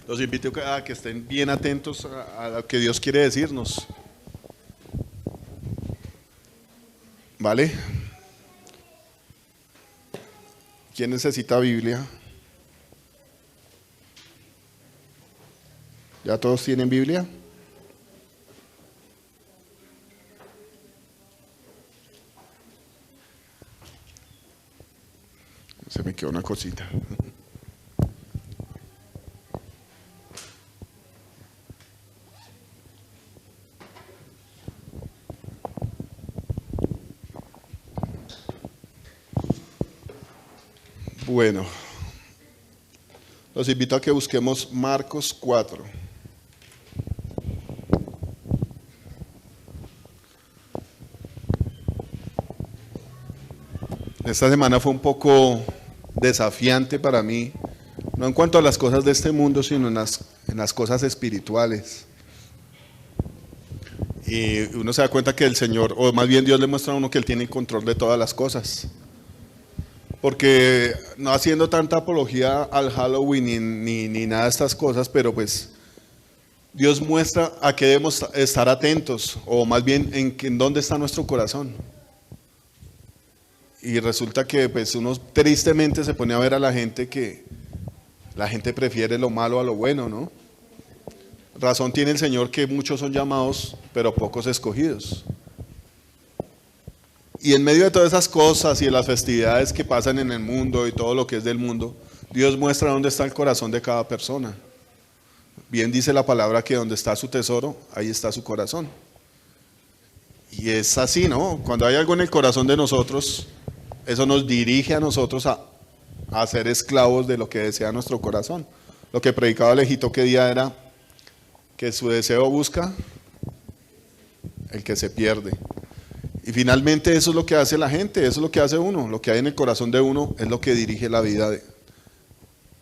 Los invito a que estén bien atentos a lo que Dios quiere decirnos. ¿Vale? ¿Quién necesita Biblia? ¿Ya todos tienen Biblia? Se me quedó una cosita. Bueno, los invito a que busquemos Marcos 4. Esta semana fue un poco desafiante para mí, no en cuanto a las cosas de este mundo, sino en las cosas espirituales. Y uno se da cuenta que el Señor, o más bien Dios le muestra a uno que Él tiene control de todas las cosas. Porque no haciendo tanta apología al Halloween ni nada de estas cosas, pero pues Dios muestra a qué debemos estar atentos, o más bien en dónde está nuestro corazón. Y resulta que pues uno tristemente se pone a ver a la gente que la gente prefiere lo malo a lo bueno, ¿no? Razón tiene el Señor que muchos son llamados, pero pocos escogidos. Y en medio de todas esas cosas y de las festividades que pasan en el mundo y todo lo que es del mundo, Dios muestra dónde está el corazón de cada persona. Bien dice la palabra que donde está su tesoro, ahí está su corazón. Y es así, ¿no? Cuando hay algo en el corazón de nosotros, eso nos dirige a nosotros a ser esclavos de lo que desea nuestro corazón. Lo que predicaba Alejito que día era que su deseo busca el que se pierde. Y finalmente eso es lo que hace la gente, eso es lo que hace uno, lo que hay en el corazón de uno es lo que dirige la vida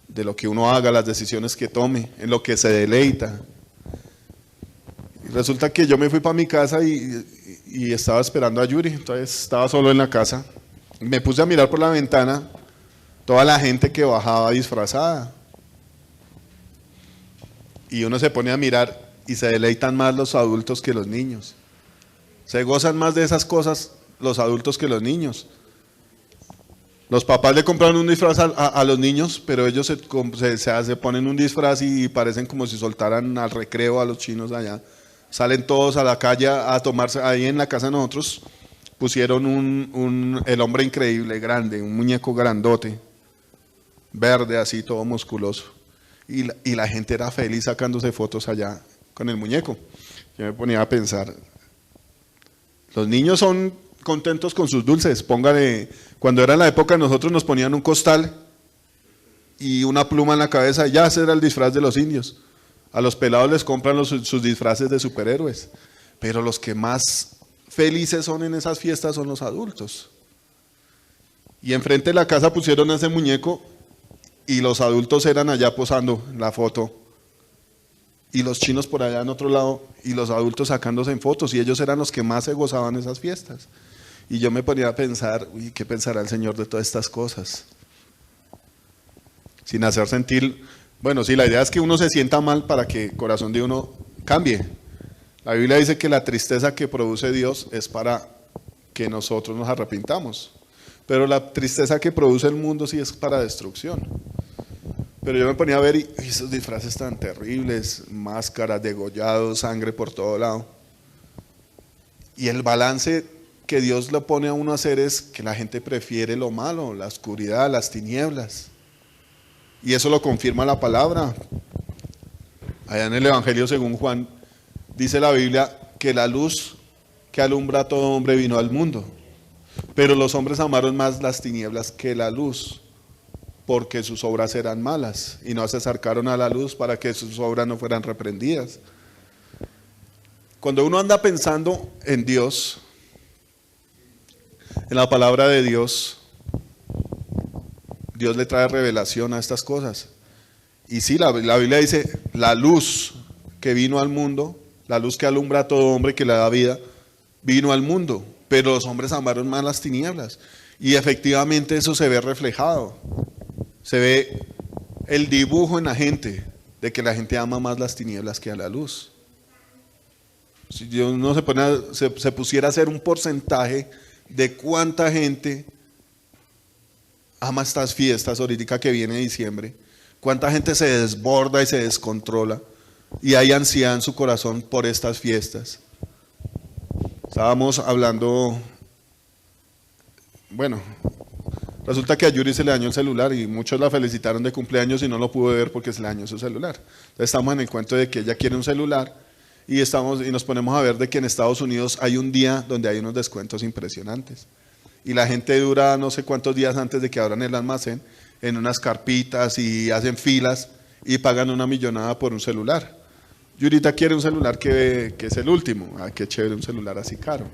de lo que uno haga, las decisiones que tome, en lo que se deleita. Y resulta que yo me fui para mi casa y estaba esperando a Yuri, entonces estaba solo en la casa. Y me puse a mirar por la ventana toda la gente que bajaba disfrazada. Y uno se pone a mirar y se deleitan más los adultos que los niños. Se gozan más de esas cosas los adultos que los niños. Los papás le compraron un disfraz a los niños, pero ellos se ponen un disfraz y parecen como si soltaran al recreo a los chinos allá. Salen todos a la calle a tomarse, ahí en la casa de nosotros pusieron el hombre increíble, grande, un muñeco grandote, verde así, todo musculoso. Y la gente era feliz sacándose fotos allá con el muñeco. Yo me ponía a pensar, los niños son contentos con sus dulces. Póngale, cuando era la época nosotros nos ponían un costal y una pluma en la cabeza, ya ese era el disfraz de los indios. A los pelados les compran sus disfraces de superhéroes, pero los que más felices son en esas fiestas son los adultos. Y enfrente de la casa pusieron ese muñeco y los adultos eran allá posando la foto. Y los chinos por allá en otro lado, y los adultos sacándose en fotos, y ellos eran los que más se gozaban esas fiestas. Y yo me ponía a pensar, uy, ¿qué pensará el Señor de todas estas cosas? Sin hacer sentir, bueno, sí, la idea es que uno se sienta mal para que el corazón de uno cambie. La Biblia dice que la tristeza que produce Dios es para que nosotros nos arrepintamos, pero la tristeza que produce el mundo sí es para destrucción. Pero yo me ponía a ver y esos disfraces tan terribles, máscaras, degollados, sangre por todo lado. Y el balance que Dios le pone a uno a hacer es que la gente prefiere lo malo, la oscuridad, las tinieblas. Y eso lo confirma la palabra. Allá en el Evangelio según Juan, dice la Biblia que la luz que alumbra a todo hombre vino al mundo. Pero los hombres amaron más las tinieblas que la luz, porque sus obras eran malas y no se acercaron a la luz para que sus obras no fueran reprendidas. Cuando uno anda pensando en Dios, en la palabra de Dios, Dios le trae revelación a estas cosas. Y sí, la Biblia dice, la luz que vino al mundo, la luz que alumbra a todo hombre que le da vida, vino al mundo, pero los hombres amaron más las tinieblas. Y efectivamente eso se ve reflejado. Se ve el dibujo en la gente de que la gente ama más las tinieblas que a la luz. Si Dios no se pusiera a hacer un porcentaje de cuánta gente ama estas fiestas, ahorita que viene diciembre, cuánta gente se desborda y se descontrola y hay ansiedad en su corazón por estas fiestas. Estábamos hablando, bueno, resulta que a Yuri se le dañó el celular y muchos la felicitaron de cumpleaños y no lo pudo ver porque se le dañó su celular. Entonces estamos en el cuento de que ella quiere un celular y nos ponemos a ver de que en Estados Unidos hay un día donde hay unos descuentos impresionantes. Y la gente dura no sé cuántos días antes de que abran el almacén en unas carpitas y hacen filas y pagan una millonada por un celular. Yurita quiere un celular que es el último. Ah, qué chévere un celular así caro.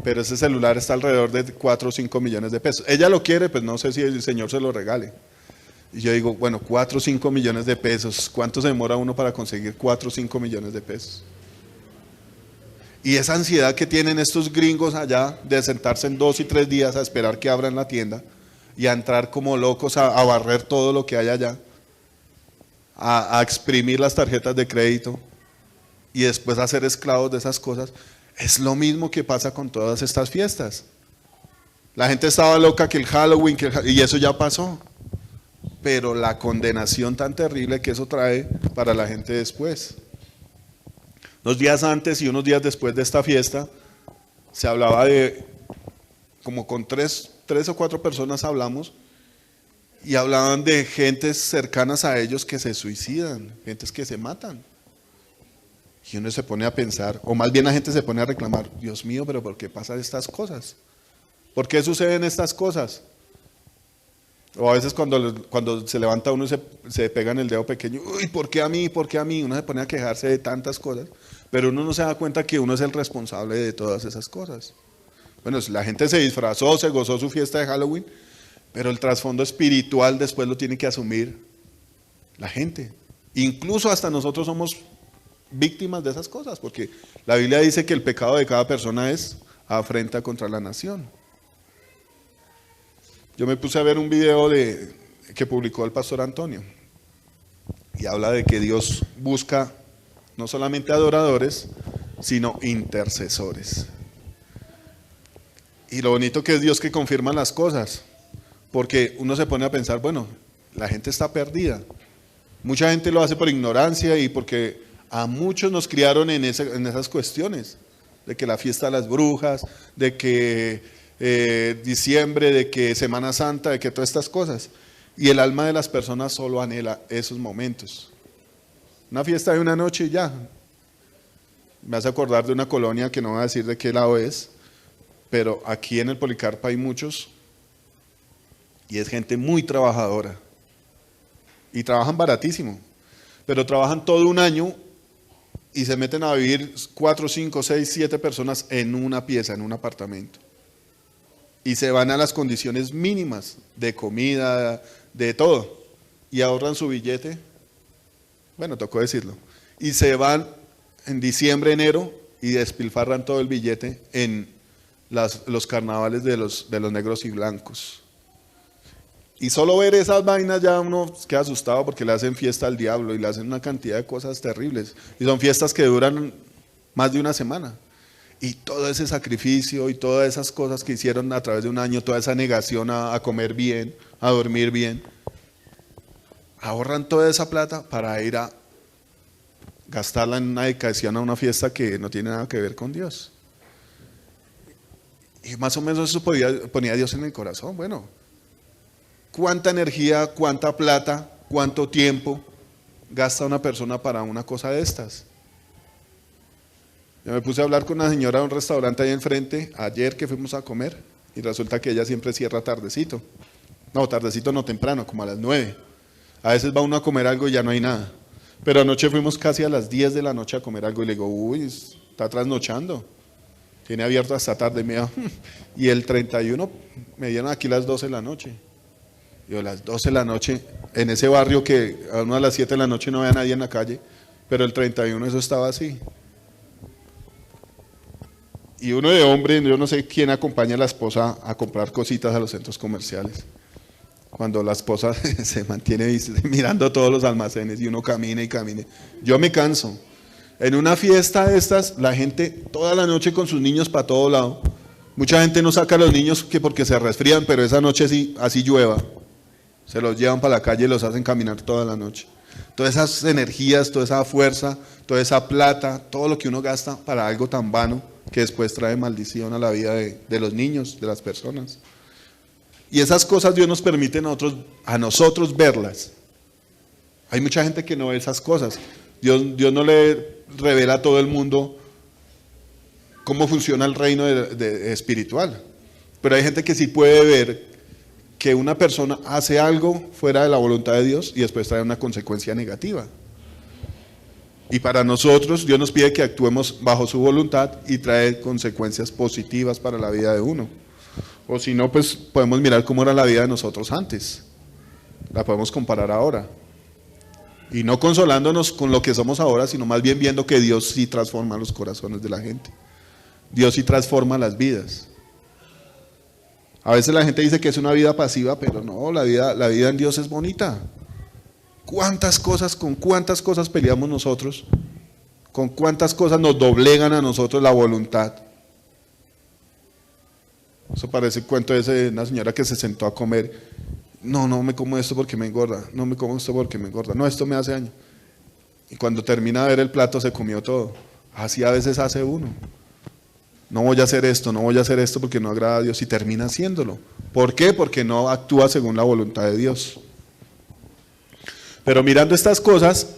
Pero ese celular está alrededor de 4 o 5 millones de pesos. Ella lo quiere, pues no sé si el señor se lo regale. Y yo digo, bueno, 4 o 5 millones de pesos, ¿cuánto se demora uno para conseguir 4 o 5 millones de pesos? Y esa ansiedad que tienen estos gringos allá de sentarse en 2 y 3 días a esperar que abran la tienda y a entrar como locos a barrer todo lo que hay allá, a exprimir las tarjetas de crédito y después a ser esclavos de esas cosas, es lo mismo que pasa con todas estas fiestas. La gente estaba loca que el Halloween, y eso ya pasó. Pero la condenación tan terrible que eso trae para la gente después. Unos días antes y unos días después de esta fiesta, se hablaba de, como con tres o 4 personas hablamos, y hablaban de gentes cercanas a ellos que se suicidan, gentes que se matan. Y uno se pone a pensar, o más bien la gente se pone a reclamar, Dios mío, pero ¿por qué pasan estas cosas? ¿Por qué suceden estas cosas? O a veces cuando se levanta uno y se pega en el dedo pequeño, uy, ¿por qué a mí? ¿Por qué a mí? Uno se pone a quejarse de tantas cosas, pero uno no se da cuenta que uno es el responsable de todas esas cosas. Bueno, la gente se disfrazó, se gozó su fiesta de Halloween, pero el trasfondo espiritual después lo tiene que asumir la gente. Incluso hasta nosotros somos víctimas de esas cosas, porque la Biblia dice que el pecado de cada persona es afrenta contra la nación. Yo me puse a ver un video que publicó el pastor Antonio y habla de que Dios busca no solamente adoradores, sino intercesores. Y lo bonito que es Dios que confirma las cosas, porque uno se pone a pensar, bueno, la gente está perdida. Mucha gente lo hace por ignorancia y porque a muchos nos criaron en esas cuestiones, de que la fiesta de las brujas, de que diciembre, de que Semana Santa, de que todas estas cosas. Y el alma de las personas solo anhela esos momentos. Una fiesta de una noche y ya. Me hace acordar de una colonia que no voy a decir de qué lado es, pero aquí en el Policarpa hay muchos y es gente muy trabajadora. Y trabajan baratísimo, pero trabajan todo un año y se meten a vivir 4, 5, 6, 7 personas en una pieza, en un apartamento. Y se van a las condiciones mínimas de comida, de todo, y ahorran su billete, bueno, tocó decirlo, y se van en diciembre, enero, y despilfarran todo el billete en los carnavales de los negros y blancos. Y solo ver esas vainas ya uno queda asustado porque le hacen fiesta al diablo y le hacen una cantidad de cosas terribles, y son fiestas que duran más de una semana. Y todo ese sacrificio y todas esas cosas que hicieron a través de un año, toda esa negación a comer bien, a dormir bien, ahorran toda esa plata para ir a gastarla en una dedicación a una fiesta que no tiene nada que ver con Dios. Y más o menos eso ponía a Dios en el corazón. Bueno, ¿cuánta energía, cuánta plata, cuánto tiempo gasta una persona para una cosa de estas? Yo me puse a hablar con una señora de un restaurante ahí enfrente, ayer que fuimos a comer, y resulta que ella siempre cierra tardecito. No, tardecito no, temprano, como a las 9. A veces va uno a comer algo y ya no hay nada. Pero anoche fuimos casi a las 10 de la noche a comer algo y le digo, uy, está trasnochando. Tiene abierto hasta tarde. Y el 31 me dieron aquí las 12 de la noche. Yo, las 12 de la noche, en ese barrio que a uno a las 7 de la noche no ve a nadie en la calle, pero el 31 eso estaba así. Y uno de hombre, yo no sé quién acompaña a la esposa a comprar cositas a los centros comerciales. Cuando la esposa se mantiene mirando todos los almacenes y uno camina y camina. Yo me canso. En una fiesta de estas, la gente toda la noche con sus niños para todo lado. Mucha gente no saca a los niños que porque se resfrían, pero esa noche sí, así llueva. Se los llevan para la calle y los hacen caminar toda la noche. Todas esas energías, toda esa fuerza, toda esa plata, todo lo que uno gasta para algo tan vano que después trae maldición a la vida de los niños, de las personas. Y esas cosas Dios nos permite a nosotros verlas. Hay mucha gente que no ve esas cosas. Dios no le revela a todo el mundo cómo funciona el reino espiritual. Pero hay gente que sí puede ver que una persona hace algo fuera de la voluntad de Dios y después trae una consecuencia negativa. Y para nosotros Dios nos pide que actuemos bajo su voluntad y trae consecuencias positivas para la vida de uno. O si no, pues podemos mirar cómo era la vida de nosotros antes. La podemos comparar ahora. Y no consolándonos con lo que somos ahora, sino más bien viendo que Dios sí transforma los corazones de la gente. Dios sí transforma las vidas. A veces la gente dice que es una vida pasiva, pero no, la vida en Dios es bonita. Con cuántas cosas peleamos nosotros? ¿Con cuántas cosas nos doblegan a nosotros la voluntad? Eso parece el cuento de una señora que se sentó a comer. No me como esto porque me engorda. No me como esto porque me engorda. No, esto me hace daño. Y cuando termina de ver el plato se comió todo. Así a veces hace uno. No voy a hacer esto porque no agrada a Dios y termina haciéndolo. ¿Por qué? Porque no actúa según la voluntad de Dios. Pero mirando estas cosas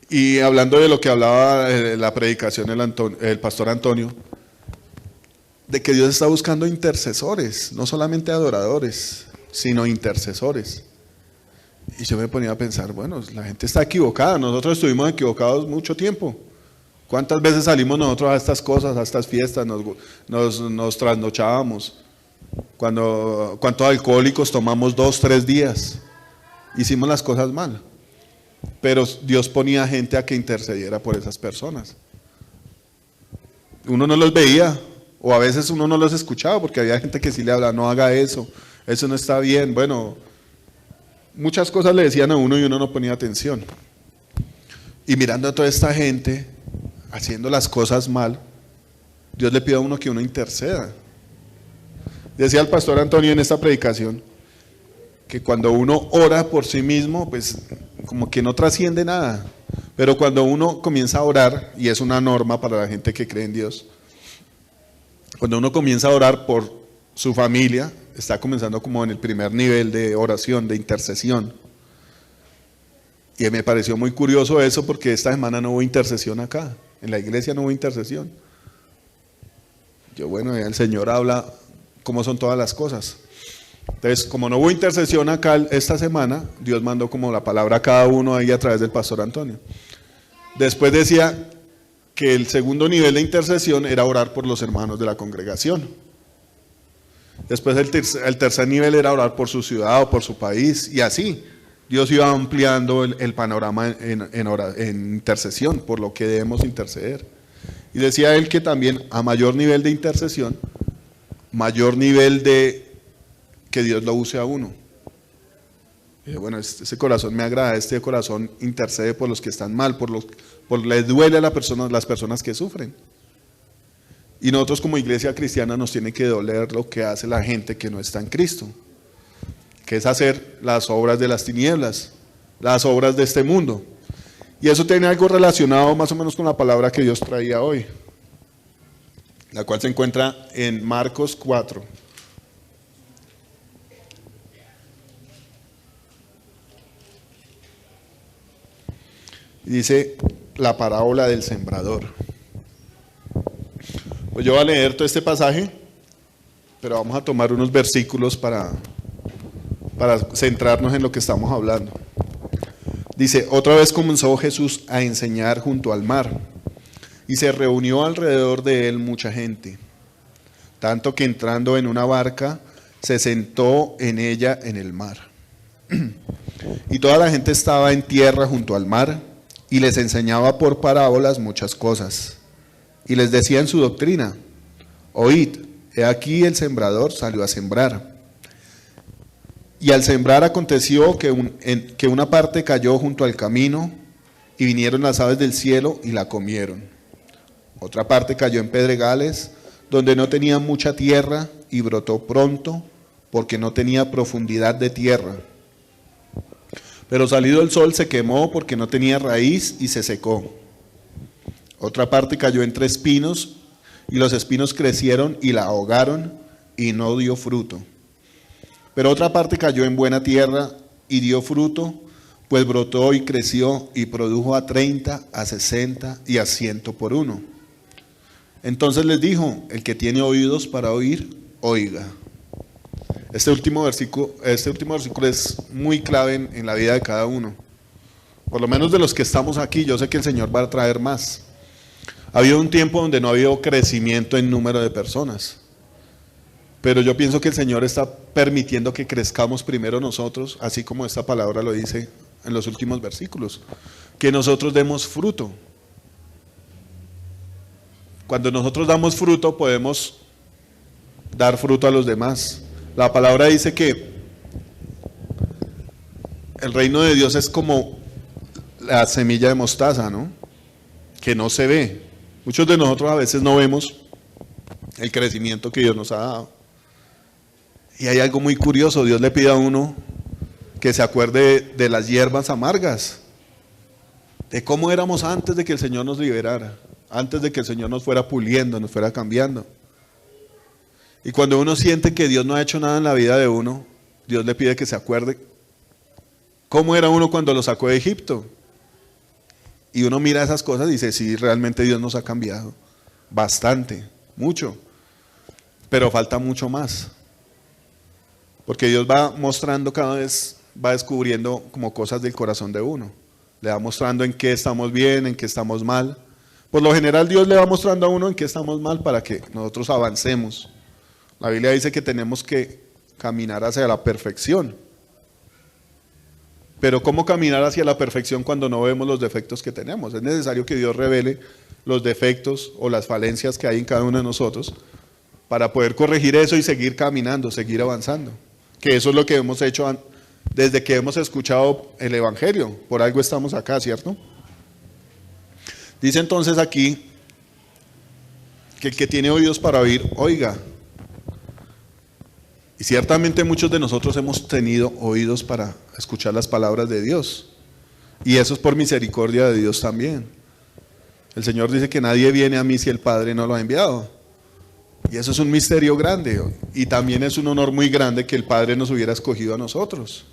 y hablando de lo que hablaba la predicación el pastor Antonio, de que Dios está buscando intercesores, no solamente adoradores, sino intercesores. Y yo me ponía a pensar, bueno, la gente está equivocada, nosotros estuvimos equivocados mucho tiempo. ¿Cuántas veces salimos nosotros a estas cosas, a estas fiestas, nos trasnochábamos? ¿Cuántos alcohólicos tomamos 2, 3 días? Hicimos las cosas mal. Pero Dios ponía gente a que intercediera por esas personas. Uno no los veía, o a veces uno no los escuchaba, porque había gente que sí le hablaba, no haga eso no está bien. Bueno, muchas cosas le decían a uno y uno no ponía atención. Y mirando a toda esta gente haciendo las cosas mal, Dios le pide a uno que uno interceda. Decía el pastor Antonio en esta predicación que cuando uno ora por sí mismo, pues como que no trasciende nada, pero cuando uno comienza a orar, y es una norma para la gente que cree en Dios, cuando uno comienza a orar por su familia, está comenzando como en el primer nivel de oración, de intercesión. Y me pareció muy curioso eso, porque esta semana no hubo intercesión acá. En la iglesia no hubo intercesión. Bueno, el Señor habla cómo son todas las cosas. Entonces, como no hubo intercesión acá esta semana, Dios mandó como la palabra a cada uno ahí a través del pastor Antonio. Después decía que el segundo nivel de intercesión era orar por los hermanos de la congregación. Después el tercer nivel era orar por su ciudad o por su país, y así. Dios iba ampliando el panorama en intercesión, por lo que debemos interceder. Y decía él que también a mayor nivel de intercesión, mayor nivel de que Dios lo use a uno. Y bueno, ese corazón me agrada, este corazón intercede por los que están mal, les duele a las personas que sufren. Y nosotros como iglesia cristiana nos tiene que doler lo que hace la gente que no está en Cristo, que es hacer las obras de las tinieblas, las obras de este mundo. Y eso tiene algo relacionado más o menos con la palabra que Dios traía hoy, la cual se encuentra en Marcos 4. Y dice la parábola del sembrador. Pues yo voy a leer todo este pasaje, pero vamos a tomar unos versículos para centrarnos en lo que estamos hablando. Dice, otra vez comenzó Jesús a enseñar junto al mar, y se reunió alrededor de él mucha gente, tanto que entrando en una barca, se sentó en ella en el mar. Y toda la gente estaba en tierra junto al mar, y les enseñaba por parábolas muchas cosas. Y les decía en su doctrina, oíd, he aquí el sembrador salió a sembrar. Y al sembrar aconteció que una parte cayó junto al camino, y vinieron las aves del cielo y la comieron. Otra parte cayó en pedregales, donde no tenía mucha tierra, y brotó pronto, porque no tenía profundidad de tierra. Pero salido el sol se quemó, porque no tenía raíz, y se secó. Otra parte cayó entre espinos, y los espinos crecieron y la ahogaron, y no dio fruto. Pero otra parte cayó en buena tierra, y dio fruto, pues brotó y creció, y produjo a 30, a 60 y a 100 por uno. Entonces les dijo: el que tiene oídos para oír, oiga. Este último versículo es muy clave en la vida de cada uno. Por lo menos de los que estamos aquí, yo sé que el Señor va a traer más. Ha habido un tiempo donde no ha habido crecimiento en número de personas. Pero yo pienso que el Señor está permitiendo que crezcamos primero nosotros, así como esta palabra lo dice en los últimos versículos, que nosotros demos fruto. Cuando nosotros damos fruto, podemos dar fruto a los demás. La palabra dice que el reino de Dios es como la semilla de mostaza, ¿no? Que no se ve. Muchos de nosotros a veces no vemos el crecimiento que Dios nos ha dado. Y hay algo muy curioso: Dios le pide a uno que se acuerde de las hierbas amargas, de cómo éramos antes de que el Señor nos liberara, antes de que el Señor nos fuera puliendo, nos fuera cambiando. Y cuando uno siente que Dios no ha hecho nada en la vida de uno, Dios le pide que se acuerde cómo era uno cuando lo sacó de Egipto. Y uno mira esas cosas y dice: sí, realmente Dios nos ha cambiado bastante, mucho, pero falta mucho más. Porque Dios va mostrando cada vez, va descubriendo como cosas del corazón de uno. Le va mostrando en qué estamos bien, en qué estamos mal. Por lo general Dios le va mostrando a uno en qué estamos mal para que nosotros avancemos. La Biblia dice que tenemos que caminar hacia la perfección. Pero ¿cómo caminar hacia la perfección cuando no vemos los defectos que tenemos? Es necesario que Dios revele los defectos o las falencias que hay en cada uno de nosotros para poder corregir eso y seguir caminando, seguir avanzando. Que eso es lo que hemos hecho desde que hemos escuchado el Evangelio. Por algo estamos acá, ¿cierto? Dice entonces aquí que el que tiene oídos para oír, oiga. Y ciertamente muchos de nosotros hemos tenido oídos para escuchar las palabras de Dios. Y eso es por misericordia de Dios también. El Señor dice que nadie viene a mí si el Padre no lo ha enviado. Y eso es un misterio grande. Y también es un honor muy grande que el Padre nos hubiera escogido a nosotros.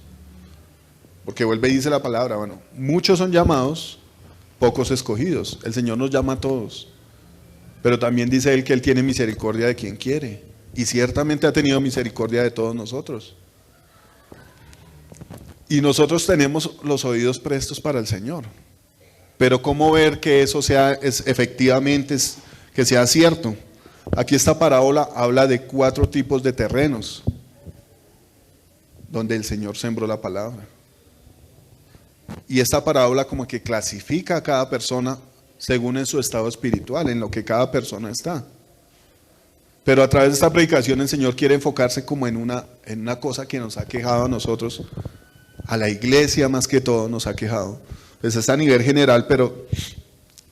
Porque vuelve y dice la palabra, bueno, muchos son llamados, pocos escogidos. El Señor nos llama a todos. Pero también dice Él que Él tiene misericordia de quien quiere. Y ciertamente ha tenido misericordia de todos nosotros. Y nosotros tenemos los oídos prestos para el Señor. Pero ¿cómo ver que eso efectivamente que sea cierto? Aquí esta parábola habla de 4 tipos de terrenos donde el Señor sembró la palabra. Y esta parábola como que clasifica a cada persona según en su estado espiritual, en lo que cada persona está. Pero a través de esta predicación el Señor quiere enfocarse como en una cosa que nos ha quejado a nosotros, a la iglesia más que todo nos ha quejado. Pues está a nivel general, pero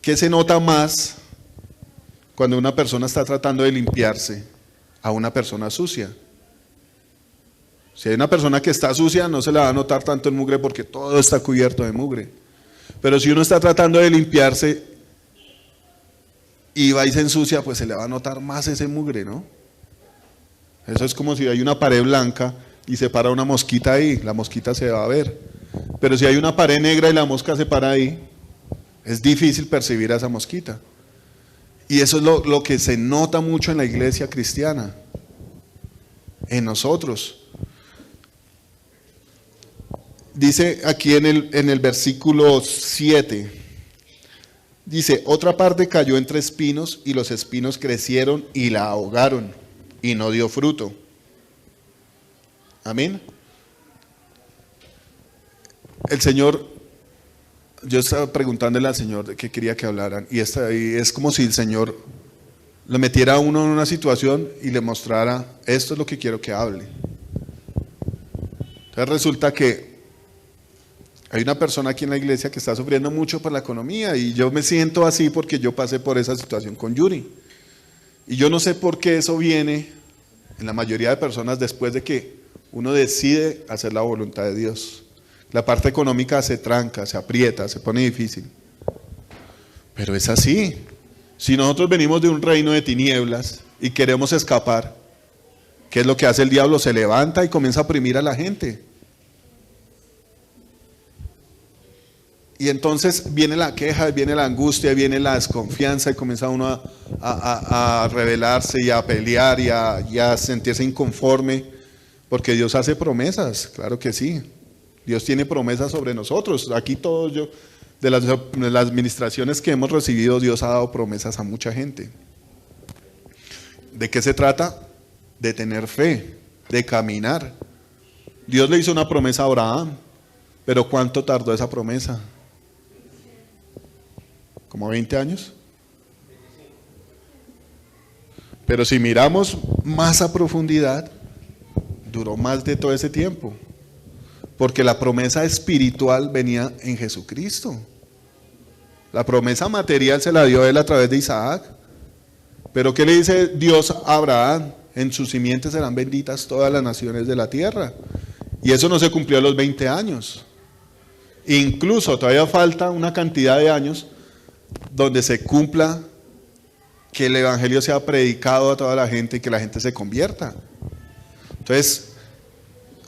¿qué se nota más cuando una persona está tratando de limpiarse a una persona sucia? Si hay una persona que está sucia, no se le va a notar tanto el mugre porque todo está cubierto de mugre. Pero si uno está tratando de limpiarse y va y se ensucia, pues se le va a notar más ese mugre, ¿no? Eso es como si hay una pared blanca y se para una mosquita ahí, la mosquita se va a ver. Pero si hay una pared negra y la mosca se para ahí, es difícil percibir a esa mosquita. Y eso es lo que se nota mucho en la iglesia cristiana, en nosotros. Dice aquí en el versículo 7, dice, otra parte cayó entre espinos y los espinos crecieron y la ahogaron y no dio fruto. Amén. El Señor, yo estaba preguntándole al Señor de qué quería que hablaran y es como si el Señor le metiera a uno en una situación y le mostrara, esto es lo que quiero que hable. Entonces resulta que hay una persona aquí en la iglesia que está sufriendo mucho por la economía y yo me siento así porque yo pasé por esa situación con Yuri. Y yo no sé por qué eso viene en la mayoría de personas después de que uno decide hacer la voluntad de Dios. La parte económica se tranca, se aprieta, se pone difícil. Pero es así. Si nosotros venimos de un reino de tinieblas y queremos escapar, ¿qué es lo que hace el diablo? Se levanta y comienza a oprimir a la gente. Y entonces viene la queja, viene la angustia, viene la desconfianza y comienza uno a rebelarse y a pelear y a sentirse inconforme, porque Dios hace promesas, claro que sí. Dios tiene promesas sobre nosotros. Aquí todos de las administraciones que hemos recibido, Dios ha dado promesas a mucha gente. ¿De qué se trata? De tener fe, de caminar. Dios le hizo una promesa a Abraham, pero ¿cuánto tardó esa promesa? ¿Como 20 años? Pero si miramos más a profundidad, duró más de todo ese tiempo, porque la promesa espiritual venía en Jesucristo. La promesa material se la dio él a través de Isaac. Pero ¿qué le dice Dios a Abraham? En sus simientes serán benditas todas las naciones de la tierra. Y eso no se cumplió a los 20 años. Incluso todavía falta una cantidad de años donde se cumpla que el evangelio sea predicado a toda la gente y que la gente se convierta. Entonces,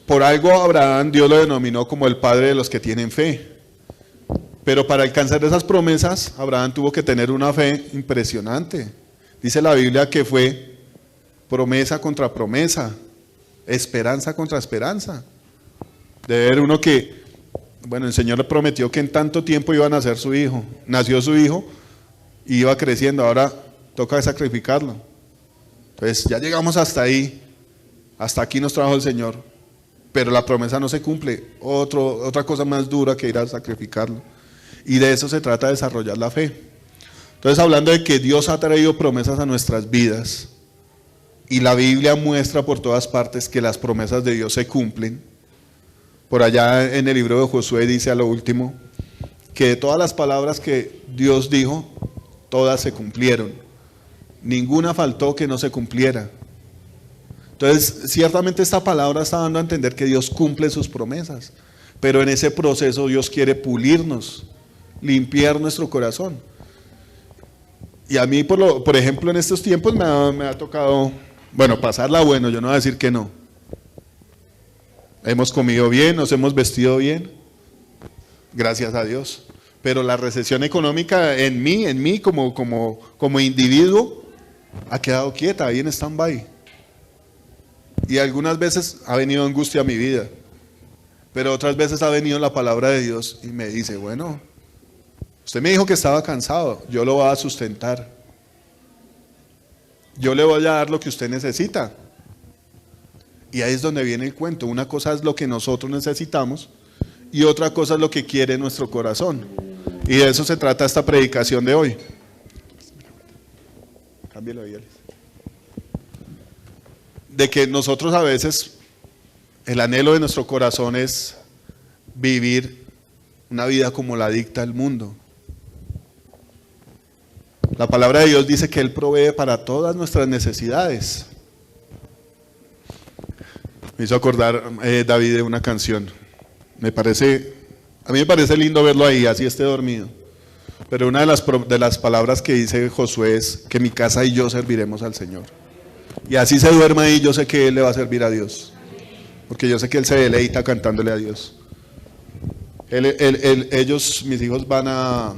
por algo Abraham Dios lo denominó como el padre de los que tienen fe. Pero para alcanzar esas promesas, Abraham tuvo que tener una fe impresionante. Dice la Biblia que fue promesa contra promesa, esperanza contra esperanza. De ver uno que, bueno, el Señor le prometió que en tanto tiempo iba a nacer su hijo. Nació su hijo y iba creciendo, ahora toca sacrificarlo. Entonces ya llegamos hasta ahí, hasta aquí nos trajo el Señor, pero la promesa no se cumple. Otra cosa más dura que ir a sacrificarlo. Y de eso se trata, de desarrollar la fe. Entonces, hablando de que Dios ha traído promesas a nuestras vidas, y la Biblia muestra por todas partes que las promesas de Dios se cumplen. Por allá en el libro de Josué dice a lo último, que de todas las palabras que Dios dijo, todas se cumplieron. Ninguna faltó que no se cumpliera. Entonces, ciertamente esta palabra está dando a entender que Dios cumple sus promesas, pero en ese proceso Dios quiere pulirnos, limpiar nuestro corazón. Y a mí, por ejemplo, en estos tiempos me ha tocado, bueno, pasarla bueno, yo no voy a decir que no. Hemos comido bien, nos hemos vestido bien, gracias a Dios. Pero la recesión económica en mí como individuo, ha quedado quieta, ahí en stand-by. Y algunas veces ha venido angustia a mi vida, pero otras veces ha venido la palabra de Dios y me dice, bueno, usted me dijo que estaba cansado, yo lo voy a sustentar. Yo le voy a dar lo que usted necesita. Y ahí es donde viene el cuento. Una cosa es lo que nosotros necesitamos y otra cosa es lo que quiere nuestro corazón. Y de eso se trata esta predicación de hoy. Cámbialo ahí, Alex. De que nosotros a veces, el anhelo de nuestro corazón es vivir una vida como la dicta el mundo. La palabra de Dios dice que Él provee para todas nuestras necesidades. Me hizo acordar David de una canción. A mí me parece lindo verlo ahí, así esté dormido. Pero una de las palabras que dice Josué es que mi casa y yo serviremos al Señor. Y así se duerma ahí, yo sé que Él le va a servir a Dios. Porque yo sé que Él se deleita cantándole a Dios. Mis hijos van a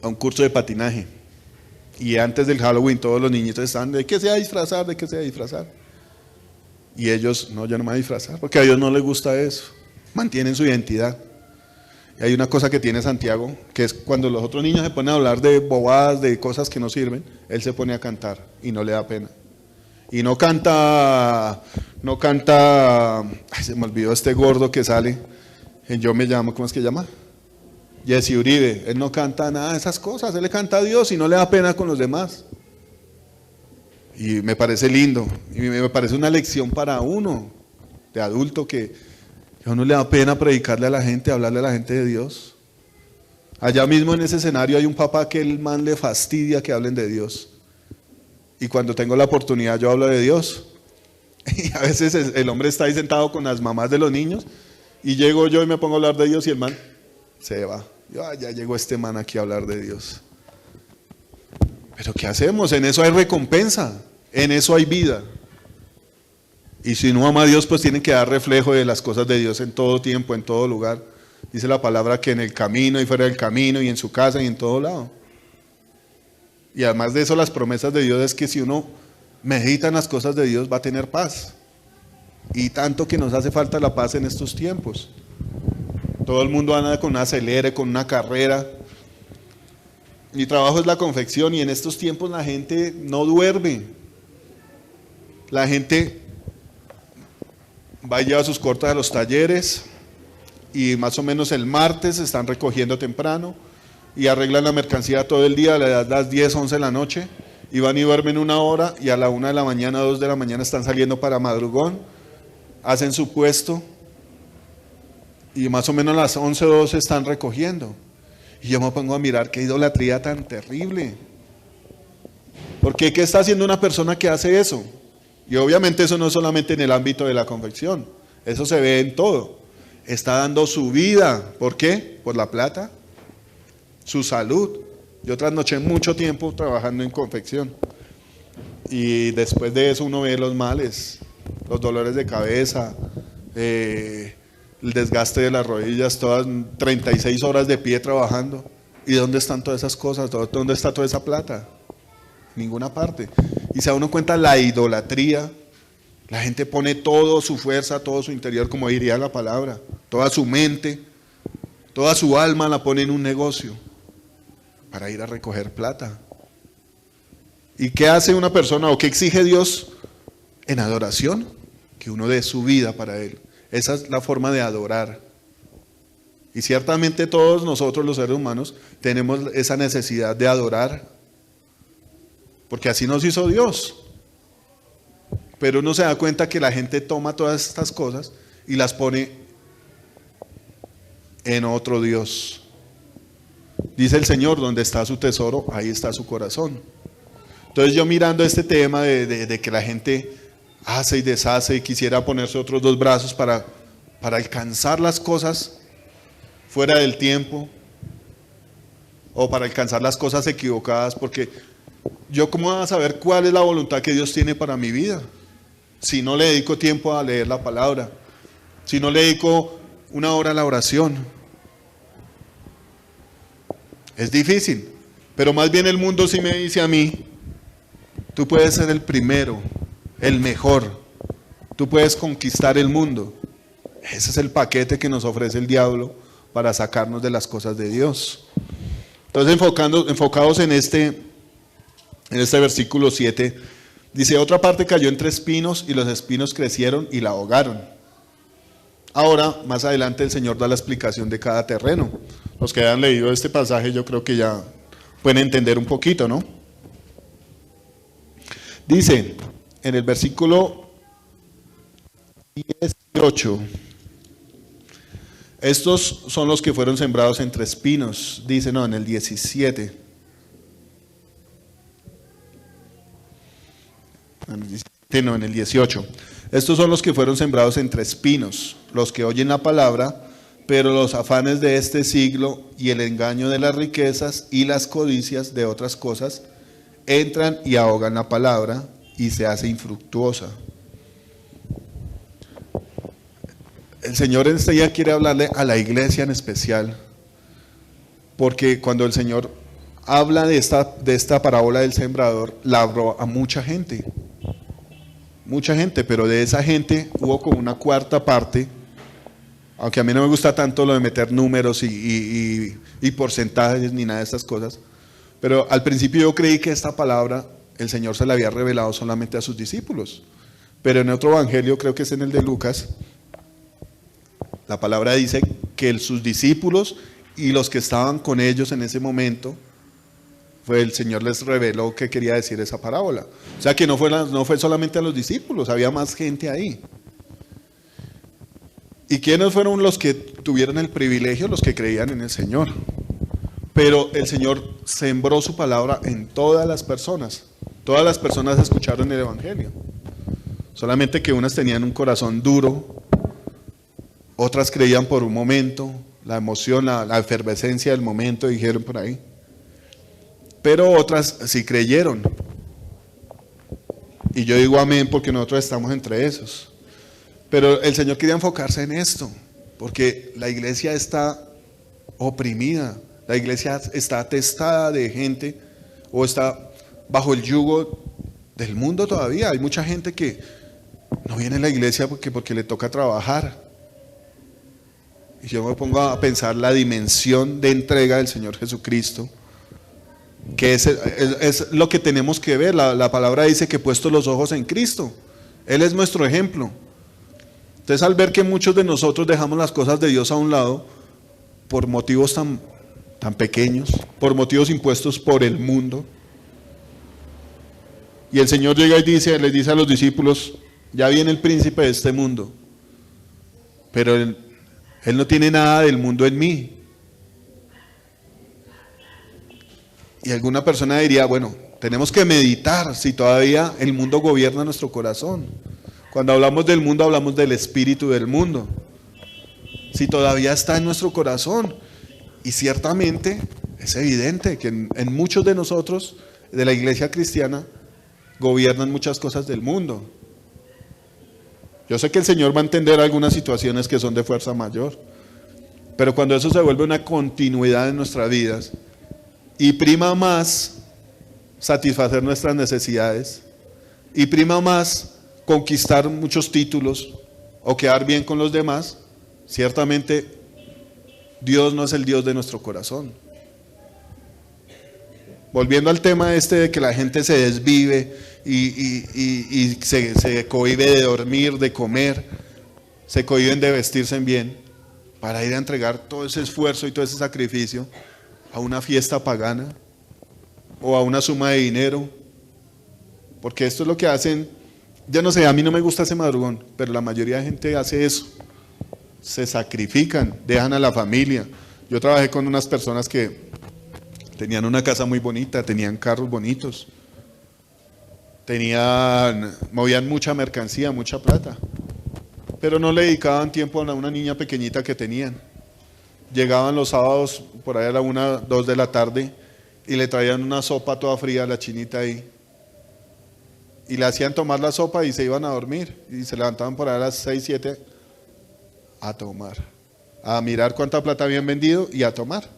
un curso de patinaje. Y antes del Halloween todos los niñitos están, ¿de qué se va a disfrazar? ¿De qué se va a disfrazar? Y ellos, no, yo no me voy a disfrazar, porque a ellos no les gusta eso. Mantienen su identidad. Y hay una cosa que tiene Santiago, que es cuando los otros niños se ponen a hablar de bobadas, de cosas que no sirven, él se pone a cantar y no le da pena. Y no canta, ay, se me olvidó este gordo que sale, en Yo Me Llamo, ¿cómo es que llama? Jesse Uribe. Él no canta nada de esas cosas, él le canta a Dios y no le da pena con los demás. Y me parece lindo, y me parece una lección para uno. de adulto, que a uno le da pena predicarle a la gente, hablarle a la gente de Dios. Allá mismo en ese escenario hay un papá que el man le fastidia que hablen de Dios. Y cuando tengo la oportunidad yo hablo de Dios. Y a veces el hombre está ahí sentado con las mamás de los niños y llego yo y me pongo a hablar de Dios y el man se va. Yo, ya llegó este man aquí a hablar de Dios. Pero ¿qué hacemos? En eso hay recompensa, en eso hay vida. Y si uno ama a Dios, pues tiene que dar reflejo de las cosas de Dios en todo tiempo, en todo lugar. Dice la palabra que en el camino y fuera del camino y en su casa y en todo lado. Y además de eso, las promesas de Dios es que si uno medita en las cosas de Dios va a tener paz. Y tanto que nos hace falta la paz en estos tiempos. Todo el mundo anda con un acelere, con una carrera. Mi trabajo es la confección y en estos tiempos la gente no duerme. La gente va y lleva sus cortas a los talleres y más o menos el martes están recogiendo temprano y arreglan la mercancía todo el día, a las 10, 11 de la noche y van y duermen 1 hora y a la 1 de la mañana, 2 de la mañana están saliendo para madrugón, hacen su puesto y más o menos a las 11 o 12 están recogiendo. Y yo me pongo a mirar qué idolatría tan terrible. Porque ¿qué está haciendo una persona que hace eso? Y obviamente eso no es solamente en el ámbito de la confección, eso se ve en todo. Está dando su vida, ¿por qué? Por la plata, su salud. Yo trasnoché mucho tiempo trabajando en confección y después de eso uno ve los males, los dolores de cabeza, el desgaste de las rodillas, todas 36 horas de pie trabajando. ¿Y dónde están todas esas cosas? ¿Dónde está toda esa plata? Ninguna parte. Y se da uno cuenta la idolatría. La gente pone toda su fuerza, todo su interior, como diría la palabra, toda su mente, toda su alma la pone en un negocio para ir a recoger plata. ¿Y qué hace una persona o qué exige Dios en adoración? Que uno dé su vida para Él. Esa es la forma de adorar. Y ciertamente todos nosotros los seres humanos tenemos esa necesidad de adorar, porque así nos hizo Dios. Pero uno se da cuenta que la gente toma todas estas cosas y las pone en otro Dios. Dice el Señor, donde está su tesoro, ahí está su corazón. Entonces yo mirando este tema de que la gente hace y deshace y quisiera ponerse otros 2 brazos para alcanzar las cosas fuera del tiempo o para alcanzar las cosas equivocadas, porque yo cómo voy a saber cuál es la voluntad que Dios tiene para mi vida si no le dedico tiempo a leer la palabra, si no le dedico 1 hora a la oración. Es difícil, pero más bien el mundo sí me dice a mí, tú puedes ser el primero, el mejor, tú puedes conquistar el mundo. Ese es el paquete que nos ofrece el diablo para sacarnos de las cosas de Dios. Entonces enfocados en este versículo 7, dice, otra parte cayó entre espinos y los espinos crecieron y la ahogaron. Ahora, más adelante el Señor da la explicación de cada terreno. Los que hayan leído este pasaje yo creo que ya pueden entender un poquito, ¿no? Dice en el versículo 18, estos son los que fueron sembrados entre espinos, dice, no, en el 17. No, en el 18. Estos son los que fueron sembrados entre espinos, los que oyen la palabra, pero los afanes de este siglo y el engaño de las riquezas y las codicias de otras cosas entran y ahogan la palabra y se hace infructuosa. El Señor en este día quiere hablarle a la iglesia en especial, porque cuando el Señor habla de esta parábola del sembrador, la habló a mucha gente, pero de esa gente hubo como una cuarta parte, aunque a mí no me gusta tanto lo de meter números y porcentajes ni nada de estas cosas, pero al principio yo creí que esta palabra el Señor se la había revelado solamente a sus discípulos, pero en otro evangelio, creo que es en el de Lucas, la palabra dice que sus discípulos y los que estaban con ellos en ese momento, el Señor les reveló qué quería decir esa parábola. O sea que no fue solamente a los discípulos, había más gente ahí. ¿Y quiénes fueron los que tuvieron el privilegio? Los que creían en el Señor. Pero el Señor sembró su palabra en todas las personas. Todas las personas escucharon el Evangelio. Solamente que unas tenían un corazón duro, otras creían por un momento, la emoción, la efervescencia del momento, dijeron por ahí. Pero otras sí creyeron. Y yo digo amén porque nosotros estamos entre esos. Pero el Señor quería enfocarse en esto, porque la iglesia está oprimida, la iglesia está atestada de gente o está bajo el yugo del mundo todavía. Hay mucha gente que no viene a la iglesia porque le toca trabajar. Y yo me pongo a pensar la dimensión de entrega del Señor Jesucristo, que es lo que tenemos que ver. La palabra dice que puesto los ojos en Cristo, Él es nuestro ejemplo. Entonces, al ver que muchos de nosotros dejamos las cosas de Dios a un lado por motivos tan pequeños, por motivos impuestos por el mundo, y el Señor llega y les dice a los discípulos: ya viene el príncipe de este mundo, pero él no tiene nada del mundo en mí. Y alguna persona diría: bueno, tenemos que meditar si todavía el mundo gobierna nuestro corazón. Cuando hablamos del mundo, hablamos del espíritu del mundo. Si todavía está en nuestro corazón. Y ciertamente es evidente que en muchos de nosotros, de la iglesia cristiana, gobiernan muchas cosas del mundo. Yo sé que el Señor va a entender algunas situaciones que son de fuerza mayor, pero cuando eso se vuelve una continuidad en nuestras vidas y prima más satisfacer nuestras necesidades y prima más conquistar muchos títulos o quedar bien con los demás, ciertamente Dios no es el Dios de nuestro corazón. Volviendo al tema de que la gente se desvive y se cohíbe de dormir, de comer, se cohíben de vestirse bien, para ir a entregar todo ese esfuerzo y todo ese sacrificio a una fiesta pagana o a una suma de dinero, porque esto es lo que hacen. Yo no sé, a mí no me gusta ese madrugón, pero la mayoría de gente hace eso, se sacrifican, dejan a la familia. Yo trabajé con unas personas que tenían una casa muy bonita, tenían carros bonitos, movían mucha mercancía, mucha plata, pero no le dedicaban tiempo a una niña pequeñita que tenían. Llegaban los sábados por ahí a la 1, 2 de la tarde y le traían una sopa toda fría a la chinita ahí. Y le hacían tomar la sopa y se iban a dormir. Y se levantaban por ahí a las 6, 7 a tomar, a mirar cuánta plata habían vendido y a tomar.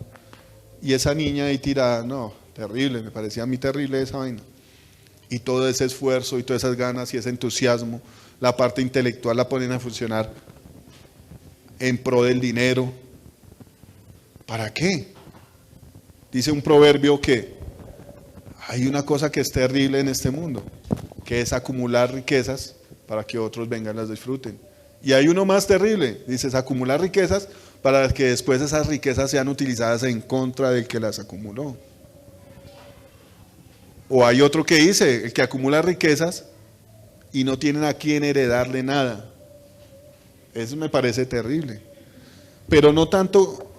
Y esa niña ahí tirada, no, terrible, me parecía a mí terrible esa vaina. Y todo ese esfuerzo y todas esas ganas y ese entusiasmo, la parte intelectual la ponen a funcionar en pro del dinero. ¿Para qué? Dice un proverbio que hay una cosa que es terrible en este mundo, que es acumular riquezas para que otros vengan y las disfruten. Y hay uno más terrible, dice, es acumular riquezas para que después esas riquezas sean utilizadas en contra del que las acumuló. O hay otro que dice, el que acumula riquezas y no tienen a quién heredarle nada. Eso me parece terrible. Pero no tanto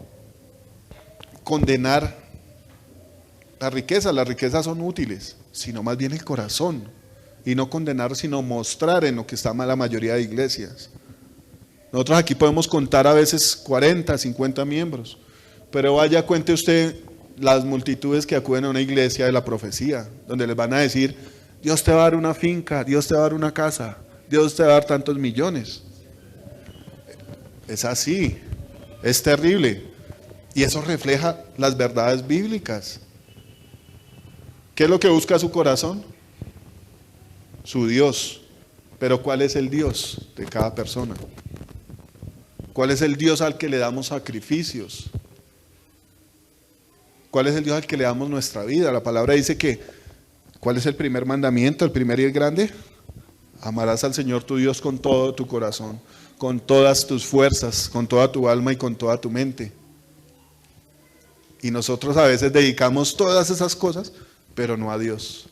condenar las riquezas son útiles, sino más bien el corazón. Y no condenar, sino mostrar en lo que está mal la mayoría de iglesias. Nosotros aquí podemos contar a veces 40, 50 miembros, pero vaya, cuente usted las multitudes que acuden a una iglesia de la profecía, donde les van a decir: Dios te va a dar una finca, Dios te va a dar una casa, Dios te va a dar tantos millones. Es así, es terrible, y eso refleja las verdades bíblicas. ¿Qué es lo que busca su corazón? Su Dios. Pero ¿cuál es el Dios de cada persona? ¿Cuál es el Dios al que le damos sacrificios? ¿Cuál es el Dios al que le damos nuestra vida? La palabra dice que, ¿cuál es el primer mandamiento, el primero y el grande? Amarás al Señor tu Dios con todo tu corazón, con todas tus fuerzas, con toda tu alma y con toda tu mente. Y nosotros a veces dedicamos todas esas cosas, pero no a Dios,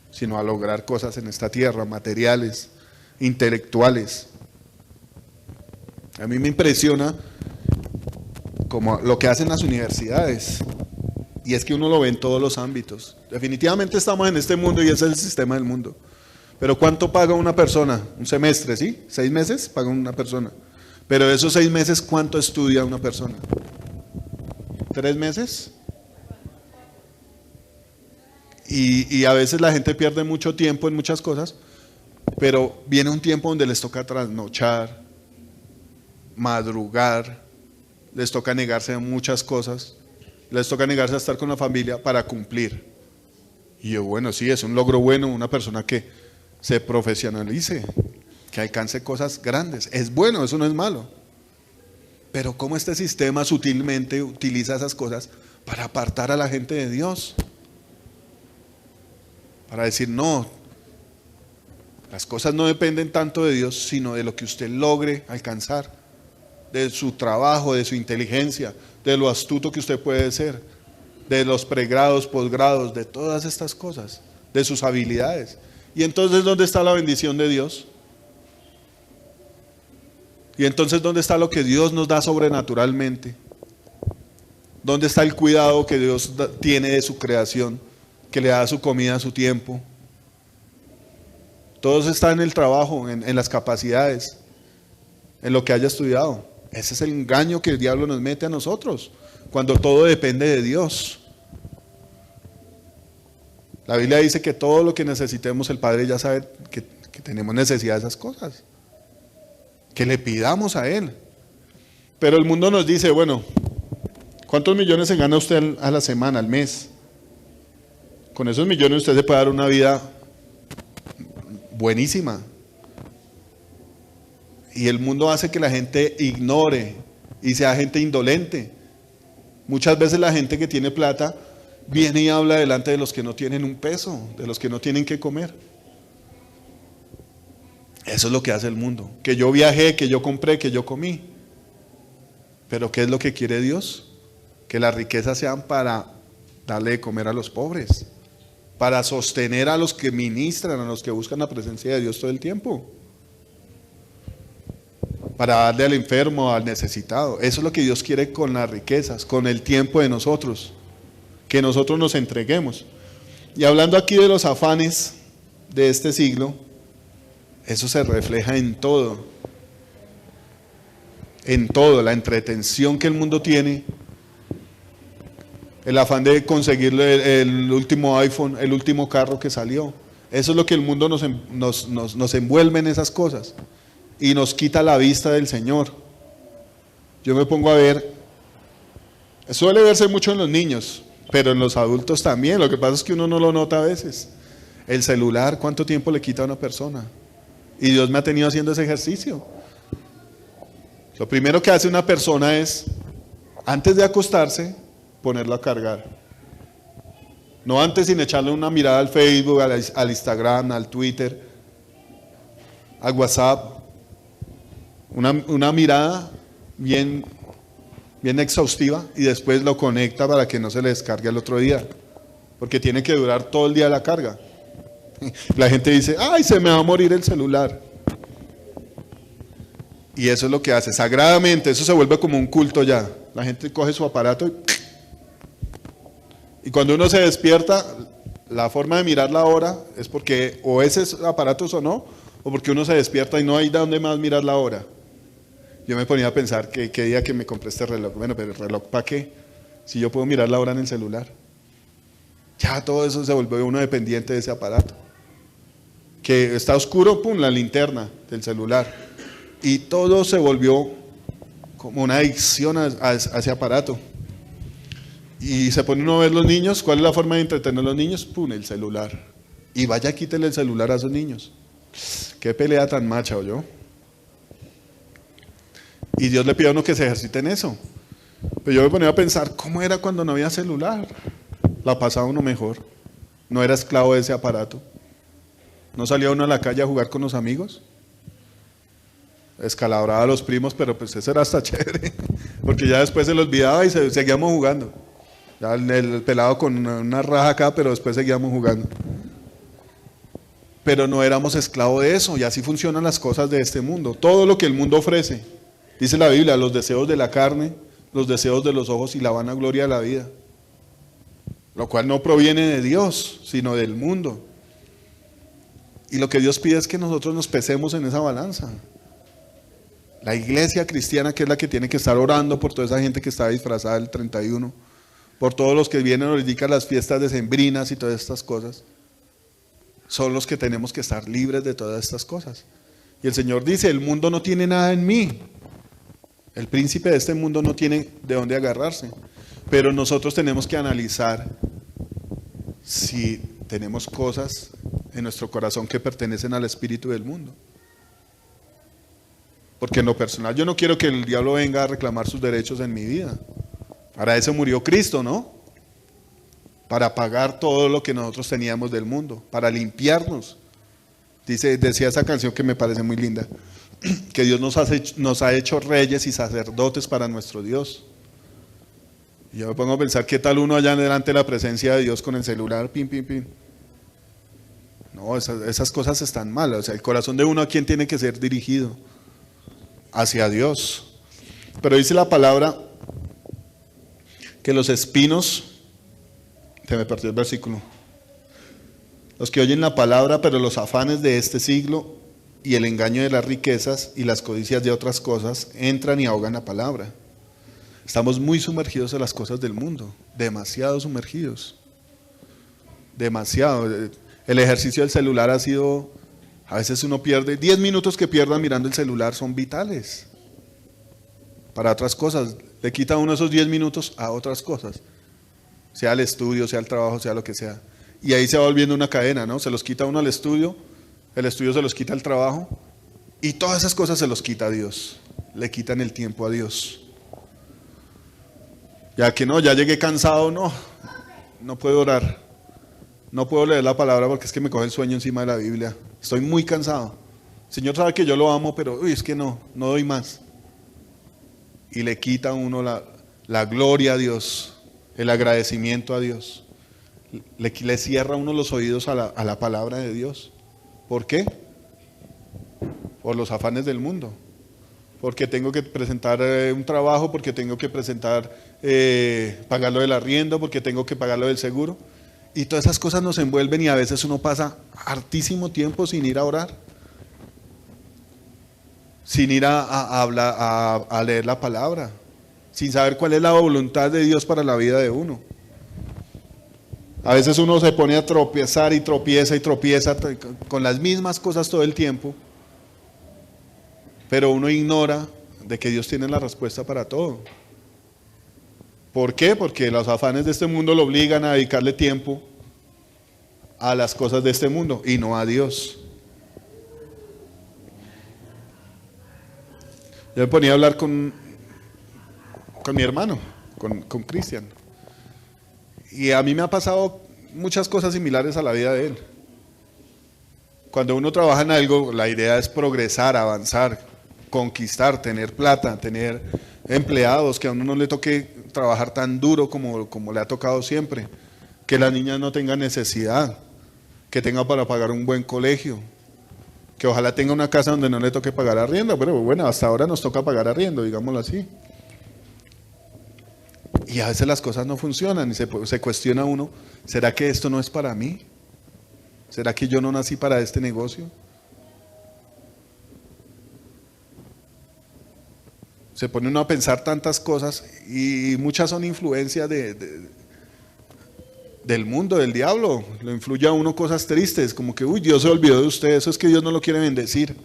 sino a lograr cosas en esta tierra, materiales, intelectuales. A mí me impresiona como lo que hacen las universidades. Y es que uno lo ve en todos los ámbitos. Definitivamente estamos en este mundo y ese es el sistema del mundo. Pero ¿cuánto paga una persona? Un semestre, ¿sí? 6 meses paga una persona. Pero de esos 6 meses, ¿cuánto estudia una persona? 3 meses. Y a veces la gente pierde mucho tiempo en muchas cosas, pero viene un tiempo donde les toca trasnochar, madrugar, les toca negarse a muchas cosas, les toca negarse a estar con la familia para cumplir. Y yo, bueno, sí, es un logro bueno una persona que se profesionalice, que alcance cosas grandes. Es bueno, eso no es malo. Pero cómo este sistema sutilmente utiliza esas cosas para apartar a la gente de Dios. Para decir, no, las cosas no dependen tanto de Dios, sino de lo que usted logre alcanzar, de su trabajo, de su inteligencia, de lo astuto que usted puede ser, de los pregrados, posgrados, de todas estas cosas, de sus habilidades. Y entonces, ¿dónde está la bendición de Dios? Y entonces, ¿dónde está lo que Dios nos da sobrenaturalmente? ¿Dónde está el cuidado que Dios tiene de su creación, que le da su comida a su tiempo? Todo está en el trabajo, en las capacidades, en lo que haya estudiado. Ese es el engaño que el diablo nos mete a nosotros, cuando todo depende de Dios. La Biblia dice que todo lo que necesitemos, el Padre ya sabe que tenemos necesidad de esas cosas, que le pidamos a Él. Pero el mundo nos dice, bueno, ¿cuántos millones se gana usted a la semana, al mes? Con esos millones usted se puede dar una vida buenísima. Y el mundo hace que la gente ignore y sea gente indolente. Muchas veces la gente que tiene plata viene y habla delante de los que no tienen un peso, de los que no tienen que comer. Eso es lo que hace el mundo. Que yo viajé, que yo compré, que yo comí. Pero ¿qué es lo que quiere Dios? Que las riquezas sean para darle de comer a los pobres, para sostener a los que ministran, a los que buscan la presencia de Dios todo el tiempo, para darle al enfermo, al necesitado. Eso es lo que Dios quiere con las riquezas, con el tiempo de nosotros, que nosotros nos entreguemos. Y hablando aquí de los afanes de este siglo, eso se refleja en todo, la entretención que el mundo tiene, el afán de conseguirle el último iPhone, el último carro que salió. Eso es lo que el mundo nos envuelve en esas cosas y nos quita la vista del Señor. Yo me pongo a ver, suele verse mucho en los niños, pero en los adultos también. Lo que pasa es que uno no lo nota a veces. El celular, ¿cuánto tiempo le quita a una persona? Y Dios me ha tenido haciendo ese ejercicio. Lo primero que hace una persona es, antes de acostarse, ponerlo a cargar. No antes, sin echarle una mirada al Facebook, al Instagram, al Twitter, al WhatsApp. Una mirada bien exhaustiva, y después lo conecta para que no se le descargue al otro día, porque tiene que durar todo el día la carga. La gente dice, ay, se me va a morir el celular. Y eso es lo que hace, sagradamente, eso se vuelve como un culto ya. La gente coge su aparato y cuando uno se despierta, la forma de mirar la hora es porque o ese aparato sonó, o porque uno se despierta y no hay de dónde más mirar la hora. Yo me ponía a pensar que qué día que me compré este reloj. Bueno, pero el reloj ¿para qué? Si yo puedo mirar la hora en el celular. Ya todo eso se volvió uno dependiente de ese aparato. Que está oscuro, pum, la linterna del celular. Y todo se volvió como una adicción a ese aparato. Y se pone uno a ver los niños. ¿Cuál es la forma de entretener a los niños? Pum, el celular. Y vaya, quítele el celular a esos niños. Qué pelea tan macha, ¿oyó? Y Dios le pide a uno que se ejercite en eso. Pero yo me ponía a pensar, ¿cómo era cuando no había celular? La pasaba uno mejor. No era esclavo de ese aparato. No salía uno a la calle a jugar con los amigos. Escalabraba a los primos, pero pues eso era hasta chévere. Porque ya después se lo olvidaba y seguíamos jugando. Ya el pelado con una raja acá, pero después seguíamos jugando. Pero no éramos esclavos de eso, y así funcionan las cosas de este mundo. Todo lo que el mundo ofrece, Dice la Biblia, los deseos de la carne, los deseos de los ojos y la vanagloria de la vida. Lo cual no proviene de Dios, sino del mundo. Y lo que Dios pide es que nosotros nos pesemos en esa balanza. La iglesia cristiana, que es la que tiene que estar orando por toda esa gente que está disfrazada el 31, por todos los que vienen ahorita a las fiestas decembrinas y todas estas cosas, son los que tenemos que estar libres de todas estas cosas. Y el Señor dice, el mundo no tiene nada en mí. El príncipe de este mundo no tiene de dónde agarrarse. Pero nosotros tenemos que analizar si tenemos cosas en nuestro corazón que pertenecen al espíritu del mundo. Porque en lo personal yo no quiero que el diablo venga a reclamar sus derechos en mi vida. Para eso murió Cristo, ¿no? Para pagar todo lo que nosotros teníamos del mundo, para limpiarnos. Decía esa canción que me parece muy linda, que Dios nos ha hecho reyes y sacerdotes para nuestro Dios. Y yo me pongo a pensar, ¿qué tal uno allá delante de la presencia de Dios con el celular? Pin, pin, pin. No, esas cosas están malas. O sea, el corazón de uno, ¿a quién tiene que ser dirigido? Hacia Dios. Pero dice la palabra que los espinos, se me perdió el versículo, los que oyen la palabra, pero los afanes de este siglo y el engaño de las riquezas y las codicias de otras cosas entran y ahogan la palabra. Estamos muy sumergidos en las cosas del mundo, demasiado sumergidos, demasiado. El ejercicio del celular ha sido, a veces uno pierde, 10 minutos que pierda mirando el celular son vitales para otras cosas. Le quita uno esos 10 minutos a otras cosas, sea el estudio, sea el trabajo, sea lo que sea. Y ahí se va volviendo una cadena, ¿no? Se los quita uno al estudio, el estudio se los quita el trabajo, y todas esas cosas se los quita a Dios, le quitan el tiempo a Dios. Ya que no, ya llegué cansado, no puedo orar, no puedo leer la palabra porque es que me coge el sueño encima de la Biblia, estoy muy cansado. El Señor sabe que yo lo amo, pero es que no doy más. Y le quita a uno la gloria a Dios, el agradecimiento a Dios. Le cierra a uno los oídos a la palabra de Dios. ¿Por qué? Por los afanes del mundo. Porque tengo que presentar un trabajo, porque tengo que presentar, pagarlo del arriendo, porque tengo que pagarlo del seguro. Y todas esas cosas nos envuelven y a veces uno pasa hartísimo tiempo sin ir a orar. Sin ir a hablar, a leer la palabra. Sin saber cuál es la voluntad de Dios para la vida de uno. A veces uno se pone a tropezar y tropieza con las mismas cosas todo el tiempo, pero uno ignora de que Dios tiene la respuesta para todo. ¿Por qué? Porque los afanes de este mundo lo obligan a dedicarle tiempo a las cosas de este mundo y no a Dios. Yo me ponía a hablar con mi hermano, con Cristian. Y a mí me ha pasado muchas cosas similares a la vida de él. Cuando uno trabaja en algo, la idea es progresar, avanzar, conquistar, tener plata, tener empleados, que a uno no le toque trabajar tan duro como le ha tocado siempre, que las niñas no tengan necesidad, que tenga para pagar un buen colegio, que ojalá tenga una casa donde no le toque pagar arriendo, pero bueno, hasta ahora nos toca pagar arriendo, digámoslo así. Y a veces las cosas no funcionan y se cuestiona uno, ¿será que esto no es para mí? ¿Será que yo no nací para este negocio? Se pone uno a pensar tantas cosas y muchas son influencias del mundo, del diablo. Lo influye a uno cosas tristes, como que, uy, Dios se olvidó de usted, eso es que Dios no lo quiere bendecir,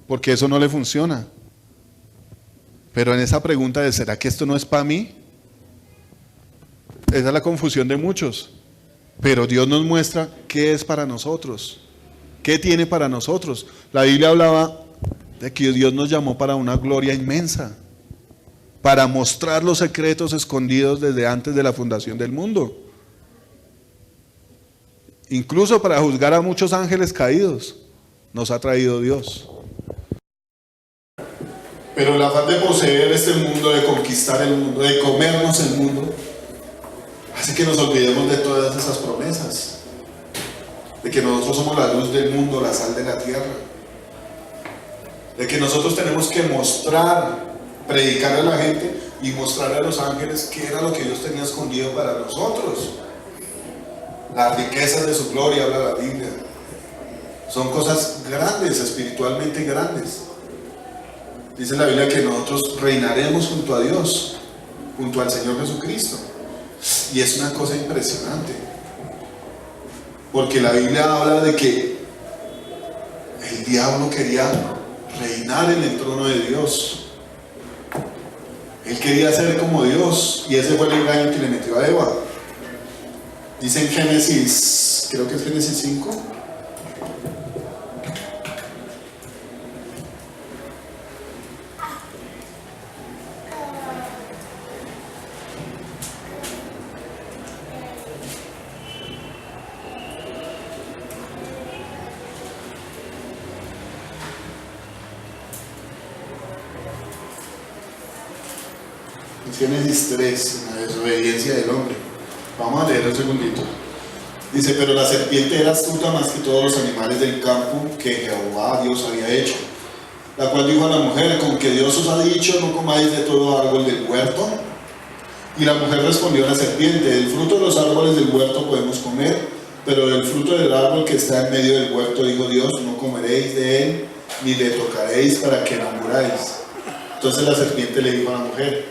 porque eso no le funciona. Pero en esa pregunta de ¿será que esto no es para mí? Esa es la confusión de muchos. Pero Dios nos muestra qué es para nosotros, qué tiene para nosotros. La Biblia hablaba de que Dios nos llamó para una gloria inmensa, para mostrar los secretos escondidos desde antes de la fundación del mundo. Incluso para juzgar a muchos ángeles caídos, nos ha traído Dios. Pero el afán de poseer este mundo, de conquistar el mundo, de comernos el mundo, hace que nos olvidemos de todas esas promesas, de que nosotros somos la luz del mundo, la sal de la tierra, de que nosotros tenemos que mostrar predicarle a la gente y mostrarle a los ángeles qué era lo que Dios tenía escondido para nosotros. Las riquezas de su gloria, habla la Biblia. Son cosas grandes, espiritualmente grandes. Dice la Biblia que nosotros reinaremos junto a Dios, junto al Señor Jesucristo. Y es una cosa impresionante, porque la Biblia habla de que el diablo quería reinar en el trono de Dios. Él quería ser como Dios, y ese fue el engaño que le metió a Eva. Dice en Génesis, creo que es Génesis 5. Génesis 3, la desobediencia del hombre. Vamos a leer un segundito. Dice: pero la serpiente era astuta más que todos los animales del campo que Jehová Dios había hecho, la cual dijo a la mujer: ¿con que Dios os ha dicho, no comáis de todo árbol del huerto? Y la mujer respondió a la serpiente: del fruto de los árboles del huerto podemos comer, pero del fruto del árbol que está en medio del huerto, dijo Dios, no comeréis de él, ni le tocaréis, para que no muráis. Entonces la serpiente le dijo a la mujer: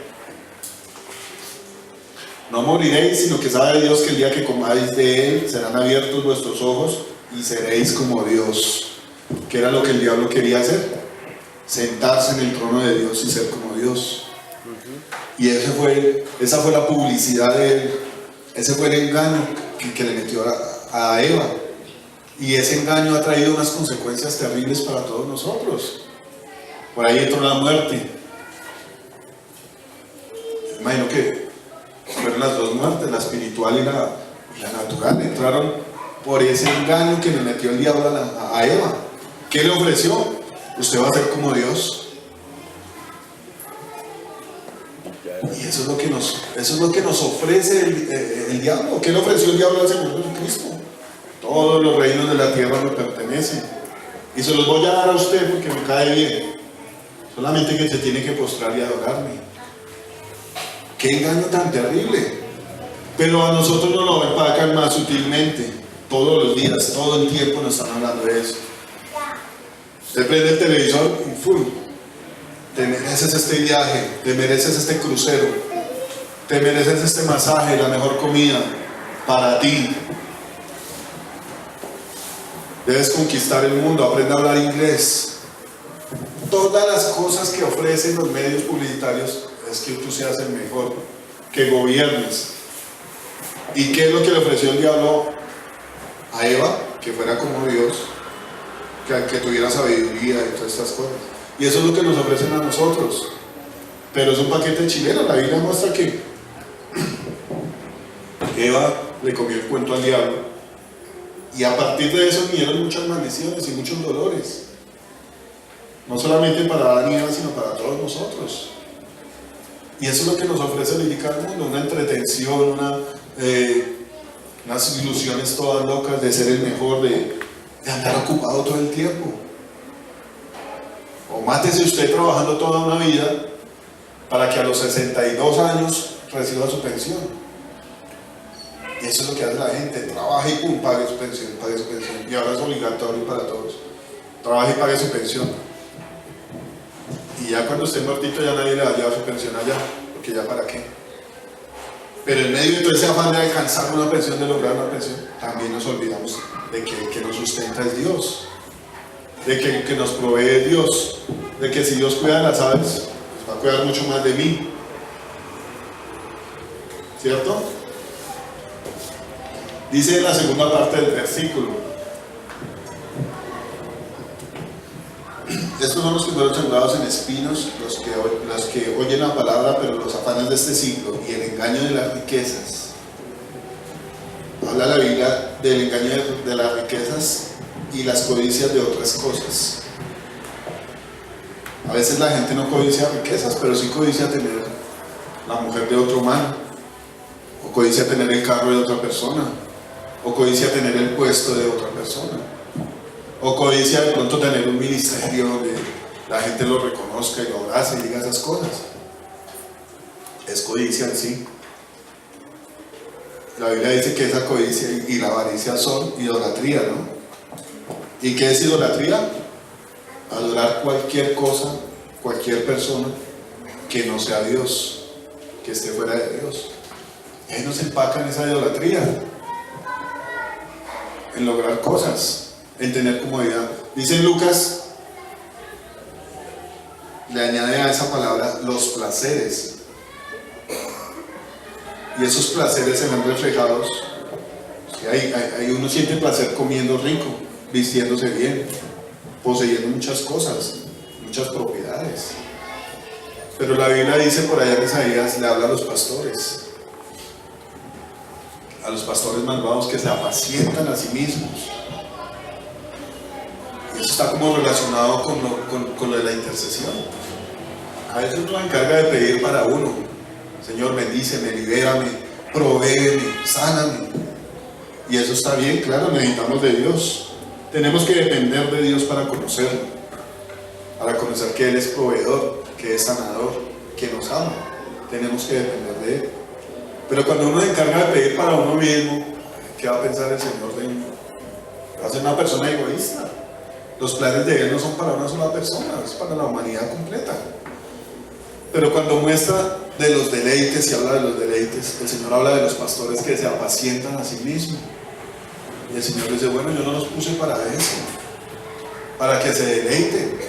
no moriréis, sino que sabe Dios que el día que comáis de él serán abiertos vuestros ojos y seréis como Dios. ¿Qué era lo que el diablo quería hacer? Sentarse en el trono de Dios y ser como Dios. Y esa fue la publicidad de él. Ese fue el engaño que le metió a Eva. Y ese engaño ha traído unas consecuencias terribles para todos nosotros. Por ahí entró la muerte. Imagino que fueron las dos muertes, la espiritual y la natural. Entraron por ese engaño que le metió el diablo a Eva. ¿Qué le ofreció? Usted va a ser como Dios. Y eso es lo que nos ofrece el diablo. ¿Qué le ofreció el diablo al Señor Jesucristo? Todos los reinos de la tierra me pertenecen, y se los voy a dar a usted porque me cae bien. Solamente que se tiene que postrar y adorarme. ¡Qué engaño tan terrible! Pero a nosotros nos lo empacan más sutilmente. Todos los días, todo el tiempo nos están hablando de eso. Usted prende el televisor y ¡fum! Te mereces este viaje, te mereces este crucero, te mereces este masaje, la mejor comida para ti. Debes conquistar el mundo, aprende a hablar inglés. Todas las cosas que ofrecen los medios publicitarios es que tú seas el mejor, que gobiernes. ¿Y qué es lo que le ofreció el diablo a Eva? Que fuera como Dios, que tuviera sabiduría y todas estas cosas. Y eso es lo que nos ofrecen a nosotros. Pero es un paquete chileno. La Biblia muestra que Eva le comió el cuento al diablo, y a partir de eso vinieron muchas maldiciones y muchos dolores. No solamente para Adán y Eva, sino para todos nosotros. Y eso es lo que nos ofrece el mundo, una entretención, unas ilusiones todas locas de ser el mejor, de andar ocupado todo el tiempo. O mátese usted trabajando toda una vida para que a los 62 años reciba su pensión. Y eso es lo que hace la gente: trabaja y pum, pague su pensión, pague su pensión. Y ahora es obligatorio para todos: trabaja y pague su pensión. Y ya cuando esté muertito ya nadie le va a llevar su pensión allá, porque ya para qué. Pero en medio de todo ese afán de alcanzar una pensión, de lograr una pensión, también nos olvidamos de que el que nos sustenta es Dios, de que el que nos provee es Dios, de que si Dios cuida de las aves, pues va a cuidar mucho más de mí, ¿cierto? Dice en la segunda parte del versículo: estos son los que fueron sembrados en espinos, los que oyen la palabra, pero los afanes de este siglo y el engaño de las riquezas. Habla la Biblia del engaño de las riquezas y las codicias de otras cosas. A veces la gente no codicia riquezas, pero sí codicia tener la mujer de otro humano, o codicia tener el carro de otra persona, o codicia tener el puesto de otra persona, o codicia de pronto tener un ministerio la gente lo reconozca y lo abrace y diga esas cosas. Es codicia en sí. La Biblia dice que esa codicia y la avaricia son idolatría, ¿no? ¿Y qué es idolatría? Adorar cualquier cosa, cualquier persona que no sea Dios, que esté fuera de Dios. Y ahí nos empacan esa idolatría, en lograr cosas, en tener comodidad. Dice Lucas, le añade a esa palabra los placeres. Y esos placeres se ven reflejados. Hay uno siente placer comiendo rico, vistiéndose bien, poseyendo muchas cosas, muchas propiedades. Pero la Biblia dice por allá en Isaías, le habla a los pastores malvados que se apacientan a sí mismos. Y eso está como relacionado con lo de la intercesión. A veces uno se encarga de pedir para uno. Señor, bendíceme, libérame, provéeme, sáname. Y eso está bien, claro, necesitamos de Dios. Tenemos que depender de Dios para conocerlo, para conocer que Él es proveedor, que es sanador, que nos ama. Tenemos que depender de Él. Pero cuando uno se encarga de pedir para uno mismo, ¿qué va a pensar el Señor de uno? Va a ser una persona egoísta. Los planes de Él no son para una sola persona, es para la humanidad completa. Pero cuando muestra de los deleites y habla de los deleites, el Señor habla de los pastores que se apacientan a sí mismos. Y el Señor dice, bueno, yo no los puse para eso, para que se deleiten.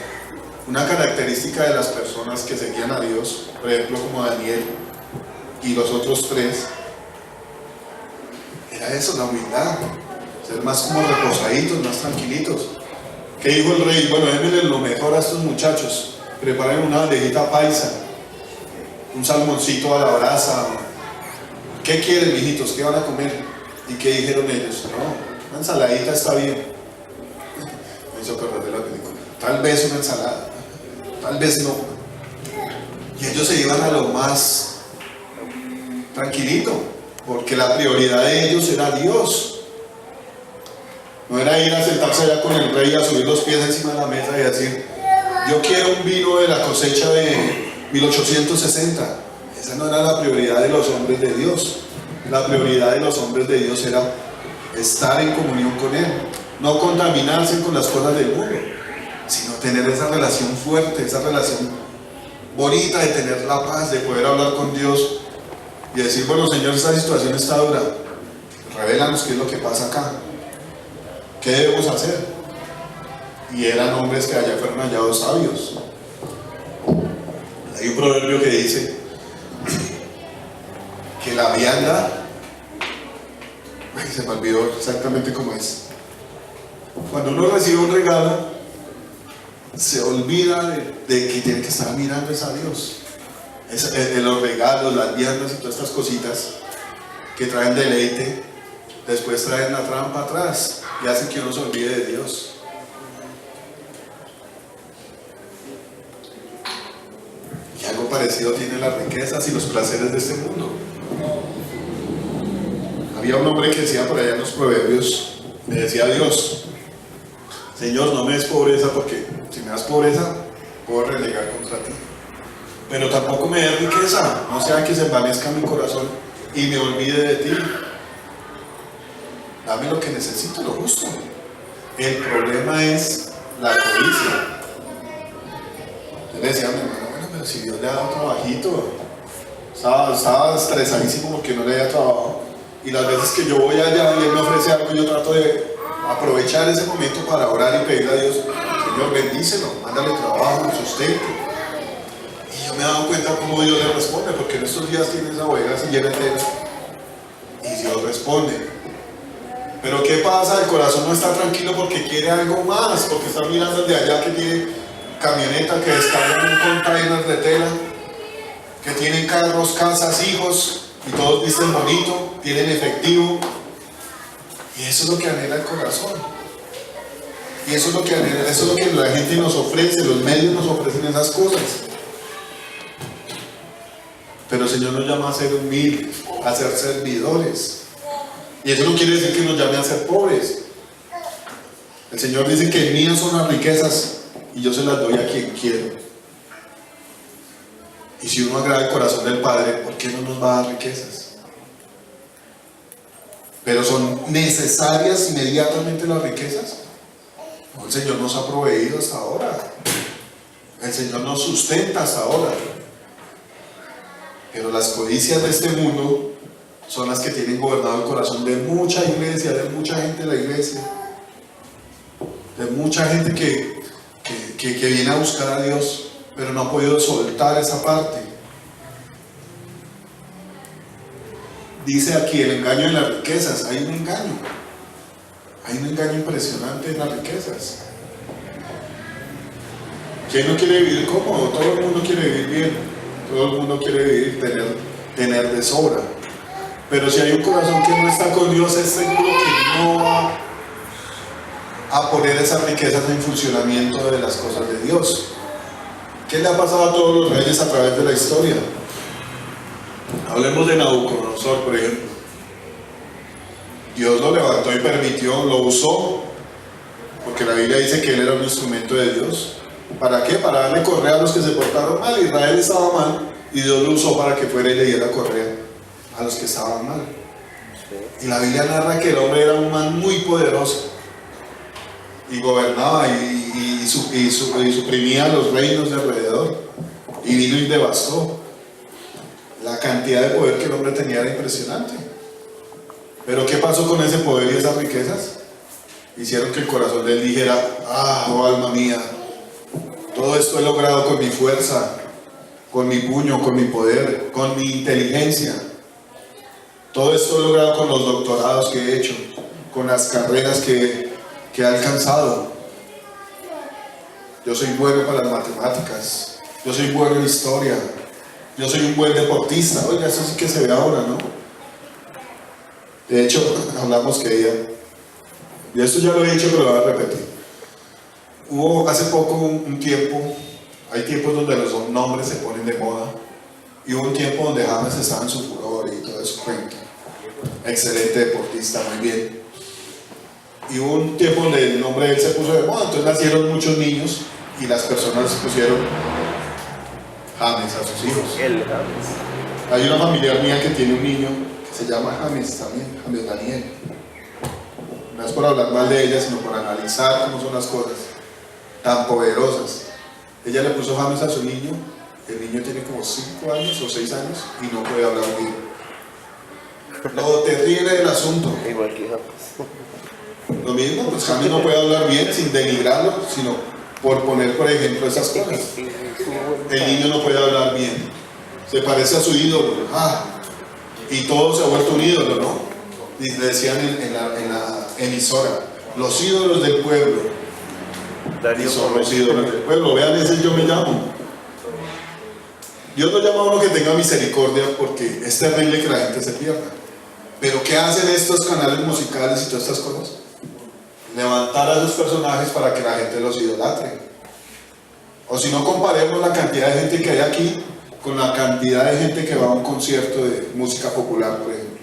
Una característica de las personas que seguían a Dios, por ejemplo como Daniel y los otros tres, era eso, la humildad, ser más como reposaditos, más tranquilitos. ¿Qué dijo el rey? Bueno, déjenle lo mejor a estos muchachos, preparen una bandejita paisa, un salmoncito a la brasa. ¿Qué quieren, mijitos? ¿Qué van a comer? ¿Y qué dijeron ellos? No, una ensaladita está bien. Me hizo acordar de la película. Tal vez una ensalada, tal vez no. Y ellos se iban a lo más tranquilito, porque la prioridad de ellos era Dios. No era ir a sentarse allá con el rey, a subir los pies encima de la mesa y decir, yo quiero un vino de la cosecha de 1860. Esa no era la prioridad de los hombres de Dios. La prioridad de los hombres de Dios era estar en comunión con Él, no contaminarse con las cosas del mundo, sino tener esa relación fuerte, esa relación bonita de tener la paz, de poder hablar con Dios y decir, bueno, Señor, esta situación está dura, revélanos qué es lo que pasa acá, qué debemos hacer. Y eran hombres que allá fueron hallados sabios. Hay un proverbio que dice que la vianda, se me olvidó exactamente cómo es. Cuando uno recibe un regalo, se olvida de que tiene que estar mirando a Dios. Los regalos, las viandas y todas estas cositas que traen deleite, después traen la trampa atrás y hacen que uno se olvide de Dios. Y algo parecido tienen las riquezas y los placeres de este mundo. Había un hombre que decía por allá en los proverbios, le decía a Dios, Señor, no me des pobreza, porque si me das pobreza puedo renegar contra ti, pero tampoco me des riqueza, no sea que se envanezca mi corazón y me olvide de ti. Dame lo que necesito, lo justo. El problema es la codicia. Yo le decía a mi hermano, bueno, pero si Dios le ha dado un trabajito, estaba estresadísimo porque no le había trabajo, y las veces que yo voy allá y Él me ofrece algo, yo trato de aprovechar ese momento para orar y pedirle a Dios, Señor, bendícelo, mándale trabajo, sustento. Y yo me he dado cuenta cómo Dios le responde, porque en estos días tiene esa bodega así llena entera y Dios responde. Pero ¿qué pasa? El corazón no está tranquilo porque quiere algo más, porque está mirando desde allá que tiene camioneta, que descargan un container de tela, que tienen carros, casas, hijos, y todos dicen bonito, tienen efectivo. Y eso es lo que anhela el corazón. Y eso es lo que anhela, eso es lo que la gente nos ofrece, los medios nos ofrecen esas cosas. Pero el Señor nos llama a ser humildes, a ser servidores. Y eso no quiere decir que nos llame a ser pobres. El Señor dice que mías son las riquezas y yo se las doy a quien quiero. Y si uno agrada el corazón del Padre, ¿por qué no nos va a dar riquezas? Pero son necesarias inmediatamente las riquezas. No, el Señor nos ha proveído hasta ahora. El Señor nos sustenta hasta ahora. Pero las codicias de este mundo son las que tienen gobernado el corazón de mucha iglesia, de mucha gente de la iglesia, de mucha gente que viene a buscar a Dios, pero no ha podido soltar esa parte. Dice aquí el engaño en las riquezas. Hay un engaño impresionante en las riquezas. ¿Quién no quiere vivir cómodo? Todo el mundo quiere vivir bien, todo el mundo quiere vivir, tener de sobra. Pero si hay un corazón que no está con Dios, es seguro que no va a poner esas riquezas en funcionamiento de las cosas de Dios. ¿Qué le ha pasado a todos los reyes a través de la historia? Hablemos de Nabucodonosor, por ejemplo. Dios lo levantó y permitió, lo usó, porque la Biblia dice que él era un instrumento de Dios. ¿Para qué? Para darle correa a los que se portaron mal. Israel estaba mal y Dios lo usó para que fuera y le diera correa a los que estaban mal. Y la Biblia narra que el hombre era un man muy poderoso y gobernaba y suprimía los reinos de alrededor, y vino y devastó. La cantidad de poder que el hombre tenía era impresionante. Pero ¿qué pasó con ese poder y esas riquezas? Hicieron que el corazón de él dijera: oh alma mía, todo esto he logrado con mi fuerza, con mi puño, con mi poder, con mi inteligencia. Todo esto he logrado con los doctorados que he hecho, con las carreras que he alcanzado. Yo soy bueno para las matemáticas, yo soy bueno en historia, yo soy un buen deportista. Oiga, eso sí que se ve ahora, ¿no? De hecho, hablamos que ella, y esto ya lo he dicho pero lo voy a repetir. Hubo hace poco un tiempo, hay tiempos donde los nombres se ponen de moda, y hubo un tiempo donde James estaba en su furor y todo eso cuento. Excelente deportista, muy bien. Y hubo un tiempo donde el nombre de él se puso de moda, entonces nacieron muchos niños y las personas pusieron James a sus hijos. Hay una familiar mía que tiene un niño que se llama James también, James Daniel. No es por hablar mal de ella, sino por analizar cómo son las cosas tan poderosas. Ella le puso James a su niño. El niño tiene como 5 años o 6 años y no puede hablar bien. Lo terrible del asunto. Igual que James. Lo mismo, pues James no puede hablar bien sin denigrarlo, sino por poner, por ejemplo, esas cosas. El niño no puede hablar bien. Se parece a su ídolo. Y todo se ha vuelto un ídolo, ¿no? Y le decían en la emisora: los ídolos del pueblo. Y son los ídolos del pueblo. Vean, ese yo me llamo. Dios no llama a uno que tenga misericordia, porque es terrible que la gente se pierda. Pero ¿qué hacen estos canales musicales y todas estas cosas? Levantar a esos personajes para que la gente los idolatre. O si no, comparemos la cantidad de gente que hay aquí con la cantidad de gente que va a un concierto de música popular, por ejemplo.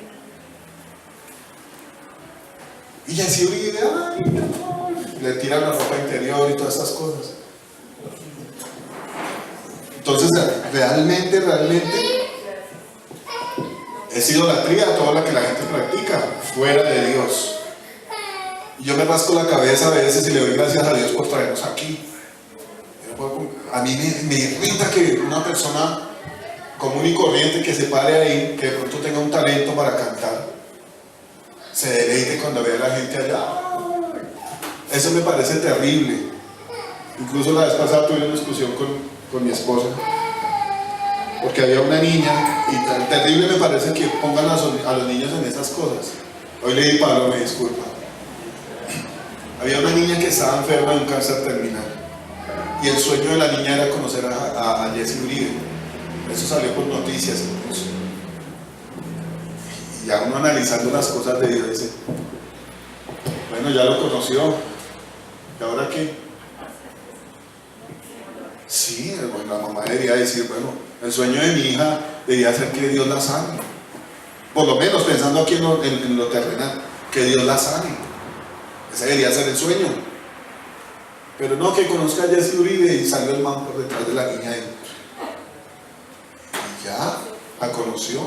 Y ya si Uribe, le tiran la ropa interior y todas estas cosas. Entonces, realmente es idolatría toda la que la gente practica fuera de Dios. Y yo me rasco la cabeza a veces y le doy gracias a Dios por traernos aquí. A mí me irrita que una persona común y corriente que se pare ahí, que de pronto tenga un talento para cantar, se deleite cuando ve a la gente allá. Eso me parece terrible. Incluso la vez pasada tuve una discusión con mi esposa, porque había una niña, y tan terrible me parece que pongan a los niños en esas cosas. Hoy le di palo, me disculpa. Había una niña que estaba enferma de un cáncer terminal, y el sueño de la niña era conocer a Jesse Uribe. Eso salió por noticias incluso. Y ya uno analizando las cosas de Dios dice: bueno, ya lo conoció, ¿y ahora qué? Sí, bueno, la mamá debería decir: bueno, el sueño de mi hija debería ser que Dios la sane. Por lo menos pensando aquí en lo terrenal, que Dios la sane. Ese debería ser el sueño. Pero no, que conozca a Jesse Uribe, y salió el man por detrás de la niña y ya, la conoció.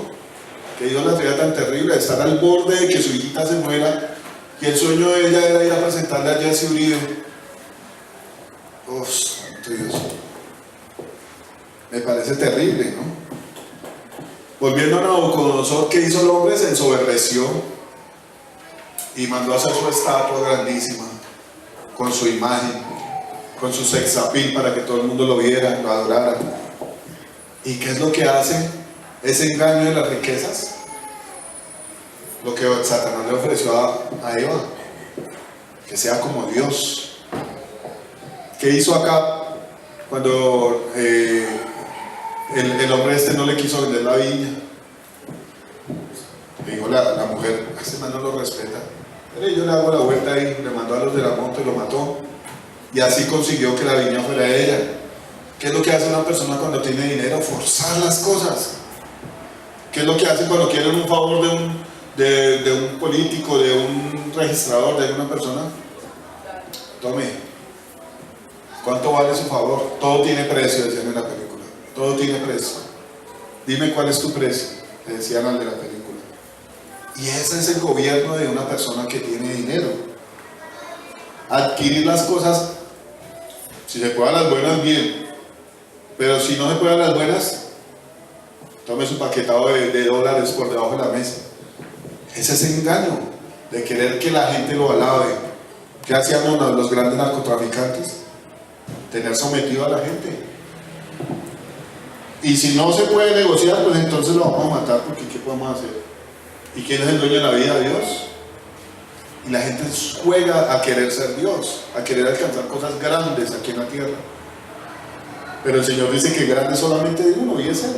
Que Dios la traía tan terrible, de estar al borde de que su hijita se muera, y el sueño de ella era ir a presentarle a Jesse Uribe. Oh, santo Dios. Me parece terrible, ¿no? Volviendo a Nabucodonosor, ¿qué hizo el hombre? Se ensoberbeció y mandó a hacer su estatua grandísima, con su imagen, con su sex appeal, para que todo el mundo lo viera, lo adorara. ¿Y qué es lo que hace ese engaño de las riquezas? Lo que Satanás le ofreció a Eva, que sea como Dios. ¿Qué hizo acá cuando el hombre no le quiso vender la viña? Le dijo la mujer, este man no lo respeta. Pero yo le hago la vuelta ahí, le mandó a los de la moto y lo mató. Y así consiguió que la viña fuera de ella. ¿Qué es lo que hace una persona cuando tiene dinero? Forzar las cosas. ¿Qué es lo que hace cuando quieren un favor de un político, de un registrador, de una persona? Tome. ¿Cuánto vale su favor? Todo tiene precio, decían en la película. Todo tiene precio. Dime cuál es tu precio, le decían al de la película. Y ese es el gobierno de una persona que tiene dinero. Adquirir las cosas, si se puede a las buenas, bien. Pero si no se puede a las buenas, tome su paquetado de dólares por debajo de la mesa. Ese es el engaño de querer que la gente lo alabe. ¿Qué hacían los grandes narcotraficantes? Tener sometido a la gente. Y si no se puede negociar, pues entonces lo vamos a matar, porque ¿qué podemos hacer? ¿Y quién es el dueño de la vida? Dios. Y la gente juega a querer ser Dios, a querer alcanzar cosas grandes aquí en la tierra. Pero el Señor dice que grande solamente hay uno, y es Él.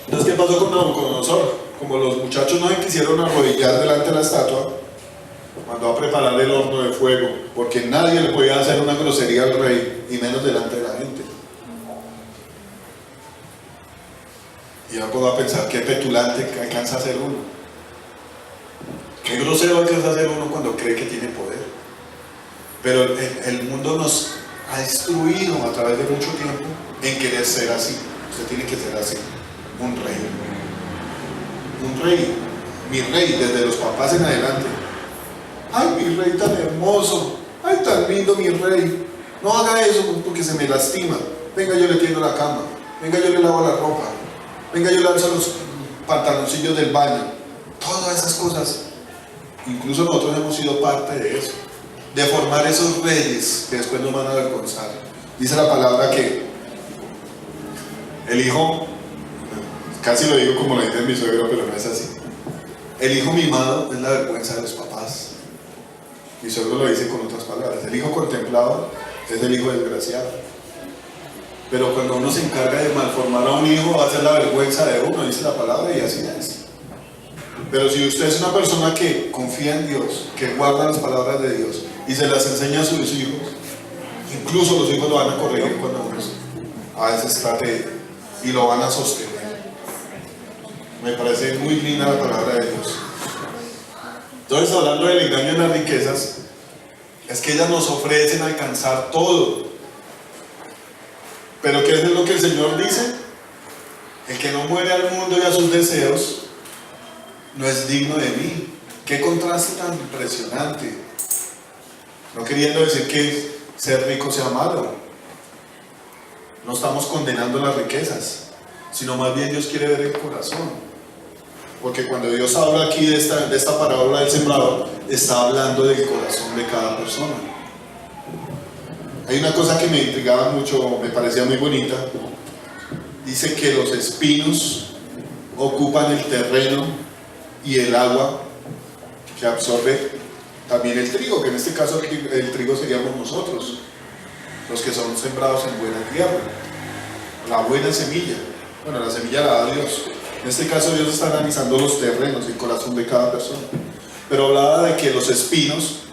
Entonces, ¿qué pasó con Nabucodonosor? Como los muchachos no se quisieron arrodillar delante de la estatua, mandó a preparar el horno de fuego, porque nadie le podía hacer una grosería al rey, y menos delante de la gente. Y yo puedo pensar qué petulante alcanza a ser uno, qué grosero alcanza a ser uno cuando cree que tiene poder. Pero el mundo nos ha instruido a través de mucho tiempo en querer ser así. Usted tiene que ser así, un rey, mi rey, desde los papás en adelante. Ay, mi rey tan hermoso, ay, tan lindo mi rey. No haga eso porque se me lastima. Venga, yo le tiendo la cama, venga, yo le lavo la ropa, venga, yo le alzo los pantaloncillos del baño. Todas esas cosas, incluso nosotros hemos sido parte de eso, de formar esos reyes que después nos van a avergonzar. Dice la palabra que el hijo, casi lo digo como lo dice mi suegro, pero no es así. El hijo mimado es la vergüenza de los papás. Mi suegro lo dice con otras palabras. El hijo contemplado es el hijo desgraciado. Pero cuando uno se encarga de malformar a un hijo, va a ser la vergüenza de uno, dice la palabra, y así es. Pero si usted es una persona que confía en Dios, que guarda las palabras de Dios y se las enseña a sus hijos, incluso los hijos lo van a corregir cuando a veces trate y lo van a sostener. Me parece muy linda la palabra de Dios. Entonces, hablando del engaño en las riquezas, es que ellas nos ofrecen alcanzar todo. Pero ¿qué es lo que el Señor dice? El que no muere al mundo y a sus deseos no es digno de mí. Qué contraste tan impresionante. No queriendo decir que ser rico sea malo. No estamos condenando las riquezas, sino más bien Dios quiere ver el corazón. Porque cuando Dios habla aquí de esta parábola del sembrador, está hablando del corazón de cada persona. Hay una cosa que me intrigaba mucho, me parecía muy bonita. Dice que los espinos ocupan el terreno y el agua que absorbe también el trigo, que en este caso el trigo seríamos nosotros, los que son sembrados en buena tierra, la buena semilla. Bueno, la semilla la da Dios. En este caso Dios está analizando los terrenos y el corazón de cada persona. Pero hablaba de que los espinos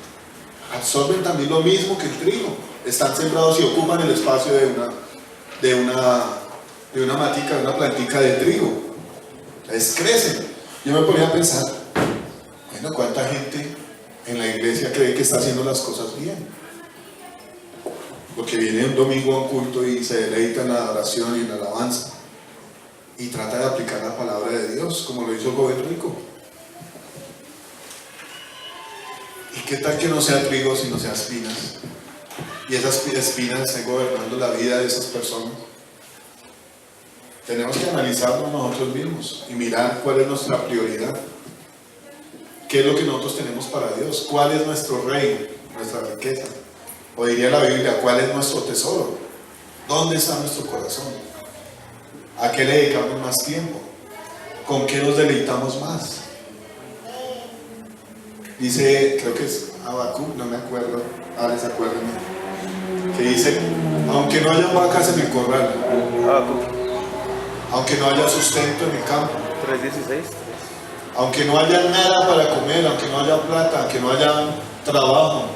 absorben también lo mismo que el trigo. Están sembrados y ocupan el espacio de una matica, de una plantica de trigo. Entonces crecen. Yo me ponía a pensar, bueno, ¿cuánta gente en la iglesia cree que está haciendo las cosas bien. Porque viene un domingo a un culto y se deleita en la adoración y en la alabanza. Y trata de aplicar la palabra de Dios, como lo hizo el joven rico. ¿Y qué tal que no sea trigo, sino sea espinas? Y esas espinas estén gobernando la vida de esas personas. Tenemos que analizarnos nosotros mismos y mirar cuál es nuestra prioridad. ¿Qué es lo que nosotros tenemos para Dios? ¿Cuál es nuestro reino, nuestra riqueza? O diría la Biblia, ¿cuál es nuestro tesoro? ¿Dónde está nuestro corazón? ¿A qué le dedicamos más tiempo? ¿Con qué nos deleitamos más? Dice, creo que es Habacuc, no me acuerdo, ahora se acuerdan, que dice, aunque no haya vacas en el corral, aunque no haya sustento en el campo, 3:16. aunque no haya nada para comer, aunque no haya plata, aunque no haya trabajo,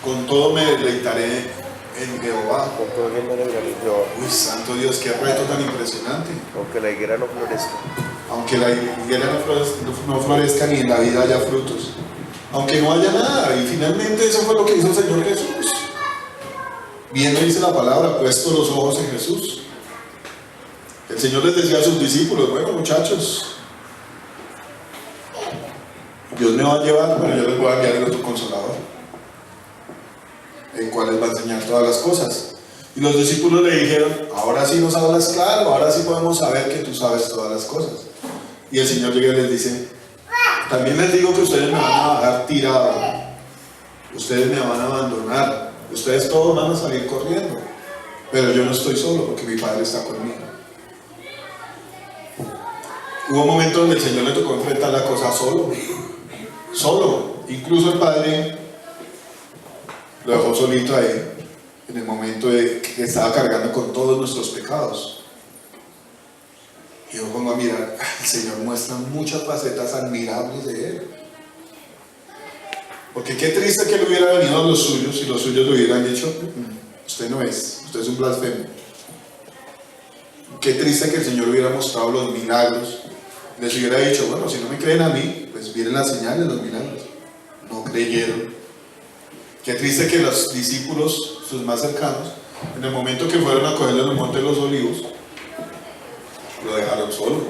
con todo me deleitaré en Jehová. Con todo bien me alegraré yo, Uy, santo Dios, qué reto tan impresionante. aunque la higuera no florezca. Aunque la higuera no florezca ni en la vida haya frutos, aunque no haya nada. Y finalmente eso fue lo que hizo el Señor Jesús. Bien lo dice la palabra, puesto los ojos en Jesús. El Señor les decía a sus discípulos, bueno muchachos, Dios me va a llevar, pero yo les voy a enviar el otro consolador, el cual les va a enseñar todas las cosas. Y los discípulos le dijeron, ahora sí nos hablas claro, ahora sí podemos saber que tú sabes todas las cosas. Y el Señor llega y les dice, también les digo que ustedes me van a bajar tirado, ustedes me van a abandonar, ustedes todos van a salir corriendo, pero yo no estoy solo porque mi Padre está conmigo. Hubo un momento donde el Señor le tocó enfrentar la cosa solo, incluso el Padre lo dejó solito a él en el momento de que estaba cargando con todos nuestros pecados. Y yo pongo a mirar, el Señor muestra muchas facetas admirables de Él. Porque qué triste que Él hubiera venido a los suyos y los suyos le hubieran dicho, usted no es, usted es un blasfemo. Qué triste que el Señor hubiera mostrado los milagros. Les hubiera dicho, bueno, si no me creen a mí, pues miren las señales, los milagros. No creyeron. Qué triste que los discípulos, sus más cercanos, en el momento que fueron a cogerle en el monte de los olivos, lo dejaron solo.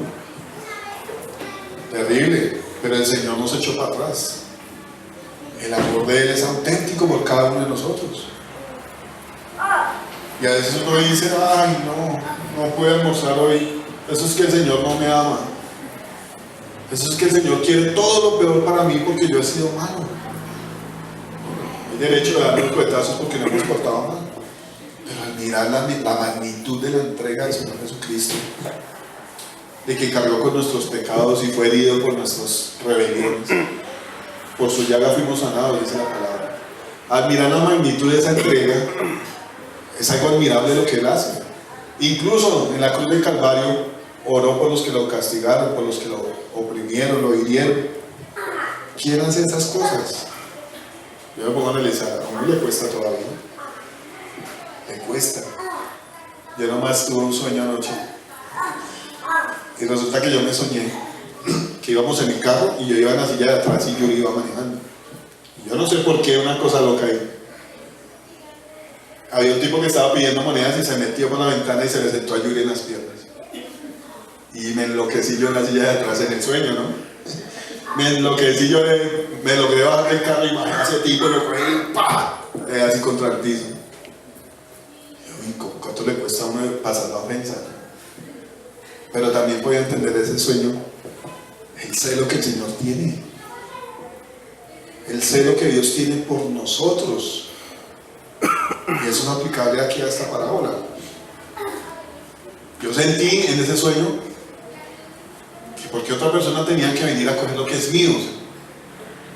Terrible, pero el Señor nos echó para atrás. El amor de Él es auténtico por cada uno de nosotros. Y a veces uno dice, ay no puedo almorzar hoy. Eso es que el Señor no me ama. Eso es que el Señor quiere todo lo peor para mí porque yo he sido malo. Hay derecho de darle cuetazos porque no hemos portado mal. Pero al mirar la magnitud de la entrega del Señor Jesucristo, de que cargó con nuestros pecados y fue herido por nuestras rebeliones, por su llaga fuimos sanados, dice la palabra. Al mirar la magnitud de esa entrega, es algo admirable lo que Él hace. Incluso en la cruz del Calvario oró por los que lo castigaron, por los que lo oprimieron, lo hirieron. ¿Quién hace esas cosas? Yo me pongo a analizar, a uno le cuesta todavía. Le cuesta. Yo nomás tuve un sueño anoche. Y resulta que yo me soñé que íbamos en el carro y yo iba en la silla de atrás y yo iba manejando. Y yo no sé por qué, una cosa loca ahí. Había un tipo que estaba pidiendo monedas y se metió por la ventana y se le sentó a Yuri en las piernas. Y me enloquecí yo en la silla de atrás en el sueño, ¿no? Me enloquecí yo, me logré bajar del carro y bajé a ese tipo y me cogí y ¡pah! Así contra el piso. Y yo, ¿cuánto le cuesta a uno pasar la ofensa? Pero también podía entender ese sueño, el celo que el Señor tiene, el celo que Dios tiene por nosotros. Y eso es aplicable aquí a esta parábola. Yo sentí en ese sueño que porque otra persona tenía que venir a coger lo que es mío.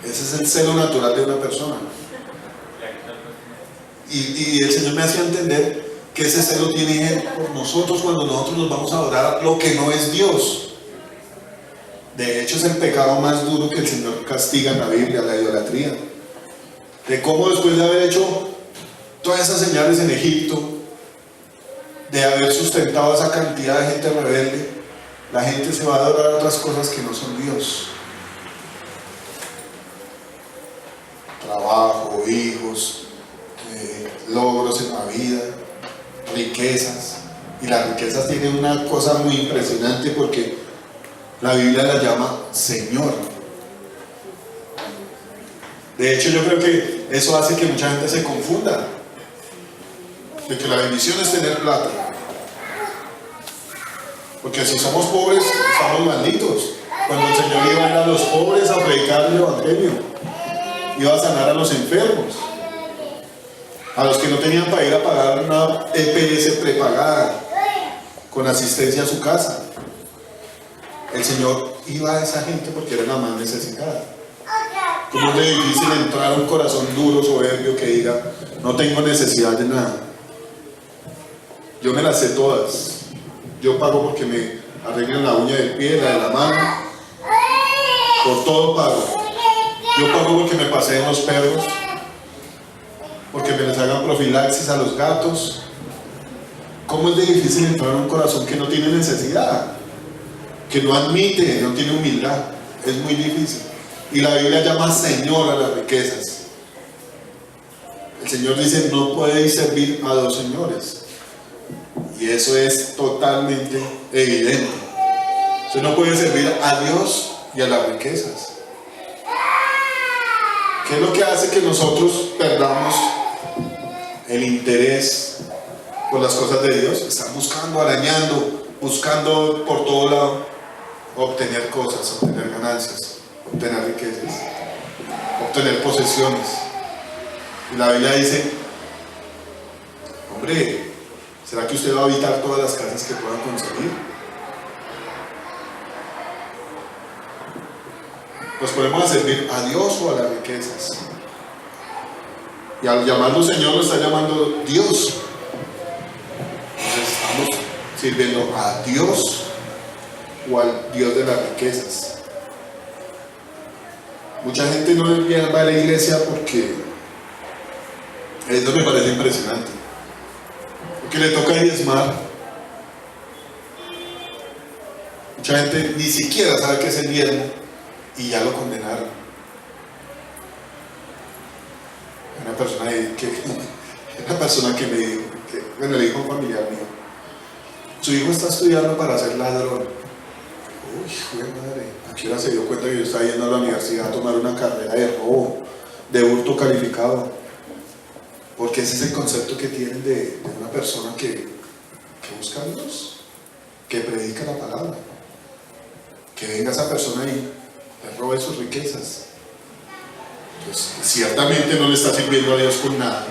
Ese es el celo natural de una persona. Y el Señor me hacía entender que ese celo tiene Él por nosotros cuando nosotros nos vamos a adorar lo que no es Dios. De hecho es el pecado más duro que el Señor castiga en la Biblia, la idolatría. De cómo después de haber hecho todas esas señales en Egipto, de haber sustentado a esa cantidad de gente rebelde, la gente se va a adorar a otras cosas que no son Dios. trabajo, hijos, logros en la vida, riquezas. Y las riquezas tienen una cosa muy impresionante porque la Biblia la llama Señor. De hecho, yo creo que eso hace que mucha gente se confunda, de que la bendición es tener plata. Porque si somos pobres, estamos malditos. Cuando el Señor iba a ir a los pobres a predicar el Evangelio, iba a sanar a los enfermos, a los que no tenían para ir a pagar una EPS prepagada, con asistencia a su casa. El Señor iba a esa gente porque era la más necesitada. ¿Cómo es de difícil entrar a un corazón duro, soberbio, que diga, no tengo necesidad de nada? Yo me las sé todas. Yo pago porque me arreglen la uña del pie, la de la mano. Por todo pago. Yo pago porque me paseen los perros, porque me les hagan profilaxis a los gatos. ¿Cómo es de difícil entrar a un corazón que no tiene necesidad, que no admite, no tiene humildad? Es muy difícil. Y la Biblia llama Señor a las riquezas. El Señor dice, no podéis servir a dos señores. Y eso es totalmente evidente. Usted no puede servir a Dios y a las riquezas. ¿Qué es lo que hace que nosotros perdamos el interés por las cosas de Dios? Están buscando, arañando, buscando por todo lado obtener cosas, obtener ganancias, obtener riquezas, obtener posesiones. Y la Biblia dice, hombre, ¿será que usted va a habitar todas las casas que puedan conseguir? Nos ponemos a servir a Dios o a las riquezas. Y al llamarlo Señor, lo está llamando Dios. Entonces estamos sirviendo a Dios o al Dios de las riquezas. Mucha gente no va a la iglesia porque esto me parece impresionante. Porque le toca diezmar. Mucha gente ni siquiera sabe qué es el diezmo y ya lo condenaron. Una persona que me dijo, bueno, el hijo familiar mío, su hijo está estudiando para ser ladrón. Uy, joder, madre, ¿a qué hora se dio cuenta que yo estaba yendo a la universidad a tomar una carrera de robo, de hurto calificado? Porque ese es el concepto que tienen de una persona que busca a Dios, que predica la palabra. Que venga esa persona y le robe sus riquezas. Pues ciertamente no le está sirviendo a Dios con nada,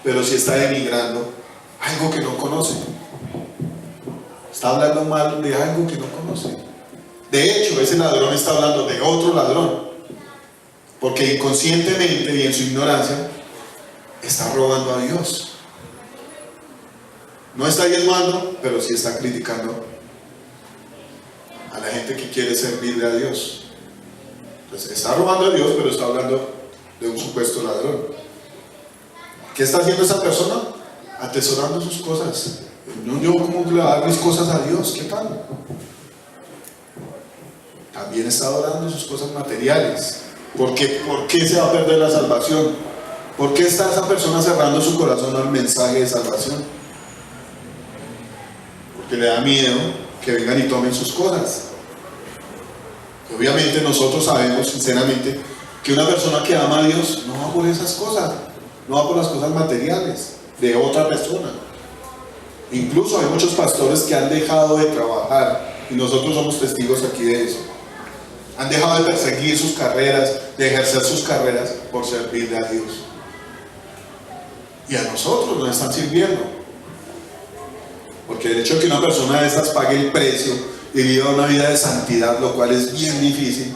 pero sí está denigrando algo que no conoce. Está hablando mal de algo que no conoce. De hecho, ese ladrón está hablando de otro ladrón, porque inconscientemente y en su ignorancia está robando a Dios. No está diezmando, pero sí está criticando a la gente que quiere servirle a Dios. Entonces está robando a Dios, pero está hablando de un supuesto ladrón. ¿Qué está haciendo esa persona? Atesorando sus cosas. No, yo como le voy a dar mis cosas a Dios, ¿qué tal? También está adorando sus cosas materiales. ¿Por qué se va a perder la salvación? ¿Por qué está esa persona cerrando su corazón al mensaje de salvación? Porque le da miedo que vengan y tomen sus cosas. Y obviamente nosotros sabemos sinceramente que una persona que ama a Dios no va por esas cosas, no va por las cosas materiales de otra persona. Incluso hay muchos pastores que han dejado de trabajar, y nosotros somos testigos aquí de eso. Han dejado de perseguir sus carreras, de ejercer sus carreras por servirle a Dios. Y a nosotros nos están sirviendo. Porque el hecho de que una persona de estas pague el precio y viva una vida de santidad, lo cual es bien difícil,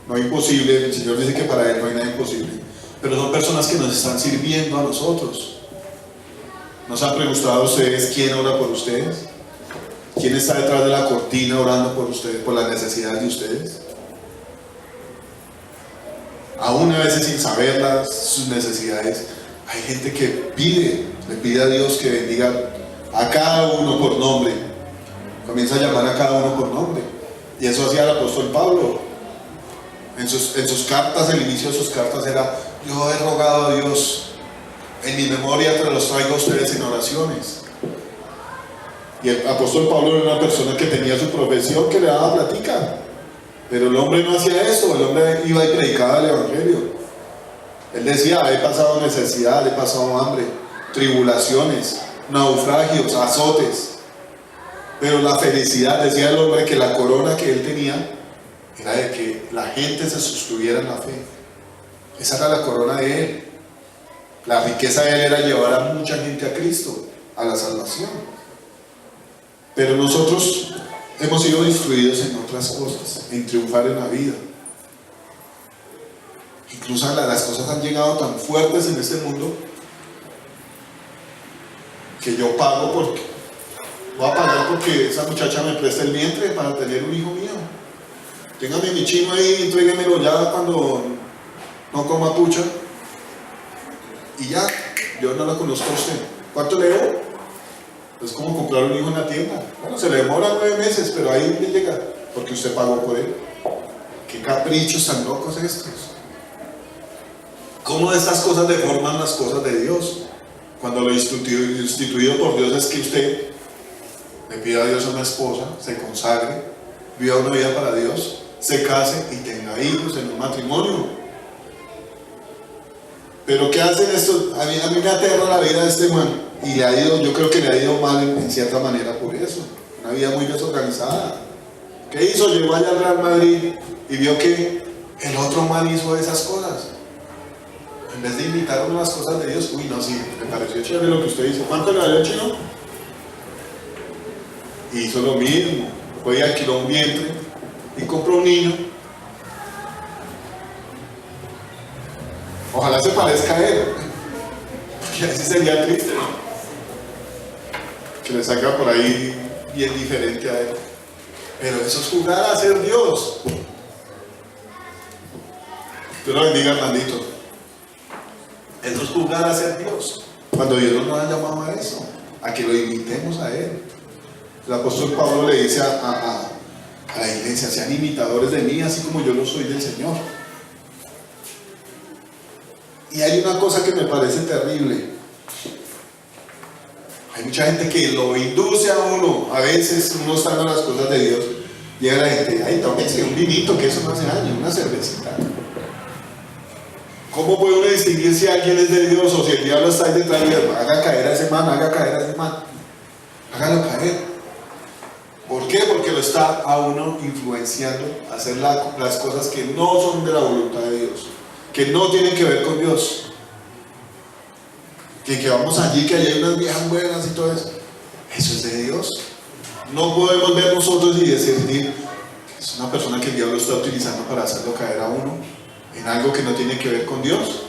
no es imposible. El Señor dice que para Él no hay nada imposible, pero son personas que nos están sirviendo a nosotros. ¿No se han preguntado ustedes quién ora por ustedes? ¿Quién está detrás de la cortina orando por ustedes, por las necesidades de ustedes? Aún a veces sin saber sus necesidades, hay gente que le pide a Dios que bendiga a cada uno por nombre. Comienza a llamar a cada uno por nombre. Y eso hacía el apóstol Pablo. En sus cartas, el inicio de sus cartas era: yo he rogado a Dios, en mi memoria te los traigo a ustedes en oraciones. Y el apóstol Pablo era una persona que tenía su profesión, que le daba platica, pero el hombre no hacía eso. El hombre iba y predicaba el evangelio. Él decía: he pasado necesidad, he pasado hambre, tribulaciones, naufragios, azotes, pero la felicidad, decía el hombre, que la corona que él tenía era de que la gente se sostuviera en la fe. Esa era la corona de él. La riqueza de él era llevar a mucha gente a Cristo, a la salvación. Pero nosotros hemos sido instruidos en otras cosas, en triunfar en la vida. Incluso las cosas han llegado tan fuertes en este mundo que yo pago porque voy a pagar porque esa muchacha me presta el vientre para tener un hijo mío. Téngame mi chino ahí, entréguemelo ya cuando no coma pucha. Y ya, yo no la conozco a usted. ¿Cuánto le debo? Es como comprar un hijo en la tienda. Bueno, se le demora 9 meses, pero ahí le llega, porque usted pagó por él. ¿Qué caprichos tan locos estos? ¿Cómo estas cosas deforman las cosas de Dios? Cuando lo instituido por Dios es que usted le pida a Dios una esposa, se consagre, viva una vida para Dios, se case y tenga hijos en un matrimonio. Pero ¿qué hacen estos? A mí me aterra la vida de este man. Y le ha ido, yo creo que le ha ido mal en cierta manera por eso. Una vida muy desorganizada. ¿Qué hizo? Llegó allá al Real Madrid y vio que el otro man hizo esas cosas. En vez de imitar unas cosas de Dios, uy, no, sí, me pareció chévere lo que usted dice. ¿Cuánto le valió el chino? Y hizo lo mismo. Fue y alquiló un vientre y compró un niño. Ojalá se parezca a él, porque así sería triste, ¿no? Que le saca por ahí bien diferente a él. Pero eso es jugar a ser Dios. Dios lo bendiga, hermanito. Eso es jugar a ser Dios. Cuando Dios nos ha llamado a eso, a que lo imitemos a Él. El apóstol Pablo le dice a la iglesia: sean imitadores de mí, así como yo lo soy del Señor. Y hay una cosa que me parece terrible. Hay mucha gente que lo induce a uno. A veces uno está en las cosas de Dios, llega la gente: ay, tómese un vinito, que eso no hace daño, una cervecita. ¿Cómo puede uno distinguir si alguien es de Dios o si el diablo está ahí detrás de él? Haga caer a ese man, haga caer a ese man. Hágalo caer. ¿Por qué? Porque lo está a uno influenciando a hacer las cosas que no son de la voluntad de Dios, que no tienen que ver con Dios. Que vamos allí, que allí hay unas viejas buenas y todo eso. Eso es de Dios. No podemos ver nosotros y decir: es una persona que el diablo está utilizando para hacerlo caer a uno en algo que no tiene que ver con Dios.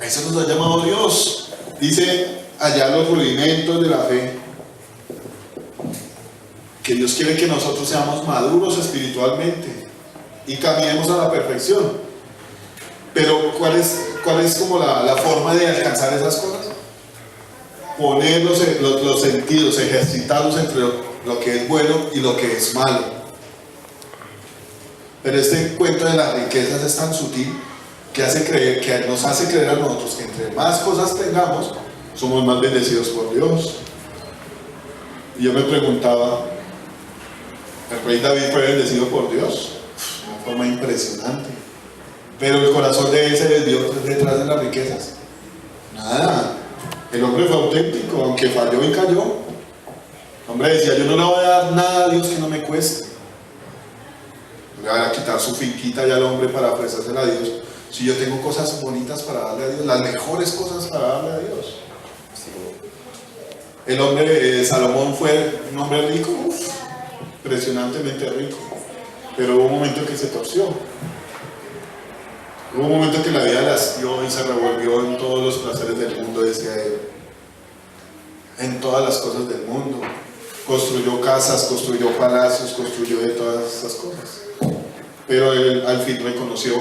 A eso nos ha llamado Dios. Dice allá los rudimentos de la fe, que Dios quiere que nosotros seamos maduros espiritualmente y caminemos a la perfección. Pero ¿cuál es como la forma de alcanzar esas cosas? Poner los sentidos, ejercitarlos entre lo que es bueno y lo que es malo. Pero este cuento de las riquezas es tan sutil que nos hace creer a nosotros que entre más cosas tengamos, somos más bendecidos por Dios. Y yo me preguntaba: ¿el rey David fue bendecido por Dios? De una forma impresionante. Pero el corazón de él se desvió detrás de las riquezas. Nada. El hombre fue auténtico, aunque falló y cayó. El hombre decía: yo no le voy a dar nada a Dios que no me cueste. Le voy a quitar su finquita ya al hombre para ofrecérsela a Dios. Si yo tengo cosas bonitas para darle a Dios, las mejores cosas para darle a Dios. El hombre Salomón fue un hombre rico, impresionantemente rico. Pero hubo un momento que se torció. Hubo un momento que la vida la hastió y se revolvió en todos los placeres del mundo, decía él. En todas las cosas del mundo. Construyó casas, construyó palacios, construyó de todas esas cosas. Pero él al fin reconoció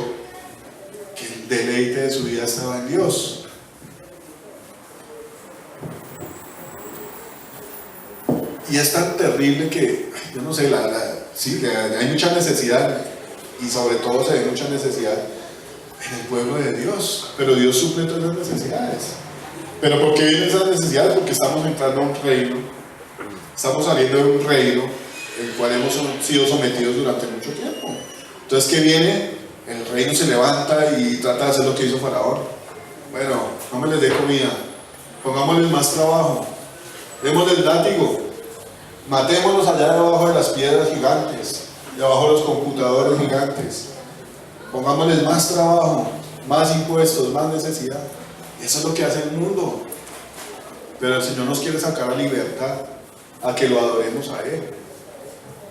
que el deleite de su vida estaba en Dios. Y es tan terrible que, yo no sé, sí, hay mucha necesidad, y sobre todo se ve mucha necesidad en el pueblo de Dios, pero Dios suple todas las necesidades. ¿Pero por qué vienen esas necesidades? Porque estamos entrando a un reino, estamos saliendo de un reino el cual hemos sido sometidos durante mucho tiempo. Entonces, ¿qué viene? El reino se levanta y trata de hacer lo que hizo Faraón. Bueno, no me les dé comida, pongámosles más trabajo, démosles látigo, matémonos allá debajo de las piedras gigantes, debajo de los computadores gigantes, pongámosles más trabajo, más impuestos, más necesidad. Eso es lo que hace el mundo. Pero el Señor nos quiere sacar a libertad, a que lo adoremos a Él.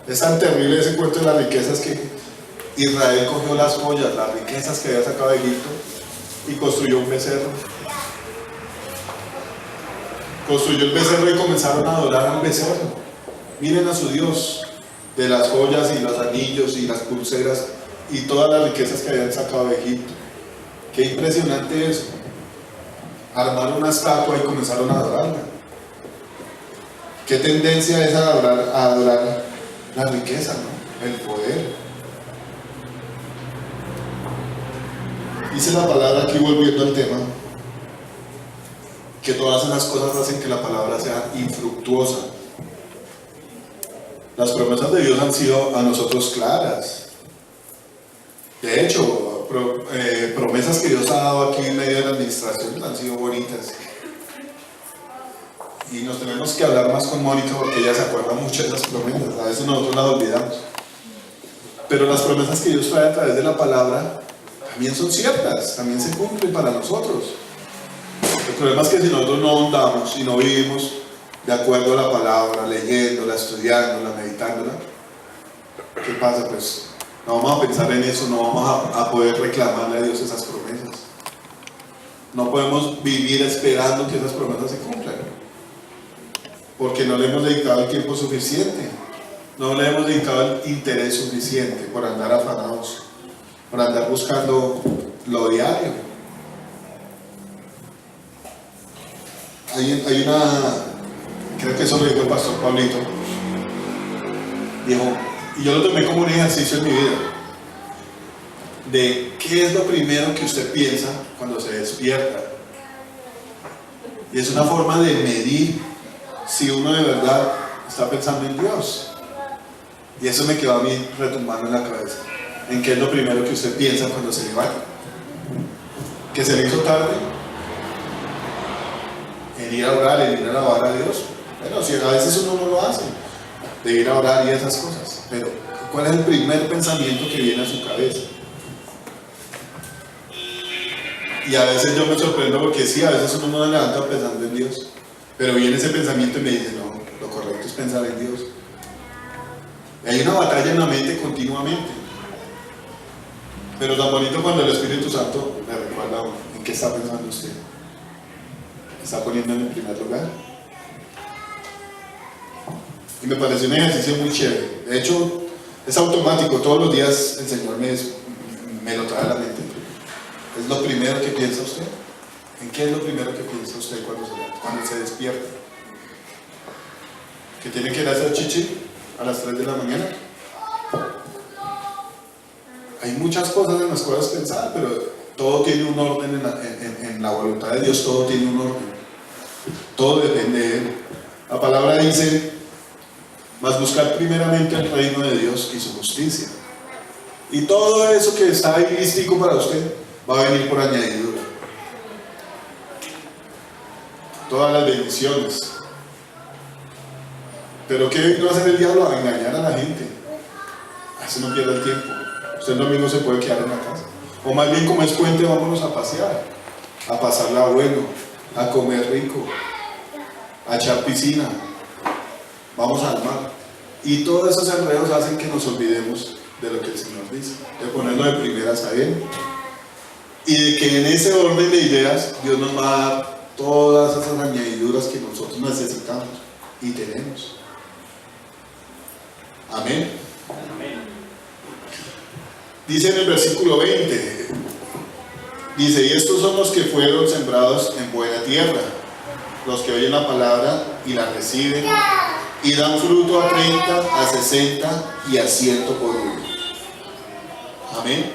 Es tan terrible ese cuento de las riquezas que Israel cogió las joyas, las riquezas que había sacado de Egipto y construyó un becerro. Construyó el becerro y comenzaron a adorar al becerro. Miren a su Dios, de las joyas y los anillos y las pulseras y todas las riquezas que habían sacado de Egipto. Qué impresionante eso. Armaron una estatua y comenzaron a adorarla. Qué tendencia es a adorar la riqueza, ¿no? El poder. Dice la palabra aquí, volviendo al tema, que todas esas cosas hacen que la palabra sea infructuosa. Las promesas de Dios han sido a nosotros claras. De hecho, promesas que Dios ha dado aquí en medio de la administración han sido bonitas. Y nos tenemos que hablar más con Mónica porque ella se acuerda mucho de esas promesas. A veces nosotros las olvidamos. Pero las promesas que Dios trae a través de la palabra también son ciertas, también se cumplen para nosotros. El problema es que si nosotros no ahondamos y no vivimos de acuerdo a la palabra, leyéndola, estudiándola, meditándola, ¿qué pasa? Pues no vamos a pensar en eso, no vamos a poder reclamarle a Dios esas promesas. No podemos vivir esperando que esas promesas se cumplan, porque no le hemos dedicado el tiempo suficiente, no le hemos dedicado el interés suficiente por andar afanados, por andar buscando lo diario. Hay una, creo que eso lo dijo el pastor Pablito, dijo, y yo lo tomé como un ejercicio en mi vida, de qué es lo primero que usted piensa cuando se despierta. Y es una forma de medir si uno de verdad está pensando en Dios. Y eso me quedó a mí retumbando en la cabeza. ¿En qué es lo primero que usted piensa cuando se levanta? ¿Que se le hizo tarde? ¿En ir a orar, en ir a alabar a Dios? Bueno, si a veces uno no lo hace, de ir a orar y esas cosas. Pero, ¿cuál es el primer pensamiento que viene a su cabeza? Y a veces yo me sorprendo porque sí, a veces uno no se levanta pensando en Dios. Pero viene ese pensamiento y me dice, no, lo correcto es pensar en Dios. Y hay una batalla en la mente continuamente. Pero tan bonito cuando el Espíritu Santo me recuerda a uno, ¿en qué está pensando usted? ¿Me está poniendo en el primer lugar? Y me pareció un ejercicio muy chévere. De hecho, es automático, todos los días el Señor me lo trae a la mente. ¿Es lo primero que piensa usted? ¿En qué es lo primero que piensa usted cuando se despierta? ¿Que tiene que ir a hacer chichi a las 3 de la mañana? Hay muchas cosas en las cuales pensar, pero todo tiene un orden en la voluntad de Dios, todo tiene un orden. Todo depende de Él. La palabra dice, mas buscar primeramente el reino de Dios y su justicia. Y todo eso que está ahí lístico para usted va a venir por añadidura. Todas las bendiciones. Pero ¿qué vino a hacer el diablo? A engañar a la gente. Así no pierde el tiempo. Usted el domingo se puede quedar en la casa. O más bien, como es puente, vámonos a pasear, a pasarla bueno, a comer rico, a echar piscina, vamos al mar. Y todos esos enredos hacen que nos olvidemos de lo que el Señor dice, de ponerlo de primeras a Él. Y de que en ese orden de ideas Dios nos va a dar todas esas añadiduras que nosotros necesitamos y tenemos. Amén. Dice en el versículo 20, dice, y estos son los que fueron sembrados en buena tierra, los que oyen la palabra y la reciben y dan fruto a 30, a 60 y a 100 por uno. Amén.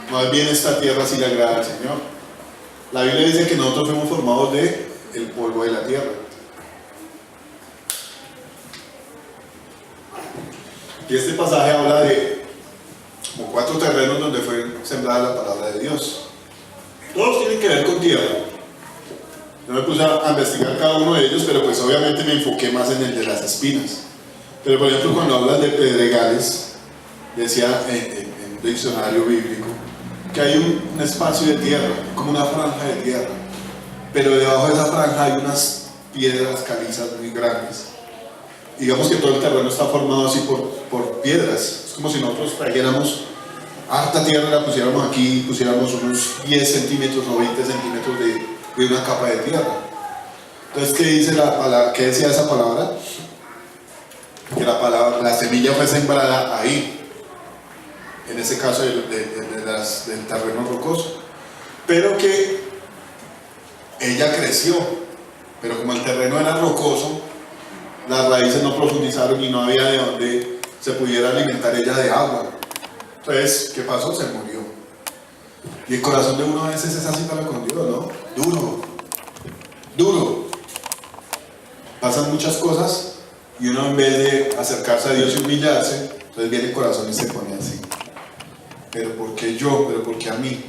Más bien esta tierra sí le agrada al Señor. La Biblia dice que nosotros fuimos formados de el polvo de la tierra. Y este pasaje habla de como 4 terrenos donde fue sembrada la palabra de Dios. Todos tienen que ver con tierra. Yo me puse a investigar cada uno de ellos, pero pues obviamente me enfoqué más en el de las espinas. Pero por ejemplo, cuando hablan de pedregales, decía en un diccionario bíblico que hay un espacio de tierra, como una franja de tierra, pero debajo de esa franja hay unas piedras calizas muy grandes. Digamos que todo el terreno está formado así por piedras. Es como si nosotros trajéramos harta tierra, la pusiéramos aquí, pusiéramos unos 10 centímetros o 20 centímetros de una capa de tierra. Entonces, ¿qué dice la palabra? ¿Qué decía esa palabra? Que la semilla fue sembrada ahí, en ese caso del terreno rocoso, pero que ella creció, pero como el terreno era rocoso, las raíces no profundizaron y no había de donde se pudiera alimentar ella de agua. Entonces, ¿qué pasó? Se murió. Y el corazón de uno a veces es así para con Dios, ¿no? Duro. Pasan muchas cosas y uno, en vez de acercarse a Dios y humillarse, entonces viene el corazón y se pone así. ¿Pero por qué yo? ¿Pero por qué a mí?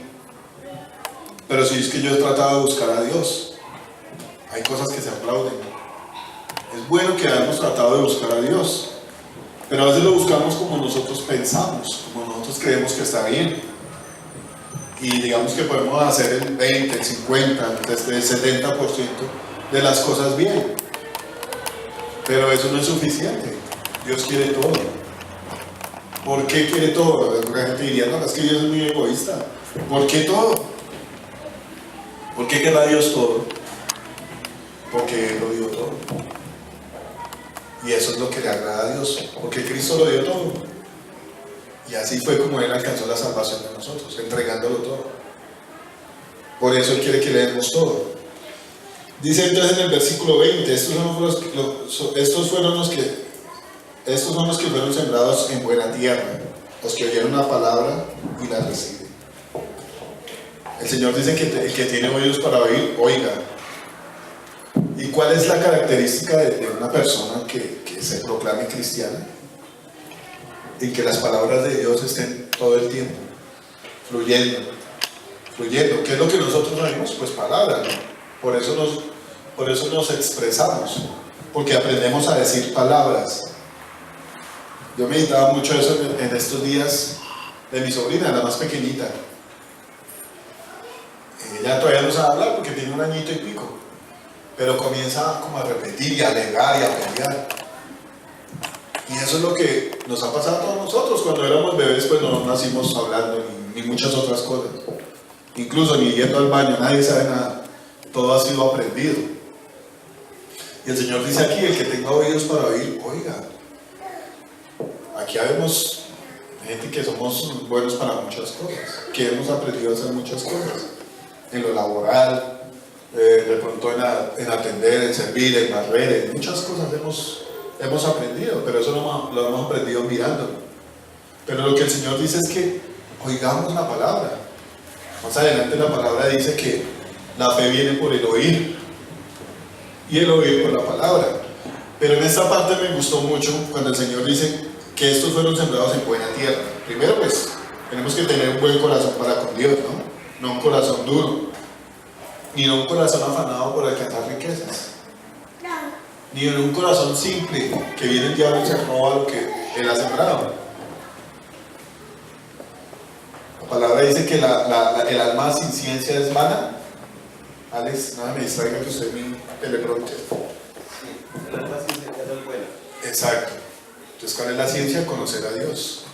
Pero si es que yo he tratado de buscar a Dios, hay cosas que se aplauden. Es bueno que hayamos tratado de buscar a Dios, pero a veces lo buscamos como nosotros pensamos, como nosotros creemos que está bien. Y digamos que podemos hacer el 20, el 50, desde el 70% de las cosas bien. Pero eso no es suficiente. Dios quiere todo. ¿Por qué quiere todo? La gente diría, no, es que Dios es muy egoísta. ¿Por qué todo? ¿Por qué querrá Dios todo? Porque Él lo dio todo. Y eso es lo que le agrada a Dios, porque Cristo lo dio todo. Y así fue como Él alcanzó la salvación de nosotros, entregándolo todo. Por eso Él quiere que le demos todo. Dice entonces en el versículo 20, estos son los que fueron sembrados en buena tierra, los que oyeron la palabra y la reciben. El Señor dice que el que tiene oídos para oír, oiga. ¿Y cuál es la característica de una persona que se proclame cristiana? Y que las palabras de Dios estén todo el tiempo fluyendo. ¿Qué es lo que nosotros oímos? Pues palabras, ¿no? Por eso nos expresamos, porque aprendemos a decir palabras. Yo meditaba mucho eso en estos días de mi sobrina, la más pequeñita. Ella todavía no sabe hablar porque tiene 1 añito y pico, pero comienza como a repetir y a alegar y a pelear. Y eso es lo que nos ha pasado a todos nosotros. Cuando éramos bebés, pues no nacimos hablando ni muchas otras cosas. Incluso ni yendo al baño, nadie sabe nada. Todo ha sido aprendido. Y el Señor dice aquí, el que tenga oídos para oír, oiga. Aquí habemos gente que somos buenos para muchas cosas, que hemos aprendido a hacer muchas cosas. En lo laboral, de pronto en atender, en servir, en barrer, en muchas cosas hemos aprendido, pero eso lo hemos aprendido mirándolo. Pero lo que el Señor dice es que oigamos la palabra. Más adelante la palabra dice que la fe viene por el oír y el oír por la palabra. Pero en esta parte me gustó mucho cuando el Señor dice que estos fueron sembrados en buena tierra. Primero, pues tenemos que tener un buen corazón para con Dios, no un corazón duro, ni un corazón afanado por alcanzar riquezas, ni un corazón simple que viene el diablo y se roba lo que Él ha sembrado. La palabra dice que el alma sin ciencia es vana. Alex, nada me distraiga que usted me teleprompter. El alma sin ciencia no es buena. Exacto. Entonces, ¿cuál es la ciencia? Conocer a Dios.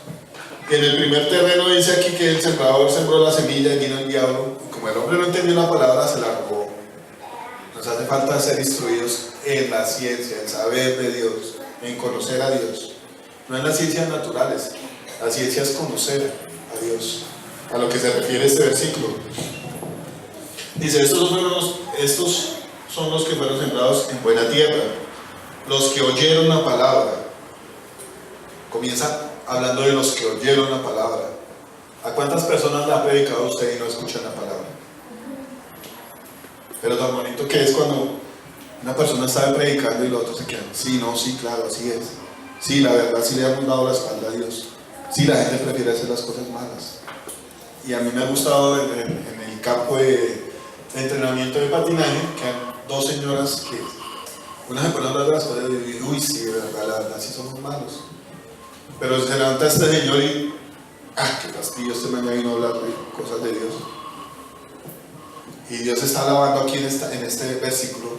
En el primer terreno dice aquí que el sembrador sembró la semilla y vino el diablo. Y como el hombre no entendió la palabra, se la robó. Nos hace falta ser instruidos en la ciencia, en saber de Dios, en conocer a Dios. No en las ciencias naturales. La ciencia es conocer a Dios. A lo que se refiere este versículo. Dice, estos son los que fueron sembrados en buena tierra. los que oyeron la palabra. Comienza hablando de los que oyeron la palabra. ¿A cuántas personas le ha predicado usted y no escuchan la palabra? Pero tan bonito que es cuando una persona está predicando y los otros se quedan. Sí, no, sí, claro, así es. Sí, la verdad, sí le hemos dado la espalda a Dios. Sí, la gente prefiere hacer las cosas malas. Y a mí me ha gustado en el campo de entrenamiento de patinaje que hay dos señoras que una se pone a hablar de las cosas de Dios y uy, sí, de verdad, la verdad, sí somos malos. Pero se levanta este señor y qué fastidio, este man ya vino a hablar de cosas de Dios. Y Dios está alabando aquí en este versículo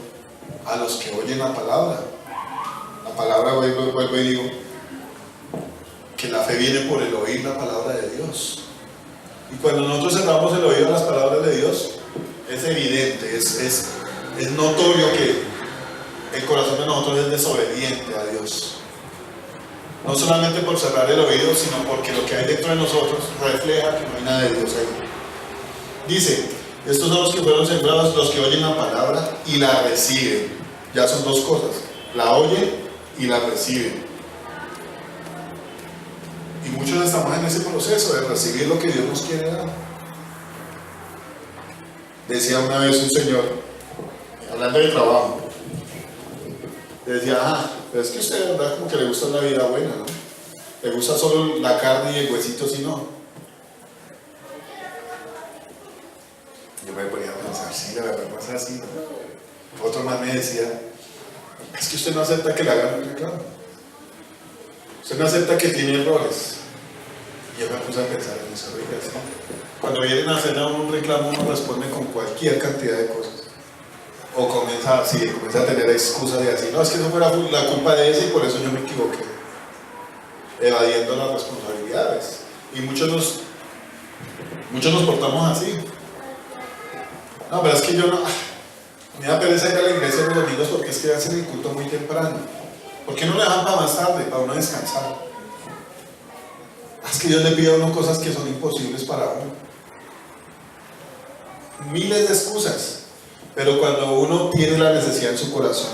a los que oyen la palabra. La palabra, vuelvo y digo, que la fe viene por el oír la palabra de Dios. Y cuando nosotros cerramos el oído a las palabras de Dios, es evidente, es notorio que el corazón de nosotros es desobediente a Dios. No solamente por cerrar el oído, sino porque lo que hay dentro de nosotros refleja que no hay nada de Dios ahí. Dice, estos son los que fueron sembrados, los que oyen la palabra y la reciben. Ya son dos cosas, la oyen y la reciben. Y muchos estamos en ese proceso de recibir lo que Dios nos quiere dar. Decía una vez un señor, hablando de trabajo, decía, pero es que usted de verdad como que le gusta la vida buena, ¿no? Le gusta solo la carne y el huesito, si no. Yo me ponía a pensar, sí, la verdad no es así, ¿no? Otro más me decía, es que usted no acepta que le hagan un reclamo. Usted no acepta que tiene errores. Y yo me puse a pensar en eso, ¿sí? Cuando vienen a hacer a uno un reclamo, uno responde con cualquier cantidad de cosas. O comienza a tener excusas de así, no, es que eso fue la culpa de ese y por eso yo me equivoqué. Evadiendo las responsabilidades. Y muchos nos portamos así. No, pero es que yo no, me da pereza ir a la iglesia los domingos porque es que hacen el culto muy temprano. ¿Por qué no le dejan para más tarde, para uno descansar? Es que Dios le pide a uno cosas que son imposibles para uno. Miles de excusas. Pero cuando uno tiene la necesidad en su corazón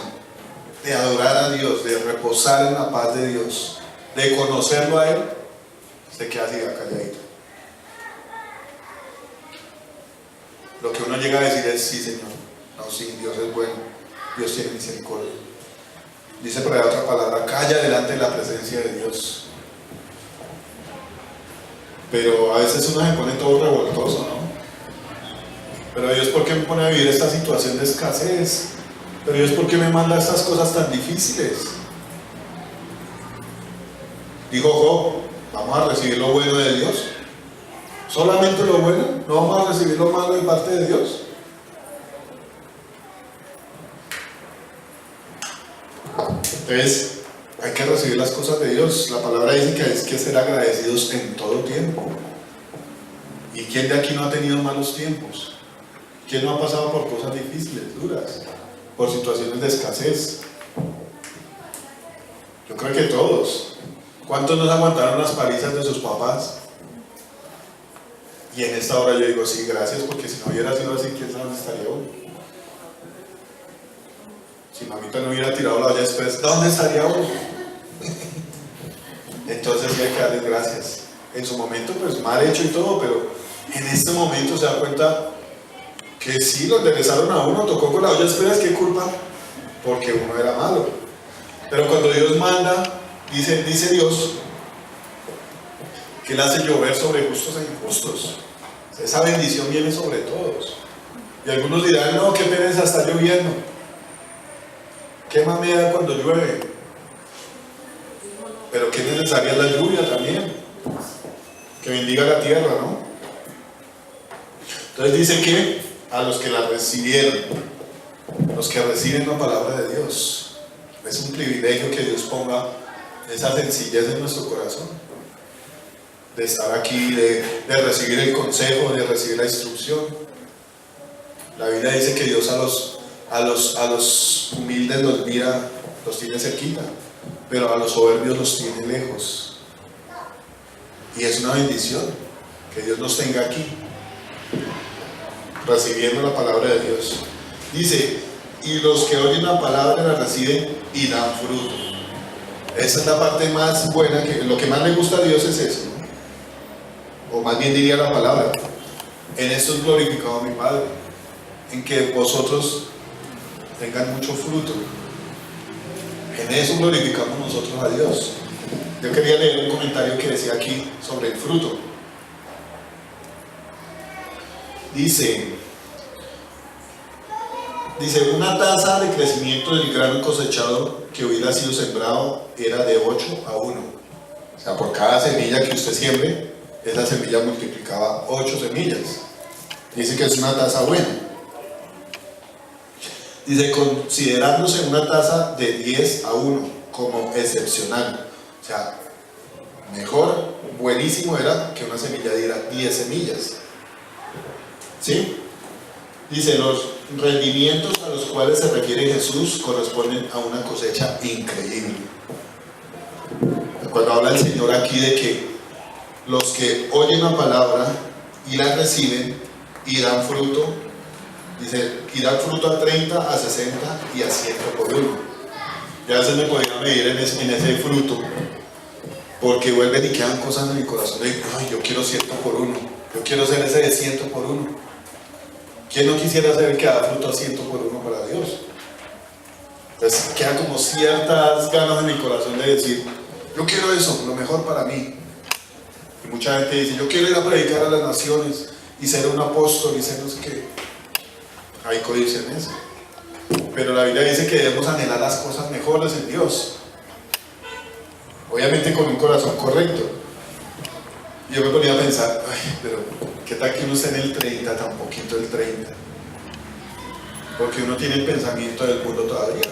de adorar a Dios, de reposar en la paz de Dios, de conocerlo a Él, se queda así calladito. Lo que uno llega a decir es, sí, Señor, no, sí, Dios es bueno, Dios tiene misericordia. Dice por ahí otra palabra, calla delante de la presencia de Dios. Pero a veces uno se pone todo revoltoso, ¿no? Pero Dios, ¿por qué me pone a vivir esta situación de escasez? Pero Dios, ¿por qué me manda estas cosas tan difíciles? Dijo Job, ¿vamos a recibir lo bueno de Dios? ¿Solamente lo bueno? ¿No vamos a recibir lo malo de parte de Dios? Entonces, hay que recibir las cosas de Dios. La palabra dice que hay que ser agradecidos en todo tiempo. ¿Y quién de aquí no ha tenido malos tiempos? ¿Quién no ha pasado por cosas difíciles, duras? Por situaciones de escasez. Yo creo que todos. ¿Cuántos nos aguantaron las palizas de sus papás? Y en esta hora yo digo, sí, gracias, porque si no hubiera sido así, ¿quién sabe dónde estaría uno? Si mamita no hubiera tirado la olla después, ¿dónde estaría uno? Entonces sí hay que darles gracias. En su momento, pues mal hecho y todo, pero en este momento se da cuenta que sí, lo enderezaron a uno, tocó con la olla express, ¿qué culpa? Porque uno era malo. Pero cuando Dios manda, dice Dios, que Él hace llover sobre justos e injustos. Esa bendición viene sobre todos. Y algunos dirán, no, qué pereza, está lloviendo. ¿Qué más me da cuando llueve? Pero qué necesaria es la lluvia también. Que bendiga la tierra, ¿no? Entonces dice que a los que la recibieron, los que reciben la palabra de Dios, es un privilegio que Dios ponga esa sencillez en nuestro corazón, de estar aquí, de recibir el consejo, de recibir la instrucción. La Biblia dice que Dios a los humildes los mira, los tiene cerquita, pero a los soberbios los tiene lejos. Y es una bendición que Dios nos tenga aquí, recibiendo la palabra de Dios. Dice, y los que oyen la palabra la reciben y dan fruto. Esa es la parte más buena, que lo que más le gusta a Dios es eso, ¿no? O más bien diría la palabra, en esto es glorificado mi Padre, en que vosotros tengan mucho fruto. En eso glorificamos nosotros a Dios. Yo quería leer un comentario que decía aquí sobre el fruto. Dice, una tasa de crecimiento del grano cosechado que hubiera sido sembrado era de 8 a 1. O sea, por cada semilla que usted siembre, esa semilla multiplicaba 8 semillas. Dice que es una tasa buena. Dice, considerándose una tasa de 10 a 1 como excepcional. O sea, mejor, buenísimo era que una semilla diera 10 semillas. ¿Sí? Dice, los rendimientos a los cuales se refiere Jesús corresponden a una cosecha increíble. Cuando habla el Señor aquí de que los que oyen la palabra y la reciben y dan fruto, dice, y dan fruto a 30, a 60 y a 100 por uno. Y a veces me podía medir en ese fruto, porque vuelven y quedan cosas en mi corazón de, ay, yo quiero 100 por uno, yo quiero ser ese de 100 por uno. ¿Quién no quisiera ser el que da fruto a 100 por uno para Dios? Entonces quedan como ciertas ganas en mi corazón de decir, yo quiero eso, lo mejor para mí. Y mucha gente dice, yo quiero ir a predicar a las naciones y ser un apóstol y ser no sé qué. Hay códice en eso. Pero la Biblia dice que debemos anhelar las cosas mejores en Dios. Obviamente con un corazón correcto. Y yo me ponía a pensar, ay, pero ¿qué tal que uno esté en el 30, tan poquito el 30? Porque uno tiene el pensamiento del mundo todavía.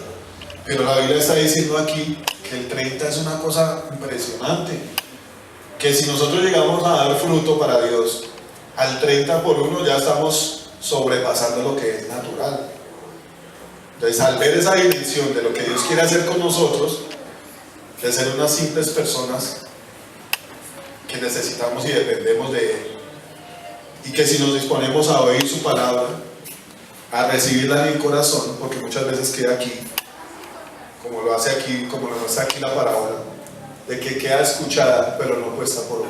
Pero la Biblia está diciendo aquí que el 30 es una cosa impresionante. Que si nosotros llegamos a dar fruto para Dios, al 30 por uno ya estamos sobrepasando lo que es natural. Entonces, al ver esa dimensión de lo que Dios quiere hacer con nosotros, de ser unas simples personas que necesitamos y dependemos de Él, y que si nos disponemos a oír su palabra, a recibirla en el corazón, porque muchas veces queda aquí, como lo hace aquí, como lo muestra aquí la parábola, de que queda escuchada pero no puesta por obra.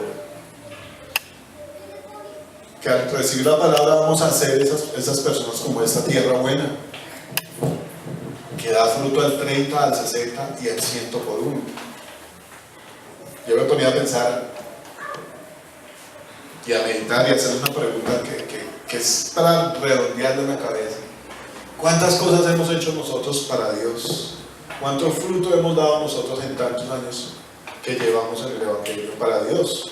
Que al recibir la palabra vamos a ser esas personas como esta tierra buena, que da fruto al 30, al 60 y al 100 por uno. Yo me ponía a pensar y a meditar y a hacer una pregunta que es para redondearle en la cabeza. ¿Cuántas cosas hemos hecho nosotros para Dios? ¿Cuánto fruto hemos dado nosotros en tantos años que llevamos en el Evangelio para Dios?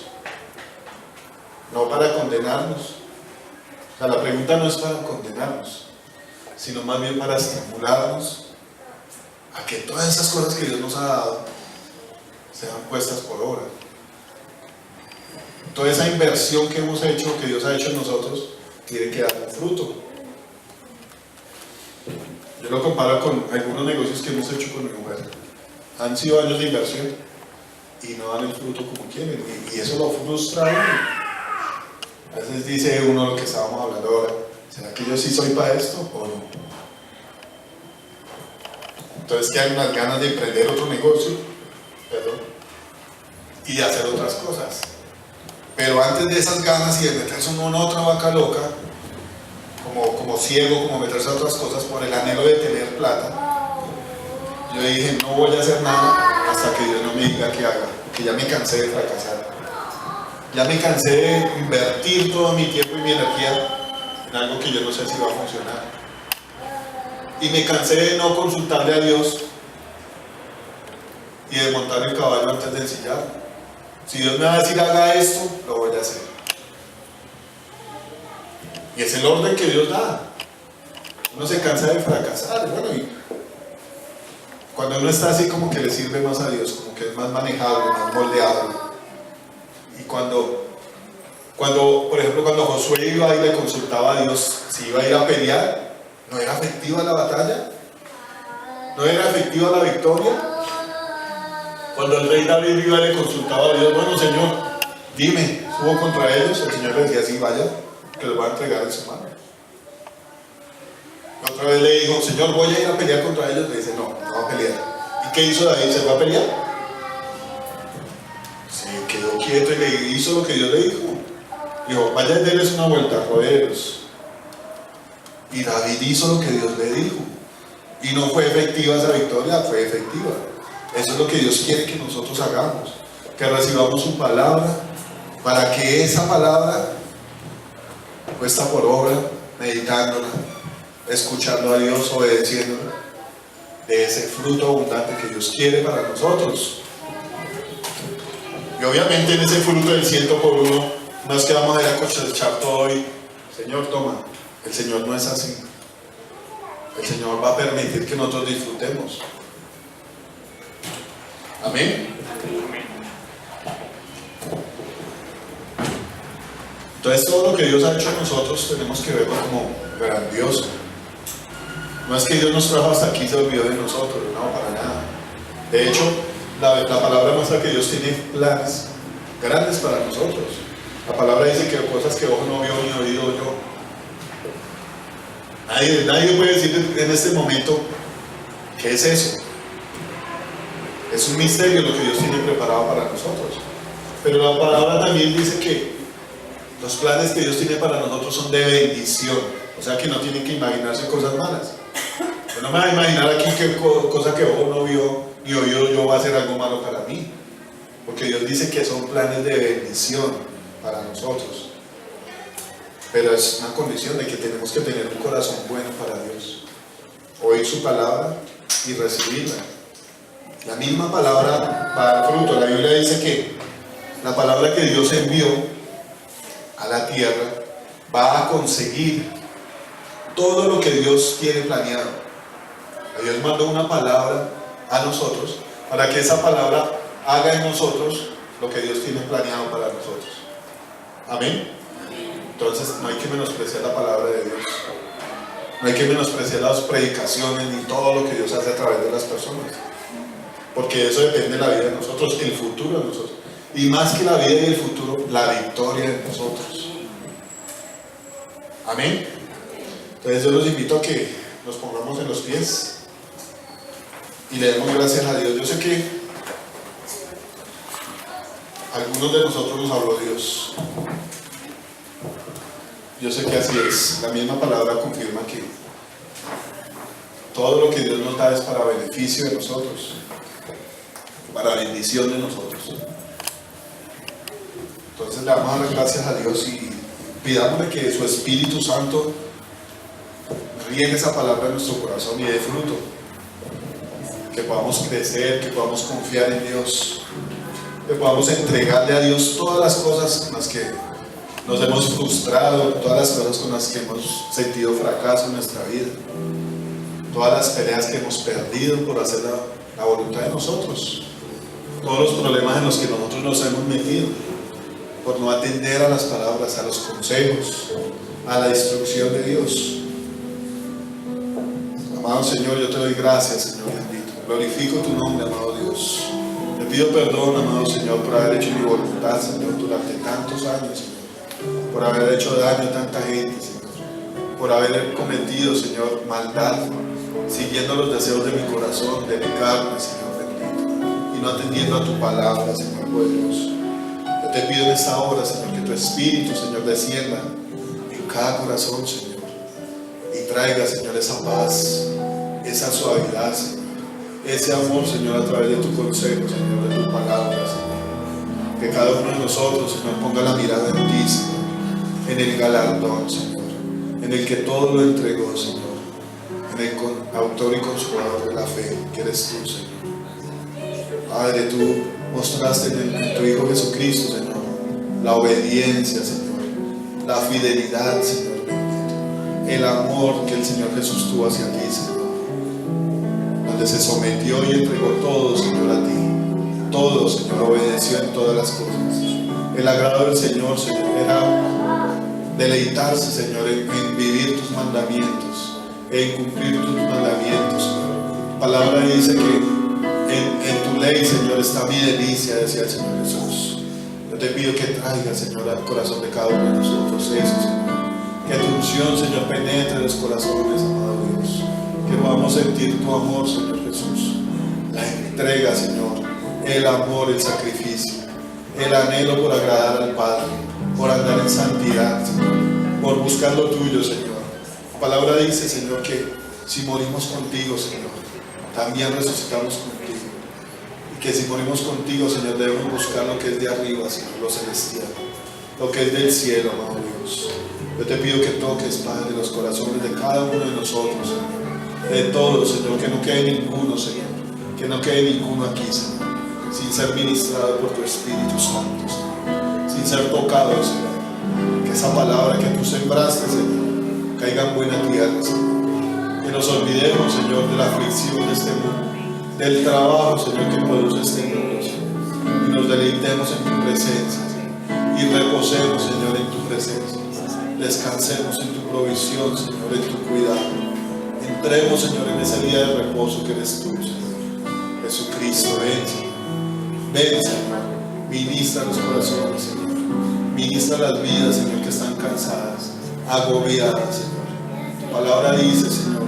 No para condenarnos. O sea, la pregunta no es para condenarnos, sino más bien para estimularnos a que todas esas cosas que Dios nos ha dado sean puestas por obra. Toda esa inversión que hemos hecho, que Dios ha hecho en nosotros, tiene que dar un fruto. Yo lo comparo con algunos negocios que hemos hecho con mi mujer. Han sido años de inversión y no dan el fruto como quieren, y eso lo frustra a uno. A veces dice uno lo que estábamos hablando ahora, ¿será que yo sí soy para esto o no? Entonces quedan unas ganas de emprender otro negocio, y de hacer otras cosas. Pero antes de esas ganas y de meterse uno en otra vaca loca, como ciego, como meterse a otras cosas por el anhelo de tener plata, yo dije, no voy a hacer nada hasta que Dios no me diga qué haga, que ya me cansé de fracasar. Ya me cansé de invertir todo mi tiempo y mi energía en algo que yo no sé si va a funcionar. Y me cansé de no consultarle a Dios y de montar el caballo antes de ensillar. Si Dios me va a decir haga esto, lo voy a hacer. Y es el orden que Dios da. Uno se cansa de fracasar. Bueno, y cuando uno está así, como que le sirve más a Dios, como que es más manejable, más moldeable. Y cuando, por ejemplo, cuando Josué iba y le consultaba a Dios si iba a ir a pelear, ¿no era efectiva la batalla? ¿No era efectiva la victoria? Cuando el rey David iba y le consultaba a Dios, bueno, Señor, dime, ¿subo contra ellos? El Señor le decía, sí, vaya, que los va a entregar en su mano. Otra vez le dijo, Señor, voy a ir a pelear contra ellos. Le dice, no, no va a pelear. ¿Qué hizo David? ¿Se fue a pelear? Se quedó quieto y le hizo lo que Dios le dijo. Dijo, vaya y denles una vuelta, roderos. Y David hizo lo que Dios le dijo. Y no fue efectiva esa victoria, fue efectiva. Eso es lo que Dios quiere que nosotros hagamos. Que recibamos su palabra, para que esa palabra, puesta por obra, meditándola, escuchando a Dios, obedeciéndola, de ese fruto abundante que Dios quiere para nosotros. Y obviamente en ese fruto del 100 por 1, no es que vamos a ir a cosechar todo hoy, Señor, toma. El Señor no es así. El Señor va a permitir que nosotros disfrutemos. Amén. Entonces todo lo que Dios ha hecho en nosotros tenemos que verlo como grandioso. No es que Dios nos trajo hasta aquí y se olvidó de nosotros, no, para nada. De hecho, la palabra muestra que Dios tiene planes grandes para nosotros. La palabra dice que cosas que ojo no vio ni oído yo. Nadie puede decir en este momento qué es eso. Es un misterio lo que Dios tiene preparado para nosotros. Pero la palabra también dice que los planes que Dios tiene para nosotros son de bendición. O sea que no tienen que imaginarse cosas malas. Yo no me voy a imaginar aquí que cosa que ojo no vio ni oído yo va a ser algo malo para mí. Porque Dios dice que son planes de bendición para nosotros. Pero es una condición de que tenemos que tener un corazón bueno para Dios. Oír su palabra y recibirla. La misma palabra va a dar fruto. La Biblia dice que la palabra que Dios envió a la tierra va a conseguir todo lo que Dios tiene planeado. Dios mandó una palabra a nosotros para que esa palabra haga en nosotros lo que Dios tiene planeado para nosotros. Amén. Entonces no hay que menospreciar la palabra de Dios. No hay que menospreciar las predicaciones ni todo lo que Dios hace a través de las personas. Porque eso depende de la vida de nosotros, el futuro de nosotros. Y más que la vida y el futuro, la victoria de nosotros. Amén. Entonces yo los invito a que nos pongamos en los pies y le demos gracias a Dios. Yo sé que algunos de nosotros nos habló Dios. Yo sé que así es. La misma palabra confirma que todo lo que Dios nos da es para beneficio de nosotros, para bendición de nosotros. Entonces le vamos a dar gracias a Dios y pidámosle que su Espíritu Santo riegue esa palabra en nuestro corazón y dé fruto. Que podamos crecer, que podamos confiar en Dios, que podamos entregarle a Dios todas las cosas con las que nos hemos frustrado, todas las cosas con las que hemos sentido fracaso en nuestra vida, todas las peleas que hemos perdido por hacer la voluntad de nosotros, todos los problemas en los que nosotros nos hemos metido por no atender a las palabras, a los consejos, a la instrucción de Dios. Amado Señor, yo te doy gracias, Señor bendito. Glorifico tu nombre, amado Dios. Te pido perdón, amado Señor, por haber hecho mi voluntad, Señor, durante tantos años, Señor. Por haber hecho daño a tanta gente, Señor. Por haber cometido, Señor, maldad, siguiendo los deseos de mi corazón, de mi carne, Señor bendito. Y no atendiendo a tu palabra, Señor poderoso. Yo te pido en esta hora, Señor, que tu Espíritu, Señor, descienda en cada corazón, Señor. Y traiga, Señor, esa paz, esa suavidad, Señor. Ese amor, Señor, a través de tu consejo, Señor, de tu palabra, Señor. Que cada uno de nosotros, Señor, ponga la mirada en ti, Señor. En el galardón, Señor. En el que todo lo entregó, Señor. En el autor y consumador de la fe, que eres tú, Señor. Padre, tú mostraste en tu Hijo Jesucristo, Señor, la obediencia, Señor. La fidelidad, Señor bendito. El amor que el Señor Jesús tuvo hacia ti, Señor. Donde se sometió y entregó todo, Señor, a ti. Todo, Señor, obedeció en todas las cosas. El agrado del Señor, Señor, era deleitarse, Señor, en vivir tus mandamientos, en cumplir tus mandamientos, Señor. La palabra dice que en tu ley, Señor, está mi delicia, decía el Señor Jesús. Yo te pido que traiga, Señor, al corazón de cada uno de nosotros eso, Señor. Que tu unción, Señor, penetre los corazones, amado Dios. Que podamos sentir tu amor, Señor Jesús. La entrega, Señor, el amor, el sacrificio, el anhelo por agradar al Padre, por andar en santidad, Señor, por buscar lo tuyo, Señor. La palabra dice, Señor, que si morimos contigo, Señor, también resucitamos contigo. Y que si morimos contigo, Señor, debemos buscar lo que es de arriba, Señor, lo celestial, lo que es del cielo, amado Dios. Yo te pido que toques, Padre, los corazones de cada uno de nosotros, Señor, de todos, Señor, que no quede ninguno, Señor, que no quede ninguno aquí, Señor, sin ser ministrado por tu Espíritu Santo, Señor, sin ser tocado, Señor, que esa palabra que tú sembraste, Señor, caiga en buena tierra, Señor, que nos olvidemos, Señor, de la aflicción de este mundo, del trabajo, Señor, que produce este mundo, Señor, y nos deleitemos en tu presencia, Señor, y reposemos, Señor, en tu presencia. Descansemos en tu provisión, Señor, en tu cuidado. Entremos, Señor, en ese día de reposo que eres tú, Señor. Jesucristo, ven, Señor. Ven, Señor. Ministra los corazones, Señor. Ministra las vidas, Señor, que están cansadas, agobiadas, Señor. Tu palabra dice, Señor,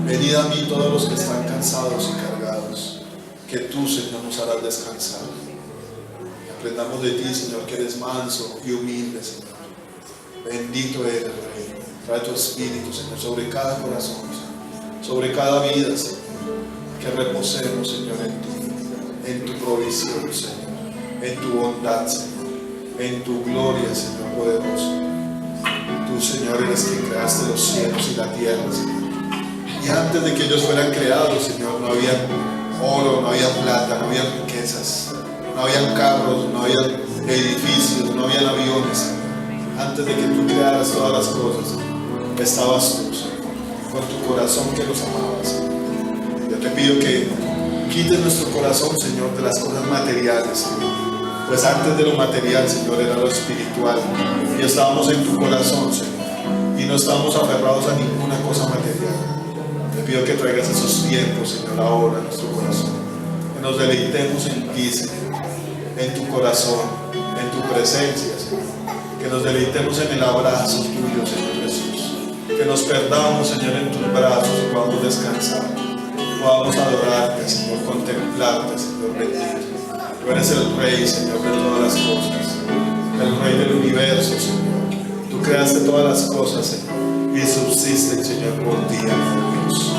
venid a mí todos los que están cansados y cargados, que tú, Señor, nos harás descansar. Aprendamos de ti, Señor, que eres manso y humilde, Señor. Bendito eres, Rey. Trae tu Espíritu, Señor, sobre cada corazón, Señor, sobre cada vida, Señor. Que reposemos, Señor, en ti, en tu provisión, Señor, en tu bondad, Señor, en tu gloria, Señor poderoso. Tú, Señor, eres quien creaste los cielos y la tierra, Señor. Y antes de que ellos fueran creados, Señor, no había oro, no había plata, no había riquezas, no habían carros, no había edificios, no habían aviones, Señor. Antes de que tú crearas todas las cosas, estabas tú, Señor, con tu corazón que los amabas, Señor. Yo te pido que quites nuestro corazón, Señor, de las cosas materiales, Señor. Pues antes de lo material, Señor, era lo espiritual. Y estábamos en tu corazón, Señor. Y no estamos aferrados a ninguna cosa material. Te pido que traigas esos tiempos, Señor, ahora en nuestro corazón. Que nos deleitemos en ti, Señor, en tu corazón, en tu presencia, Señor. Que nos deleitemos en el abrazo tuyo, Señor Jesús. Que nos perdamos, Señor, en tus brazos y podamos descansar. Podamos adorarte, Señor, contemplarte, Señor bendito. Tú eres el Rey, Señor, de todas las cosas. El Rey del universo, Señor. Tú creaste todas las cosas, Señor, y subsisten, Señor, por ti, amor Dios.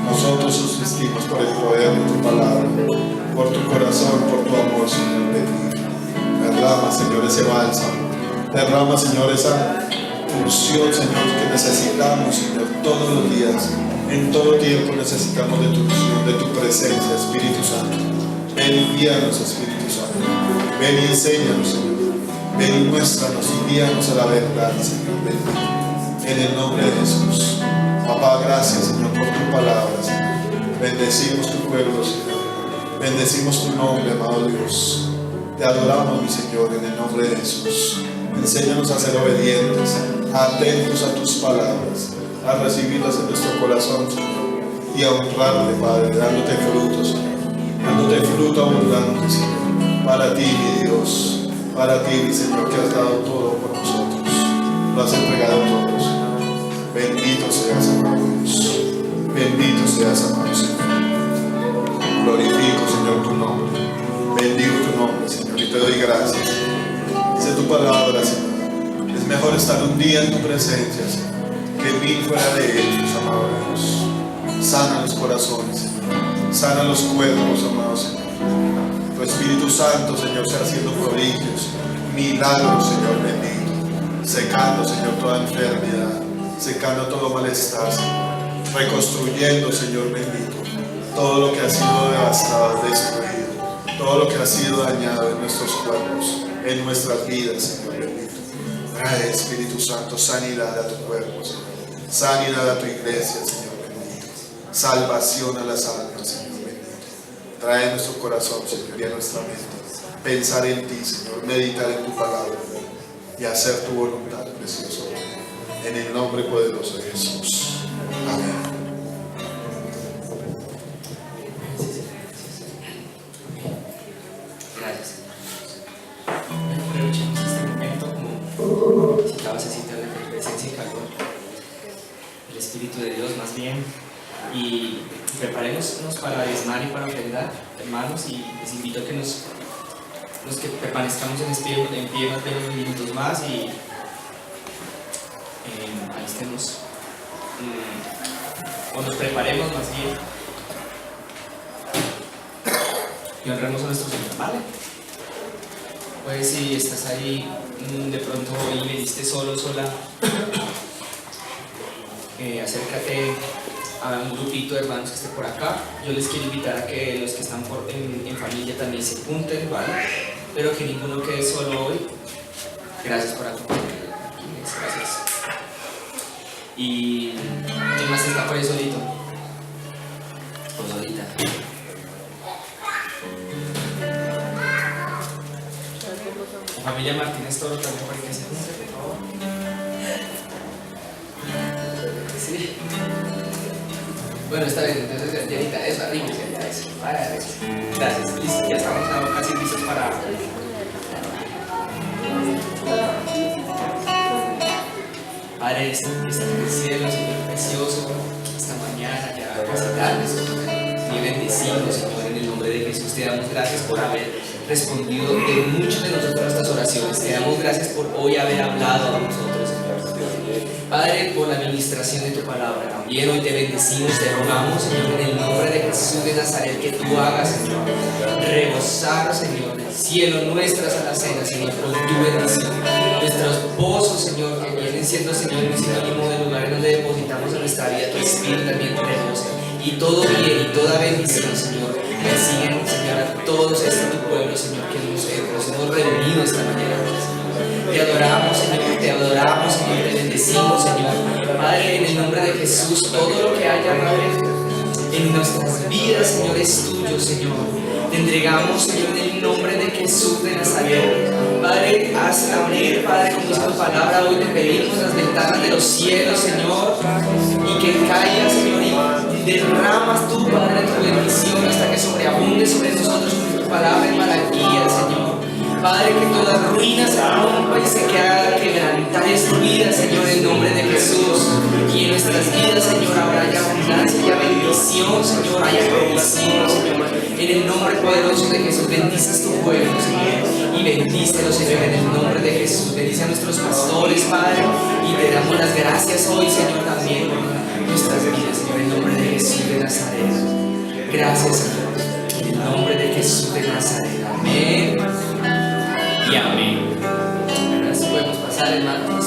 Nosotros subsistimos por el poder de tu palabra, por tu corazón, por tu amor, Señor bendito. Derrama, Señor, ese bálsamo. Derrama, Señor, esa unción, Señor, que necesitamos, Señor, todos los días. En todo tiempo necesitamos de tu unción, de tu presencia, Espíritu Santo. Ven y guíanos, Espíritu Santo. Ven y enséñanos, Señor. Ven y muéstranos y guíanos a la verdad, Señor. Bendito. En el nombre de Jesús. Papá, gracias, Señor, por tu palabra, Señor. Bendecimos tu pueblo, Señor. Bendecimos tu nombre, amado Dios. Te adoramos, mi Señor, en el nombre de Jesús. Enséñanos a ser obedientes, atentos a tus palabras, a recibirlas en nuestro corazón, Señor, y a honrarte, Padre, dándote frutos, Señor, dándote fruto abundante, Señor, para ti, mi Dios, para ti, mi Señor, que has dado todo por nosotros, lo has entregado todo, Señor. Bendito seas, amado Dios, bendito seas, amado Señor. Glorifico, Señor, tu nombre, bendigo tu nombre, Señor, y te doy gracias. Dice tu palabra, Señor, es mejor estar un día en tu presencia, Señor, que 1000 fuera de ellos, amado Dios. Sana los corazones, Señor. Sana los cuerpos, amado Señor. Tu Espíritu Santo, Señor, sea haciendo prodigios, milagros, Señor bendito. Secando, Señor, toda enfermedad. Secando todo malestar, Señor. Reconstruyendo, Señor bendito, todo lo que ha sido devastado, destruido. Todo lo que ha sido dañado en nuestros cuerpos, en nuestras vidas, Señor bendito. Trae, Espíritu Santo, sanidad a tu cuerpo, Señor. Sanidad a tu iglesia, Señor bendito. Salvación a las almas, Señor bendito. Trae nuestro corazón, Señor, y a nuestra mente. Pensar en ti, Señor. Meditar en tu palabra y hacer tu voluntad, precioso. En el nombre poderoso de Jesús. Amén. Necesita de presencia y calor, el Espíritu de Dios más bien, y preparémonos para diezmar y para ofrendar. hermanos, y les invito a que nos que permanezcamos en pie unos 20 minutos más y ahí estemos, o nos preparemos más bien y honremos a nuestro Señor, ¿vale? Pues si estás ahí de pronto y viniste solo, sola, acércate a un grupito de hermanos que esté por acá. Yo les quiero invitar a que los que están en familia también se junten, ¿vale? Pero que ninguno quede solo hoy. Gracias por acompañarme. Gracias. ¿Y quién más está por ahí solito? O solita. Familia Martínez Toro también para que se junte, por favor. Sí. Bueno, está bien, entonces Yanita, eso, arrímese, ya eso. Vaya, eso. Gracias, listo, ya estamos casi listos para. Padre, está en el cielo, Señor precioso, esta mañana ya casi tarde, Señor. Muy bendecido, Señor, en el nombre de Jesús. Te damos gracias por haber respondido de muchos de nosotros nuestras oraciones. Te damos gracias por hoy haber hablado a nosotros, Señor. Padre, por la administración de tu palabra. También hoy te bendecimos, te rogamos, Señor, en el nombre de Jesús de Nazaret, que tú hagas, Señor, rebosar, Señor, del cielo nuestras alacenas, Señor, con tu bendición. Nuestros pozos, Señor, que vienen siendo, Señor, un sinónimo del lugar en donde depositamos en nuestra vida tu espíritu también rebosa. Y todo bien y toda bendición, Señor, persiguen, Señor, a todos tu pueblo, Señor, que nos hemos reunido esta mañana, Señor. Te adoramos, Señor, te bendecimos, Señor. Padre, en el nombre de Jesús, todo lo que haya, Padre, en nuestras vidas, Señor, es tuyo, Señor. Te entregamos, Señor, en el nombre de Jesús de Nazaret. Padre, haz abrir, Padre, con tu palabra hoy te pedimos las ventanas de los cielos, Señor, y que caiga, Señor, y derramas tú, Padre, tu bendición hasta que sobreabunde sobre nosotros con tu palabra en Malaquías, Señor. Padre, que toda ruina se rompa y se haga quebrantar, destruida, Señor, en nombre de Jesús. Y en nuestras vidas, Señor, ahora haya abundancia, haya bendición, Señor, haya provisión, Señor. En el nombre poderoso de Jesús, bendices tu pueblo, Señor. Y bendícelo, Señor, en el nombre de Jesús. Bendice a nuestros pastores, Padre. Y te damos las gracias hoy, Señor, también por nuestras vidas, Señor, en el nombre de Jesús de Nazaret. Gracias, Señor. En el nombre de Jesús de Nazaret. Amén. Y amén. Ahora sí podemos pasar, hermanos.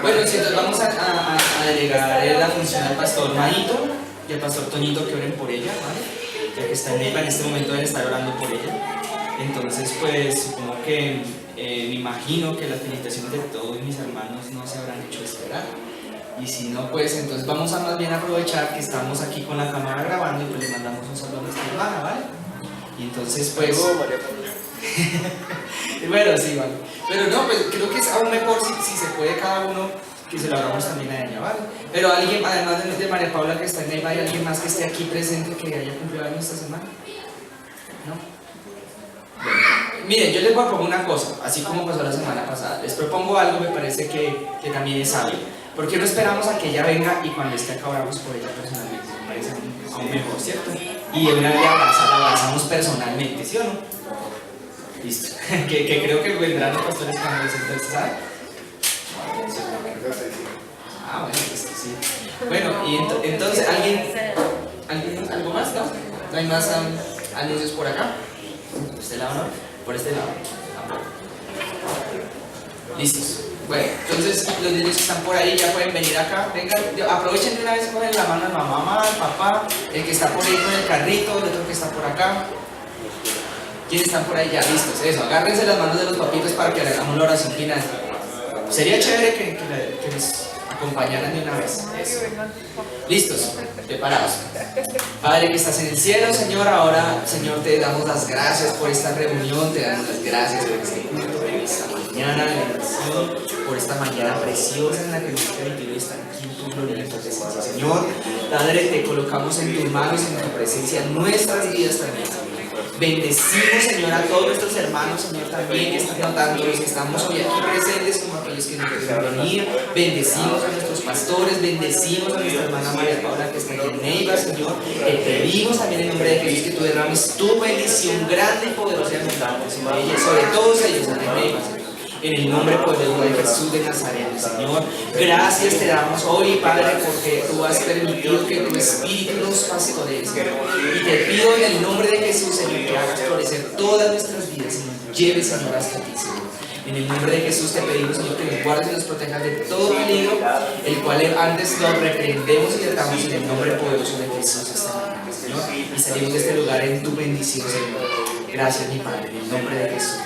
Bueno, entonces vamos a delegar la función al pastor Maito y al pastor Toñito que oren por ella, ¿vale? Ya que está en Neiva, en este momento deben estar orando por ella. Entonces, pues supongo que me imagino que las felicitaciones de todos mis hermanos no se habrán hecho esperar. Y si no, pues entonces vamos a más bien aprovechar que estamos aquí con la cámara grabando y pues les mandamos un saludo a nuestra hermana, ¿vale? Y entonces, pues. Bueno, sí, vale. Pero no, pues creo que es aún mejor si se puede cada uno que se lo hagamos también a ella, ¿vale? Pero alguien, además de María Paula que está en Neiva, ¿hay alguien más que esté aquí presente que haya cumplido años esta semana? ¿No? Bueno, miren, yo les voy a proponer una cosa, así como pasó la semana pasada. Les propongo algo, me parece que también es sabio. ¿Por qué no esperamos a que ella venga y cuando esté acá oramos por ella personalmente? Me parece aún mejor, ¿cierto? Y de una vez la abrazamos personalmente, ¿sí o no? Listo. que creo que vendrán los pastores cuando les entonces, ¿sabes? Ah, bueno, pues sí. Bueno, y entonces, ¿algo más? ¿No? ¿No hay más anuncios por acá? ¿Por este lado no? Por este lado. Listos. Bueno, entonces los niños que están por ahí ya pueden venir acá. Vengan, aprovechen de una vez, cogen la mano a la mamá, al papá, el que está por ahí con el carrito, el otro que está por acá. ¿Quiénes están por ahí ya? Listos. Eso, agárrense las manos de los papitos para que hagamos la oración final. Sería chévere que les acompañaran de una vez. Eso. Listos, preparados. Padre que estás en el cielo, Señor, ahora, Señor, te damos las gracias por esta reunión, te damos las gracias por este culto, por esta mañana de bendición, por esta mañana preciosa en la que nos has permitido estar aquí en tu gloriosa presencia. Señor, Padre, te colocamos en tus manos, en tu presencia, en nuestras vidas también, Señor. Bendecimos, Señor, a todos nuestros hermanos, Señor, también que están, tanto los que estamos hoy aquí presentes como aquellos que no pueden venir. Bendecimos a nuestros pastores, bendecimos a nuestra hermana María Paula que está aquí en Neiva, Señor. Te pedimos también en nombre de Jesús que tú derrames tu bendición grande y poderosa y abundante sobre ella, sobre todos ellos en Neiva, Señor. En el nombre poderoso de Jesús de Nazaret, Señor. Gracias te damos hoy, Padre, porque tú has permitido que tu Espíritu nos pastoree, Señor. Y te pido en el nombre de Jesús, Señor, que hagas florecer todas nuestras vidas y nos lleves, Señor, hasta ti, Señor. En el nombre de Jesús te pedimos, Señor, que nos guardes y nos protejas de todo peligro, el cual antes lo reprendemos y tratamos en el nombre poderoso de Jesús esta mañana, Señor. Y salimos de este lugar en tu bendición, Señor. Gracias, mi Padre, en el nombre de Jesús.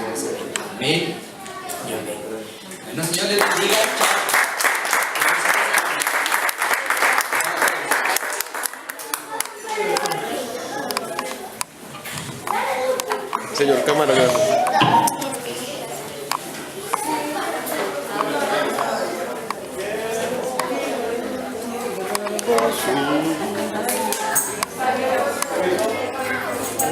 Amén. Bueno, Señor, les bendiga. Señor camarógrafo.